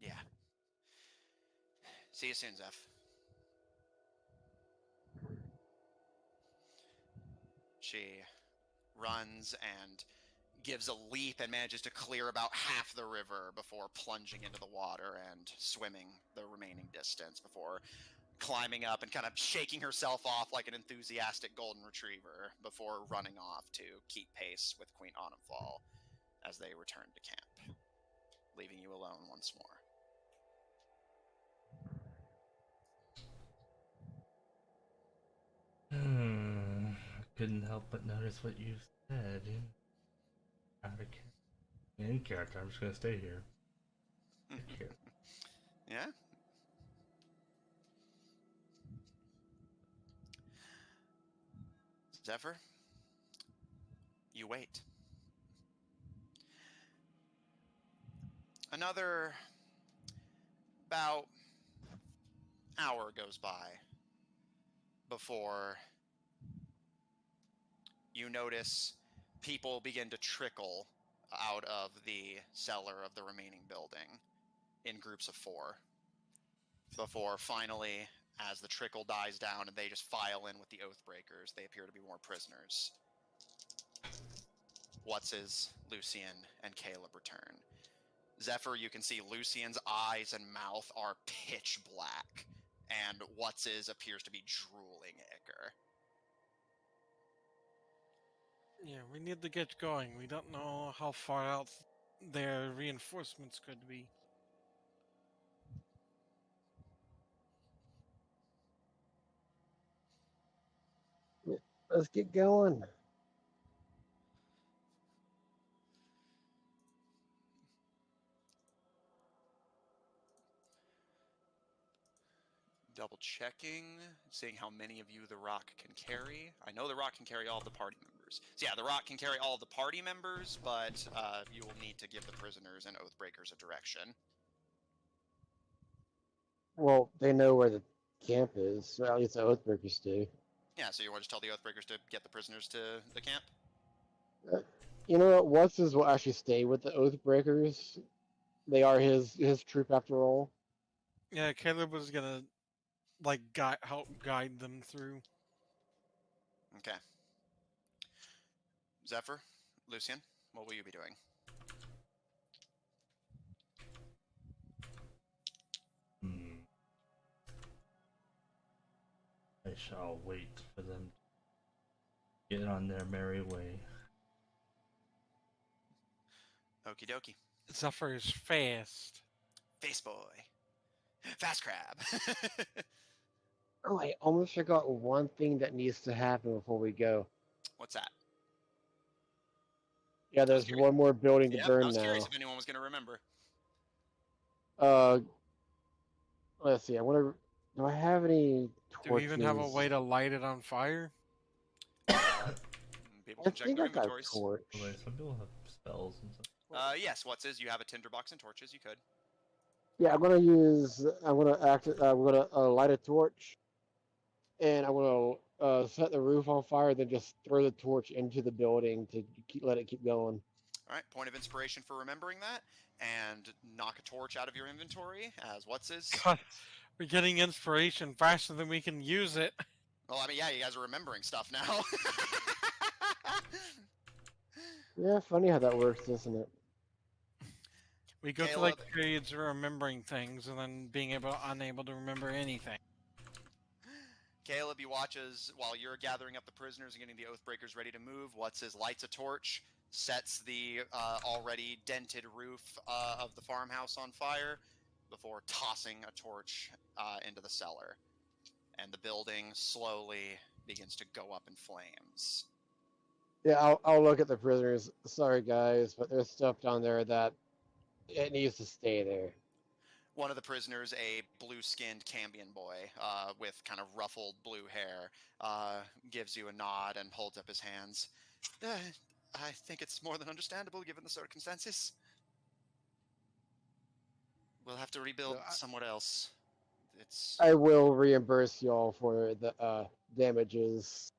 Yeah. See you soon, Zeph. She runs and gives a leap and manages to clear about half the river before plunging into the water and swimming the remaining distance before climbing up and kind of shaking herself off like an enthusiastic golden retriever before running off to keep pace with Queen Autumnfall as they return to camp, leaving you alone once more. I couldn't help but notice what you said. Out of in character, I'm just gonna stay here. Yeah? Zephyr, you wait. Another about hour goes by before you notice people begin to trickle out of the cellar of the remaining building in groups of 4. Before finally, as the trickle dies down and they just file in with the Oathbreakers, they appear to be more prisoners. What's-his, Lucian, and Caleb return. Zephyr, you can see Lucian's eyes and mouth are pitch black, and What's-his appears to be drooling ichor. Yeah, we need to get going. We don't know how far out their reinforcements could be. Let's get going. Double checking, seeing how many of you the rock can carry. I know the rock can carry all of the party members. So yeah, the rock can carry all of the party members, but you will need to give the prisoners and Oathbreakers a direction. Well, they know where the camp is. Or at least the Oathbreakers do. Yeah, so you want to tell the Oathbreakers to get the prisoners to the camp? You know what? What's will actually stay with the Oathbreakers. They are his troop after all. Yeah, Caleb was gonna help guide them through. Okay. Zephyr, Lucian, what will you be doing? I shall wait for them to get on their merry way. Okie dokie. Zephyr is fast. Face boy. Fast crab. Oh, I almost forgot one thing that needs to happen before we go. What's that? Yeah, there's one more building to I burn was curious now. if anyone was going to remember. Let's see. Do I have any torches? Do we even have a way to light it on fire? People I can check think their I got a inventories. torch. Wait, some people have spells and stuff. Yes, What's-his, you have a tinderbox and torches, you could. Yeah, I'm gonna light a torch, and I'm gonna set the roof on fire, then just throw the torch into the building to let it keep going. All right, point of inspiration for remembering that, and knock a torch out of your inventory as What's-his. God, we're getting inspiration faster than we can use it. Well, I mean, yeah, you guys are remembering stuff now. Yeah, funny how that works, isn't it? We go Caleb. through periods of remembering things and then being unable to remember anything. Caleb, you watch as, while you're gathering up the prisoners and getting the Oathbreakers ready to move, What's-his lights a torch, sets the already dented roof of the farmhouse on fire before tossing a torch into the cellar. And the building slowly begins to go up in flames. Yeah, I'll look at the prisoners. Sorry, guys, but there's stuff down there that it needs to stay there. One of the prisoners, a blue-skinned Cambion boy with kind of ruffled blue hair, gives you a nod and holds up his hands. I think it's more than understandable given the circumstances. We'll have to rebuild So somewhere else. It's I will reimburse y'all for the damages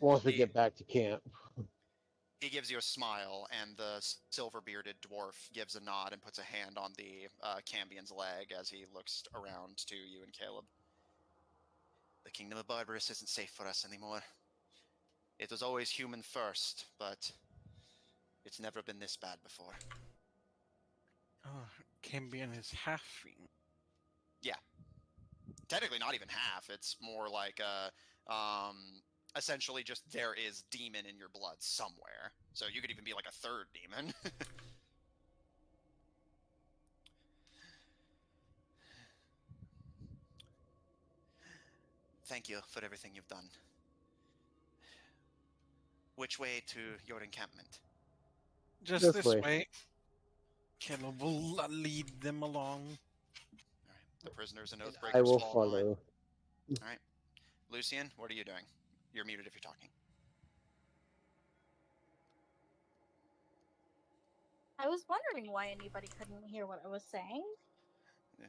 once we the get back to camp. he gives you a smile, and the silver-bearded dwarf gives a nod and puts a hand on the Cambion's leg as he looks around to you and Caleb. The kingdom of Barbaris isn't safe for us anymore. It was always human first, but it's never been this bad before. Oh, Cambion is half fiend. Technically not even half. It's more like essentially just there is demon in your blood somewhere. So you could even be like a third demon. Thank you for everything you've done. Which way to your encampment? Just This this way. way. Caleb will lead them along. All right. The prisoners and And oathbreakers I will fall in line. follow. All right. Lucian, what are you doing? You're muted if you're talking. I was wondering why anybody couldn't hear what I was saying.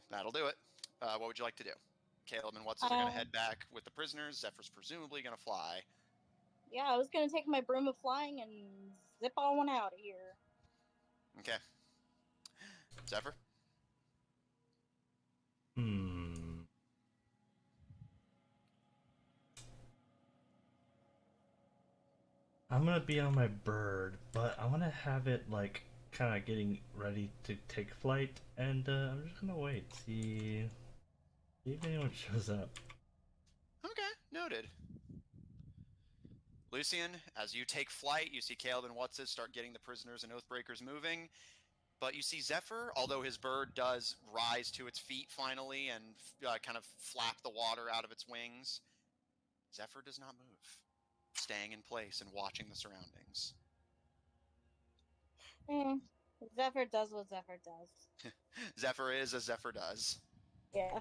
That'll do it. What would you like to do? Caleb and What's are going to head back with the prisoners. Zephyr's presumably going to fly. Yeah, I was gonna take my broom of flying and zip on out of here. Okay. Zephyr? I'm gonna be on my bird, but I want to have it like kind of getting ready to take flight, and I'm just gonna wait, see if anyone shows up. Okay, noted. Lucian, as you take flight, you see Caleb and What's start getting the prisoners and oathbreakers moving. But you see Zephyr, although his bird does rise to its feet finally and kind of flap the water out of its wings, Zephyr does not move, staying in place and watching the surroundings. Zephyr does what Zephyr does. Zephyr is as Zephyr does. Yeah.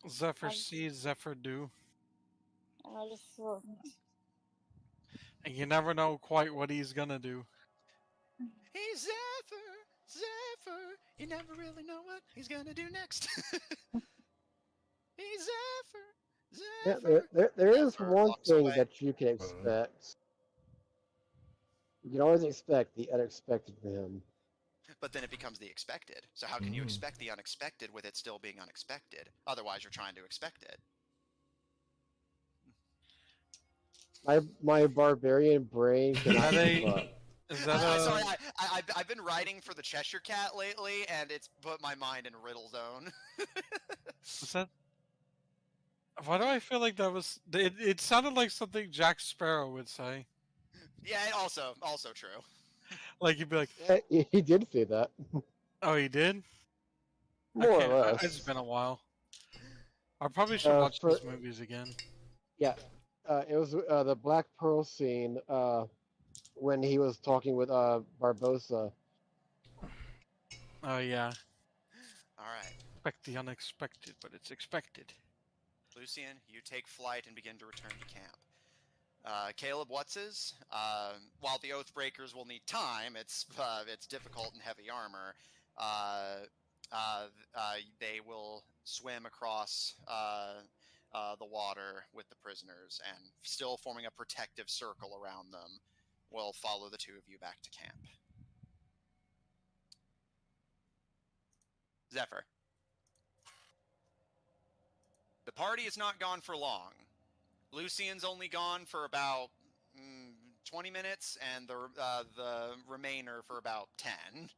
Zephyr sees, Zephyr do. I'll just. And you never know quite what he's gonna do. Hey, Zephyr, Zephyr, you never really know what he's gonna do next. Hey, Zephyr, Zephyr. There is Zephyr one walks thing away. that you can expect. You can always expect the unexpected from him. But then it becomes the expected. So how can you expect the unexpected with it still being unexpected? Otherwise, you're trying to expect it. My barbarian brain cannot That keep a- up. Is that a... Sorry, I've been writing for the Cheshire Cat lately, and it's put my mind in riddle zone. Is that... Why do I feel like that was... It sounded like something Jack Sparrow would say. Yeah, also true. Like, he'd be like, Yeah, he did say that. oh, he did? More or less. It's been a while. I probably should watch for- these movies again. Yeah, it was the Black Pearl scene when he was talking with Barbosa. Oh, yeah. All right. Expect the unexpected, but it's expected. Lucian, you take flight and begin to return to camp. Caleb, while the Oathbreakers will need time, it's difficult in heavy armor. They will swim across the water with the prisoners and still forming a protective circle around them. Will follow the two of you back to camp. Zephyr. The party is not gone for long. Lucian's only gone for about 20 minutes, and the remainder for about 10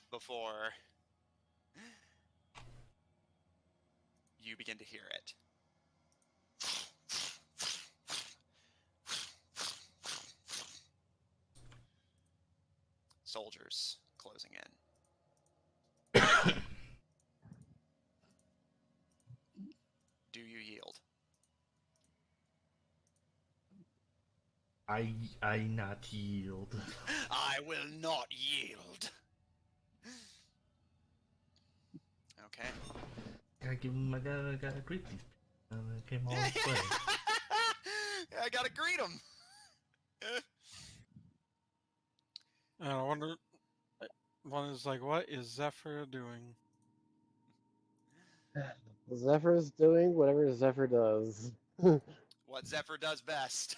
before you begin to hear it. Soldiers closing in. Do you yield? I not yield. I will not yield. Okay. Gotta give him. Gotta greet these. Came all this way. I gotta greet him. And I wonder. One is like, what is Zephyr doing? Zephyr's doing whatever Zephyr does. What Zephyr does best.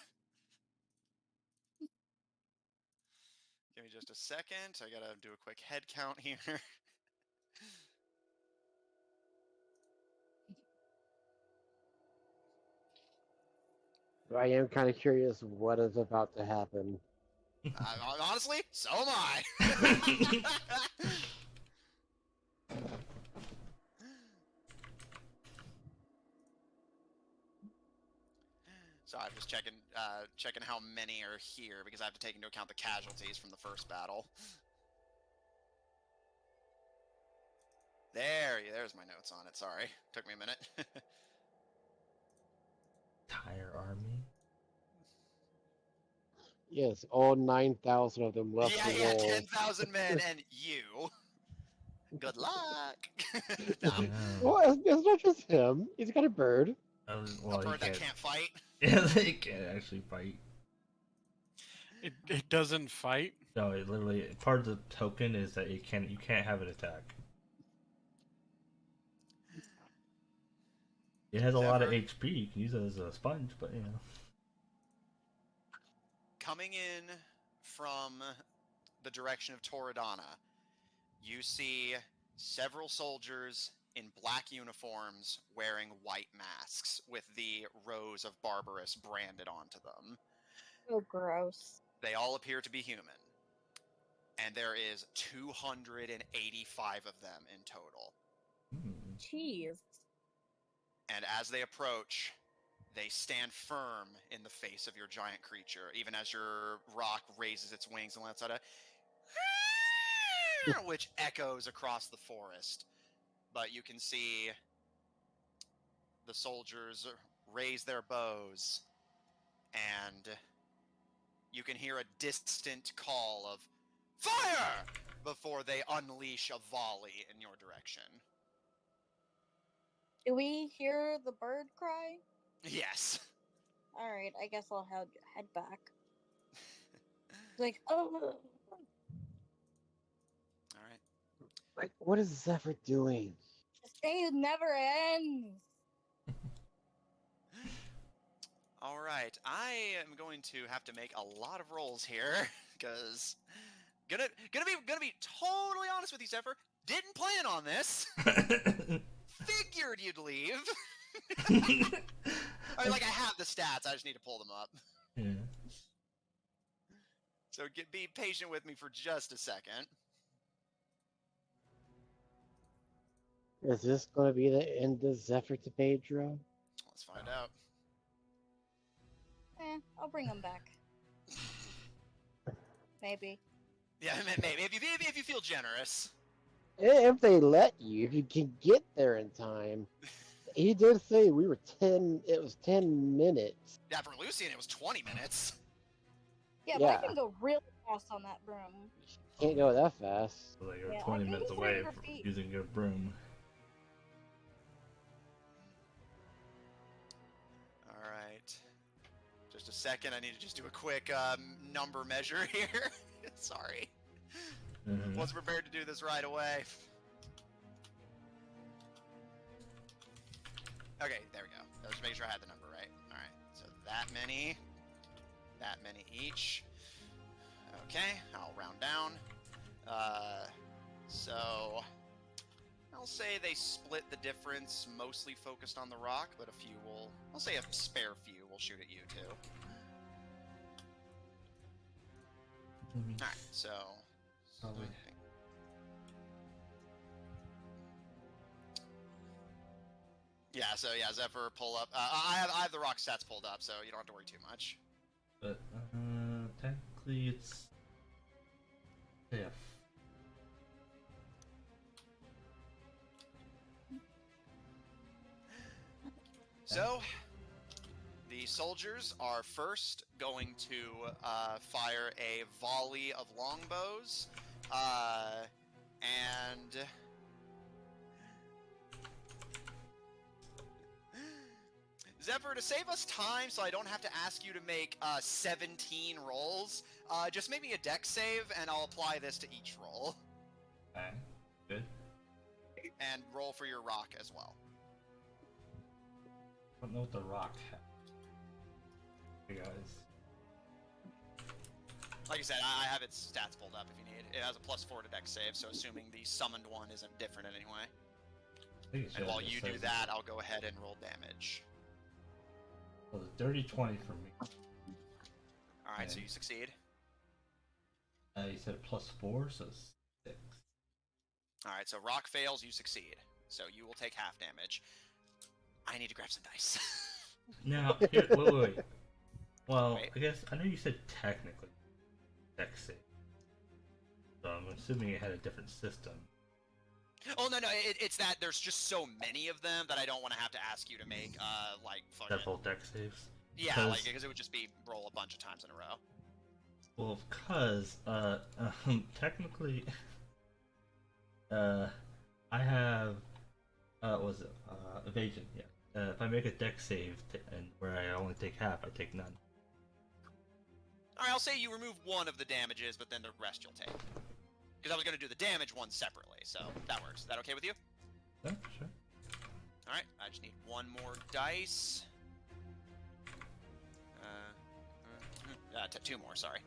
Give me just a second. I gotta do a quick head count here. I am kind of curious what is about to happen. Honestly, so am I. So I'm just checking how many are here because I have to take into account the casualties from the first battle. There's my notes on it. Sorry, took me a minute. Entire army. Yes, all 9,000 of them left to Yeah, roll. 10,000 men and you. Good luck. No, Yeah. Well, it's not just him. He's got a bird. a Well, you bird that can't fight. Yeah, they can't actually fight. It doesn't fight. No, it literally part of the token is that you can't have it attack. It has a lot of Zephyr? HP. You can use it as a sponge, but you know. Coming in from the direction of Toradana, you see several soldiers in black uniforms wearing white masks with the rose of Barbaris branded onto them. Oh, gross. They all appear to be human. And there is 285 of them in total. Jeez. And as they approach, they stand firm in the face of your giant creature, even as your rock raises its wings and lets out a which echoes across the forest. But you can see the soldiers raise their bows, and you can hear a distant call of fire before they unleash a volley in your direction. Do we hear the bird cry? Yes. Alright, I guess I'll head back. Like, oh. Alright. Like, what is Zephyr doing? This day never ends. Alright, I am going to have to make a lot of rolls here, because gonna be totally honest with you, Zephyr. Didn't plan on this. Figured you'd leave. I mean, like, I have the stats, I just need to pull them up. Yeah. So be patient with me for just a second. Is this going to be the end of Zephyr to Pedro? Let's find out. I'll bring them back. Maybe. Yeah, maybe if you feel generous. If they let you, if you can get there in time. He did say we were 10, it was 10 minutes. Yeah, for Lucian it was 20 minutes. Yeah, but I can go really fast on that broom. Can't go that fast. So you're Yeah, 20 I minutes think away it's from 100 feet. using your broom. Alright. Just a second, I need to just do a quick number measure here. Sorry. Wasn't prepared to do this right away. Okay, there we go. I was just making sure I had the number right. Alright, so that many each. Okay, I'll round down. So I'll say they split the difference, mostly focused on the rock, but I'll say a spare few will shoot at you too. Alright, so... Probably. Yeah, so yeah, Zephyr pull up. I have the rock stats pulled up, so you don't have to worry too much. But technically it's yeah. So, the soldiers are first going to fire a volley of longbows, and Zephyr, to save us time so I don't have to ask you to make 17 rolls, just make me a dex save and I'll apply this to each roll. Okay, good. And roll for your rock as well. I don't know what the rock has. Hey guys. Like I said, I have its stats pulled up if you need. It has a +4 to dex save, so assuming the summoned one isn't different in any way. I think it And should while have you just do says- that, I'll go ahead and roll damage. Well, the dirty 20 for me. Alright, so Okay. you succeed. You said +4, so 6. Alright, so rock fails, you succeed. So you will take half damage. I need to grab some dice. Now, here, wait. Well, Wait. I guess, I know you said technically dex save. So I'm assuming it had a different system. Oh, no, it's that there's just so many of them that I don't want to have to ask you to make, like, fucking... Several dex saves. Yeah, like, because it would just be roll a bunch of times in a row. Well, because, technically, I have, what was it, evasion, yeah. If I make a dex save, and where I only take half, I take none. Alright, I'll say you remove one of the damages, but then the rest you'll take. Because I was going to do the damage one separately, so that works. Is that okay with you? Yeah, sure. Alright, I just need one more dice. Two more, sorry.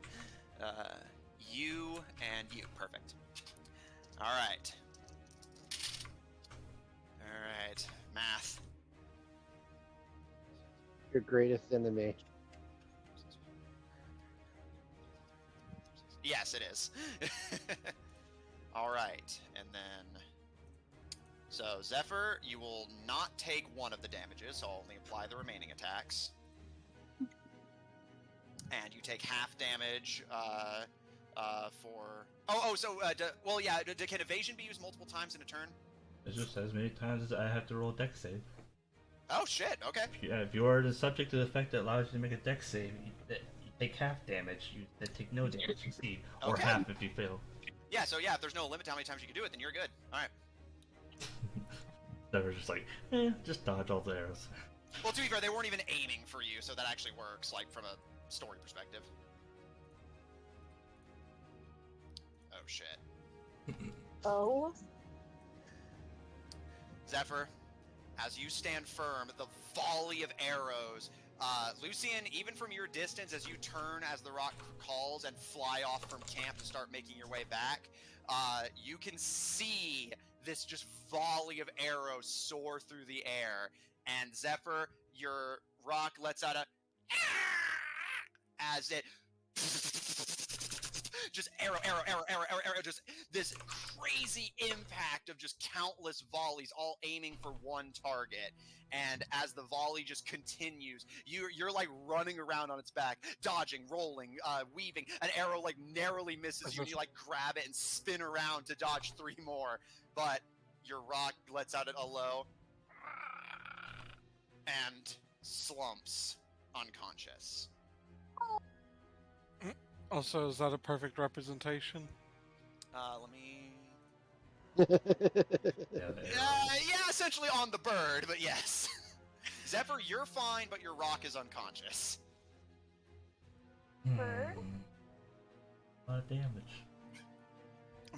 You and you. Perfect. Alright. Alright. Math. Your greatest enemy. Yes, it is. Alright, and then... So, Zephyr, you will not take one of the damages, so I'll only apply the remaining attacks. And you take half damage, for... can evasion be used multiple times in a turn? It just says many times as I have to roll a dex save. Oh, shit, okay. If you are the subject of the effect that allows you to make a dex save, you take half damage, you take no damage, you succeed, or Okay. half if you fail. Yeah, so yeah, if there's no limit to how many times you can do it, then you're good. Alright. They were just like, just dodge all the arrows. Well, to be fair, they weren't even aiming for you, so that actually works, like, from a story perspective. Oh, shit. Oh. Zephyr, as you stand firm, the volley of arrows, Lucian, even from your distance, as you turn as the rock calls and fly off from camp to start making your way back, you can see this just volley of arrows soar through the air. And Zephyr, your rock lets out a as it just arrow, just this crazy impact of just countless volleys, all aiming for one target. And as the volley just continues, you're like running around on its back, dodging, rolling, weaving. An arrow like narrowly misses you, and you like grab it and spin around to dodge 3 more. But your rock lets out a low and slumps unconscious. Also, is that a perfect representation? Let me... Yeah, the yeah, arrows. essentially on the bird, but yes. Zephyr, you're fine, but your rock is unconscious. Bird? A lot of damage.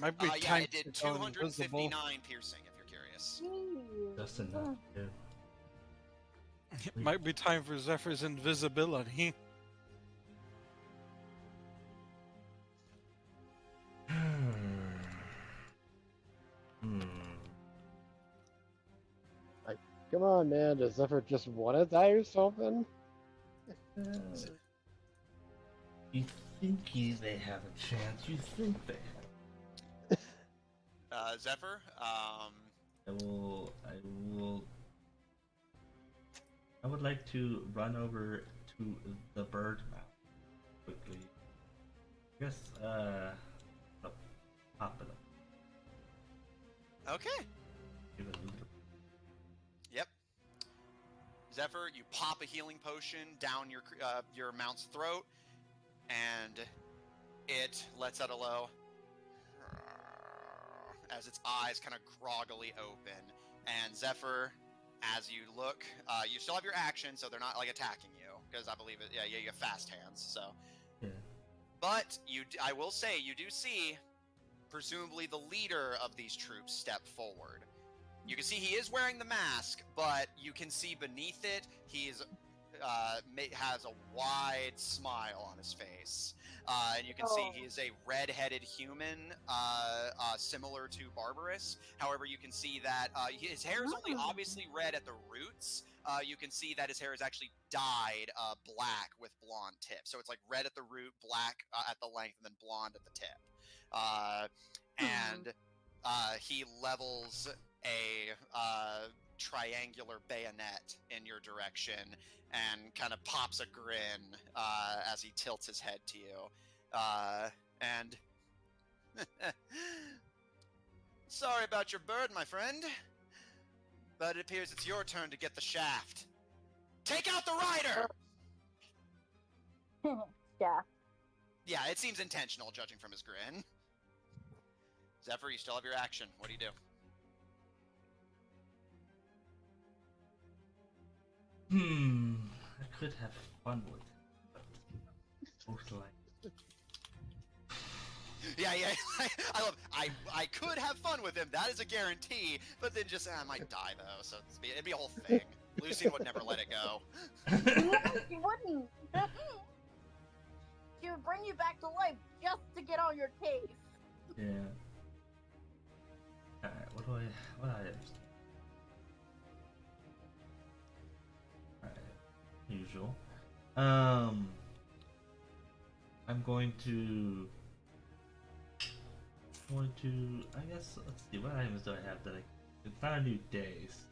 Might be Yeah, time it did to go 259 invisible. piercing, if you're curious. Just enough. Yeah. It might be time for Zephyr's invisibility. Come on, man. Does Zephyr just want to die or something? You think they have a chance? You think they have? Zephyr, I would like to run over to the bird mouth quickly. I guess, pop it up. okay. Give it a little. Yep. Zephyr, you pop a healing potion down your mount's throat, and it lets out a low as its eyes kind of groggily open. And Zephyr, as you look, you still have your action, so they're not like attacking you, because I believe it. Yeah, you have fast hands. So, Yeah. but I will say, you do see, presumably the leader of these troops step forward. You can see he is wearing the mask, but you can see beneath it, he's has a wide smile on his face. And you can see he is a red-headed human, similar to Barbaris. However, you can see that his hair is only obviously red at the roots. You can see that his hair is actually dyed black with blonde tips. So it's like red at the root, black at the length, and then blonde at the tip. And he levels a triangular bayonet in your direction and kind of pops a grin as he tilts his head to you. And sorry about your bird, my friend, but it appears it's your turn to get the shaft. Take out the rider! Yeah. Yeah, it seems intentional, judging from his grin. Zephyr, you still have your action. What do you do? I could have fun with it, but most likely. Yeah. I love. I could have fun with him. That is a guarantee. But then just I might die though, so it'd be a whole thing. Lucian would never let it go. No, she wouldn't. She would bring you back to life just to get on your case. Yeah. Alright, what I have? Alright, usual. I'm going to, I guess, let's see, what items do I have that it's not a new days.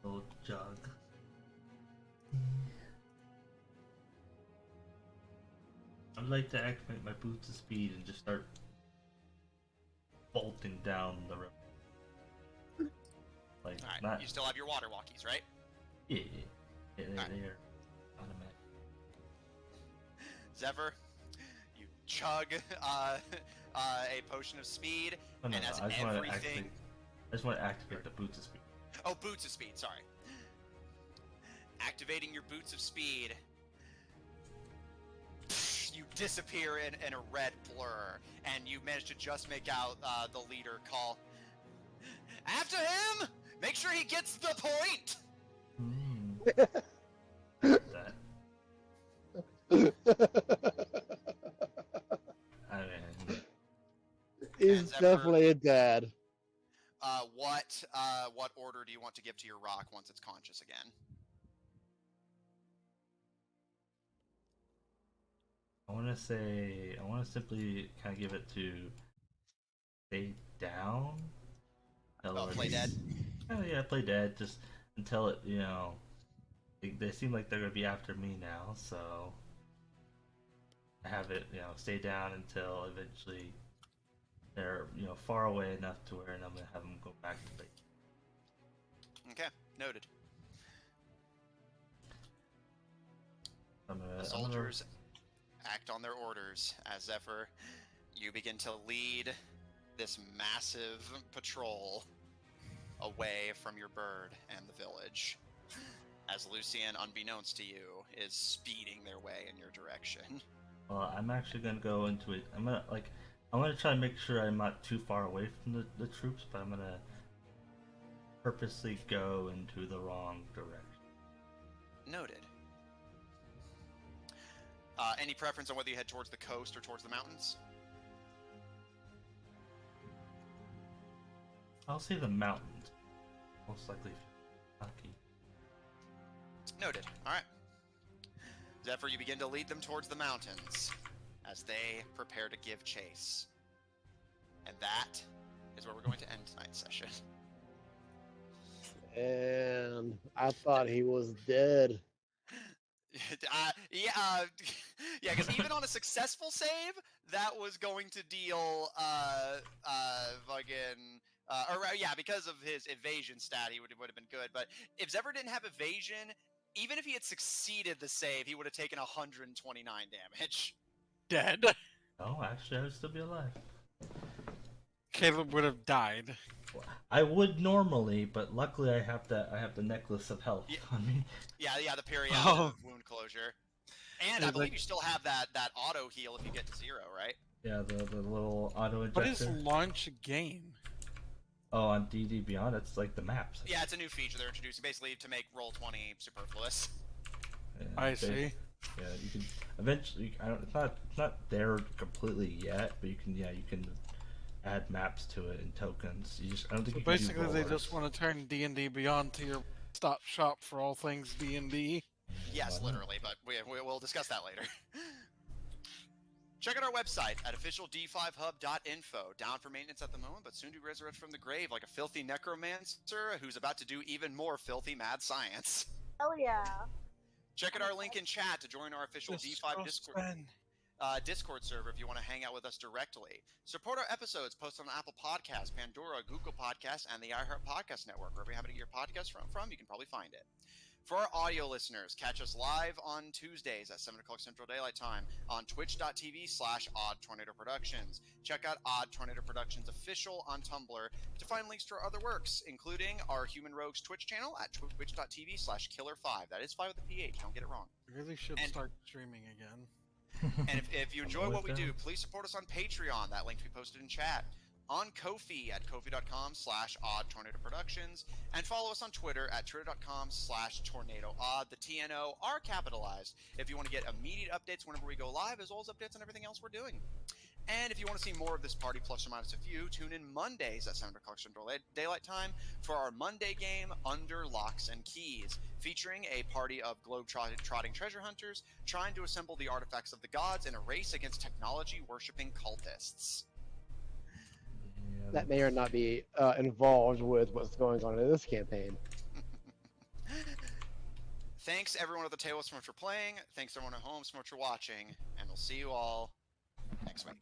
Little jug. I'd like to activate my boots of speed and just start bolting down the road. Like, Alright, not... you still have your water walkies, right? Yeah, they're automatic. Zephyr, you chug a potion of speed, Oh, no, and as I just everything... I just want to activate the boots of speed. Oh, boots of speed, sorry. Activating your boots of speed, you disappear in a red blur, and you manage to just make out the leader call, "After him! Make sure he gets the point!" That. I mean, He's definitely a dad. What order do you want to give to your rock once it's conscious again? I want to simply kind of give it to stay down. Oh, play dead? Oh yeah, play dead, just until it, they seem like they're going to be after me now, so I have it, stay down until eventually they're, far away enough to where I'm going to have them go back to base. Okay, noted. The soldiers act on their orders as Zephyr, you begin to lead this massive patrol away from your bird and the village, as Lucian, unbeknownst to you, is speeding their way in your direction. Well, I'm actually gonna go into it. I'm gonna try to make sure I'm not too far away from the troops, but I'm gonna purposely go into the wrong direction. Noted. Any preference on whether you head towards the coast or towards the mountains? I'll say the mountains. Most likely Kentucky. Noted. Alright. Zephyr, you begin to lead them towards the mountains as they prepare to give chase. And that is where we're going to end tonight's session. And I thought he was dead. Yeah, because even on a successful save, that was going to deal, because of his evasion stat, he would have been good. But if Zephyr didn't have evasion, even if he had succeeded the save, he would have taken 129 damage. Dead. Oh, actually, I would still be alive. Caleb would have died. I would normally, but luckily I have the necklace of health Yeah. on me. Yeah, the periodic Oh. wound closure. And Yeah, I believe like- you still have that auto heal if you get to 0, right? Yeah, the little auto What is injector. launch game? Oh, on D&D Beyond, it's like the maps. Yeah, it's a new feature they're introducing, basically to make Roll20 superfluous. Yeah, I see. Yeah, you can eventually. I don't. It's not there completely yet, but you can add maps to it and tokens. You just I don't think So you can do basically, they rollers. just want to turn D&D Beyond to your stop shop for all things D&D. Yes, Why not? literally, but we'll discuss that later. Check out our website at officiald5hub.info. Down for maintenance at the moment, but soon to resurrect from the grave like a filthy necromancer who's about to do even more filthy mad science. Hell yeah. Check out our link in chat to join our official Just D5 go Discord. spend. Discord server if you want to hang out with us directly. Support our episodes posted on Apple Podcasts, Pandora, Google Podcasts, and the iHeart Podcast Network. Wherever you happen to get your podcast from, you can probably find it. For our audio listeners, catch us live on Tuesdays at 7 o'clock Central Daylight Time on twitch.tv/Odd Tornado Productions. Check out Odd Tornado Productions official on Tumblr to find links to our other works, including our Human Rogues Twitch channel at twitch.tv/Killer5. That is 5 with a PH, don't get it wrong. I really should And- start streaming again. And if you I'm enjoy what we always do, down. please support us on Patreon. That link to be posted in chat. On Ko-fi at kofi.com/Odd Tornado Productions. And follow us on Twitter at twitter.com/TornadoOdd. The TNO are capitalized if you want to get immediate updates whenever we go live, as well as updates on everything else we're doing. And if you want to see more of this party plus or minus a few, tune in Mondays at 7 o'clock Central Daylight Time for our Monday game, Under Locks and Keys, featuring a party of globe-trotting treasure hunters trying to assemble the artifacts of the gods in a race against technology-worshipping cultists. Yeah, That may or not be involved with what's going on in this campaign. Thanks everyone at the table so much for playing. Thanks everyone at home so much for watching. And we'll see you all next week.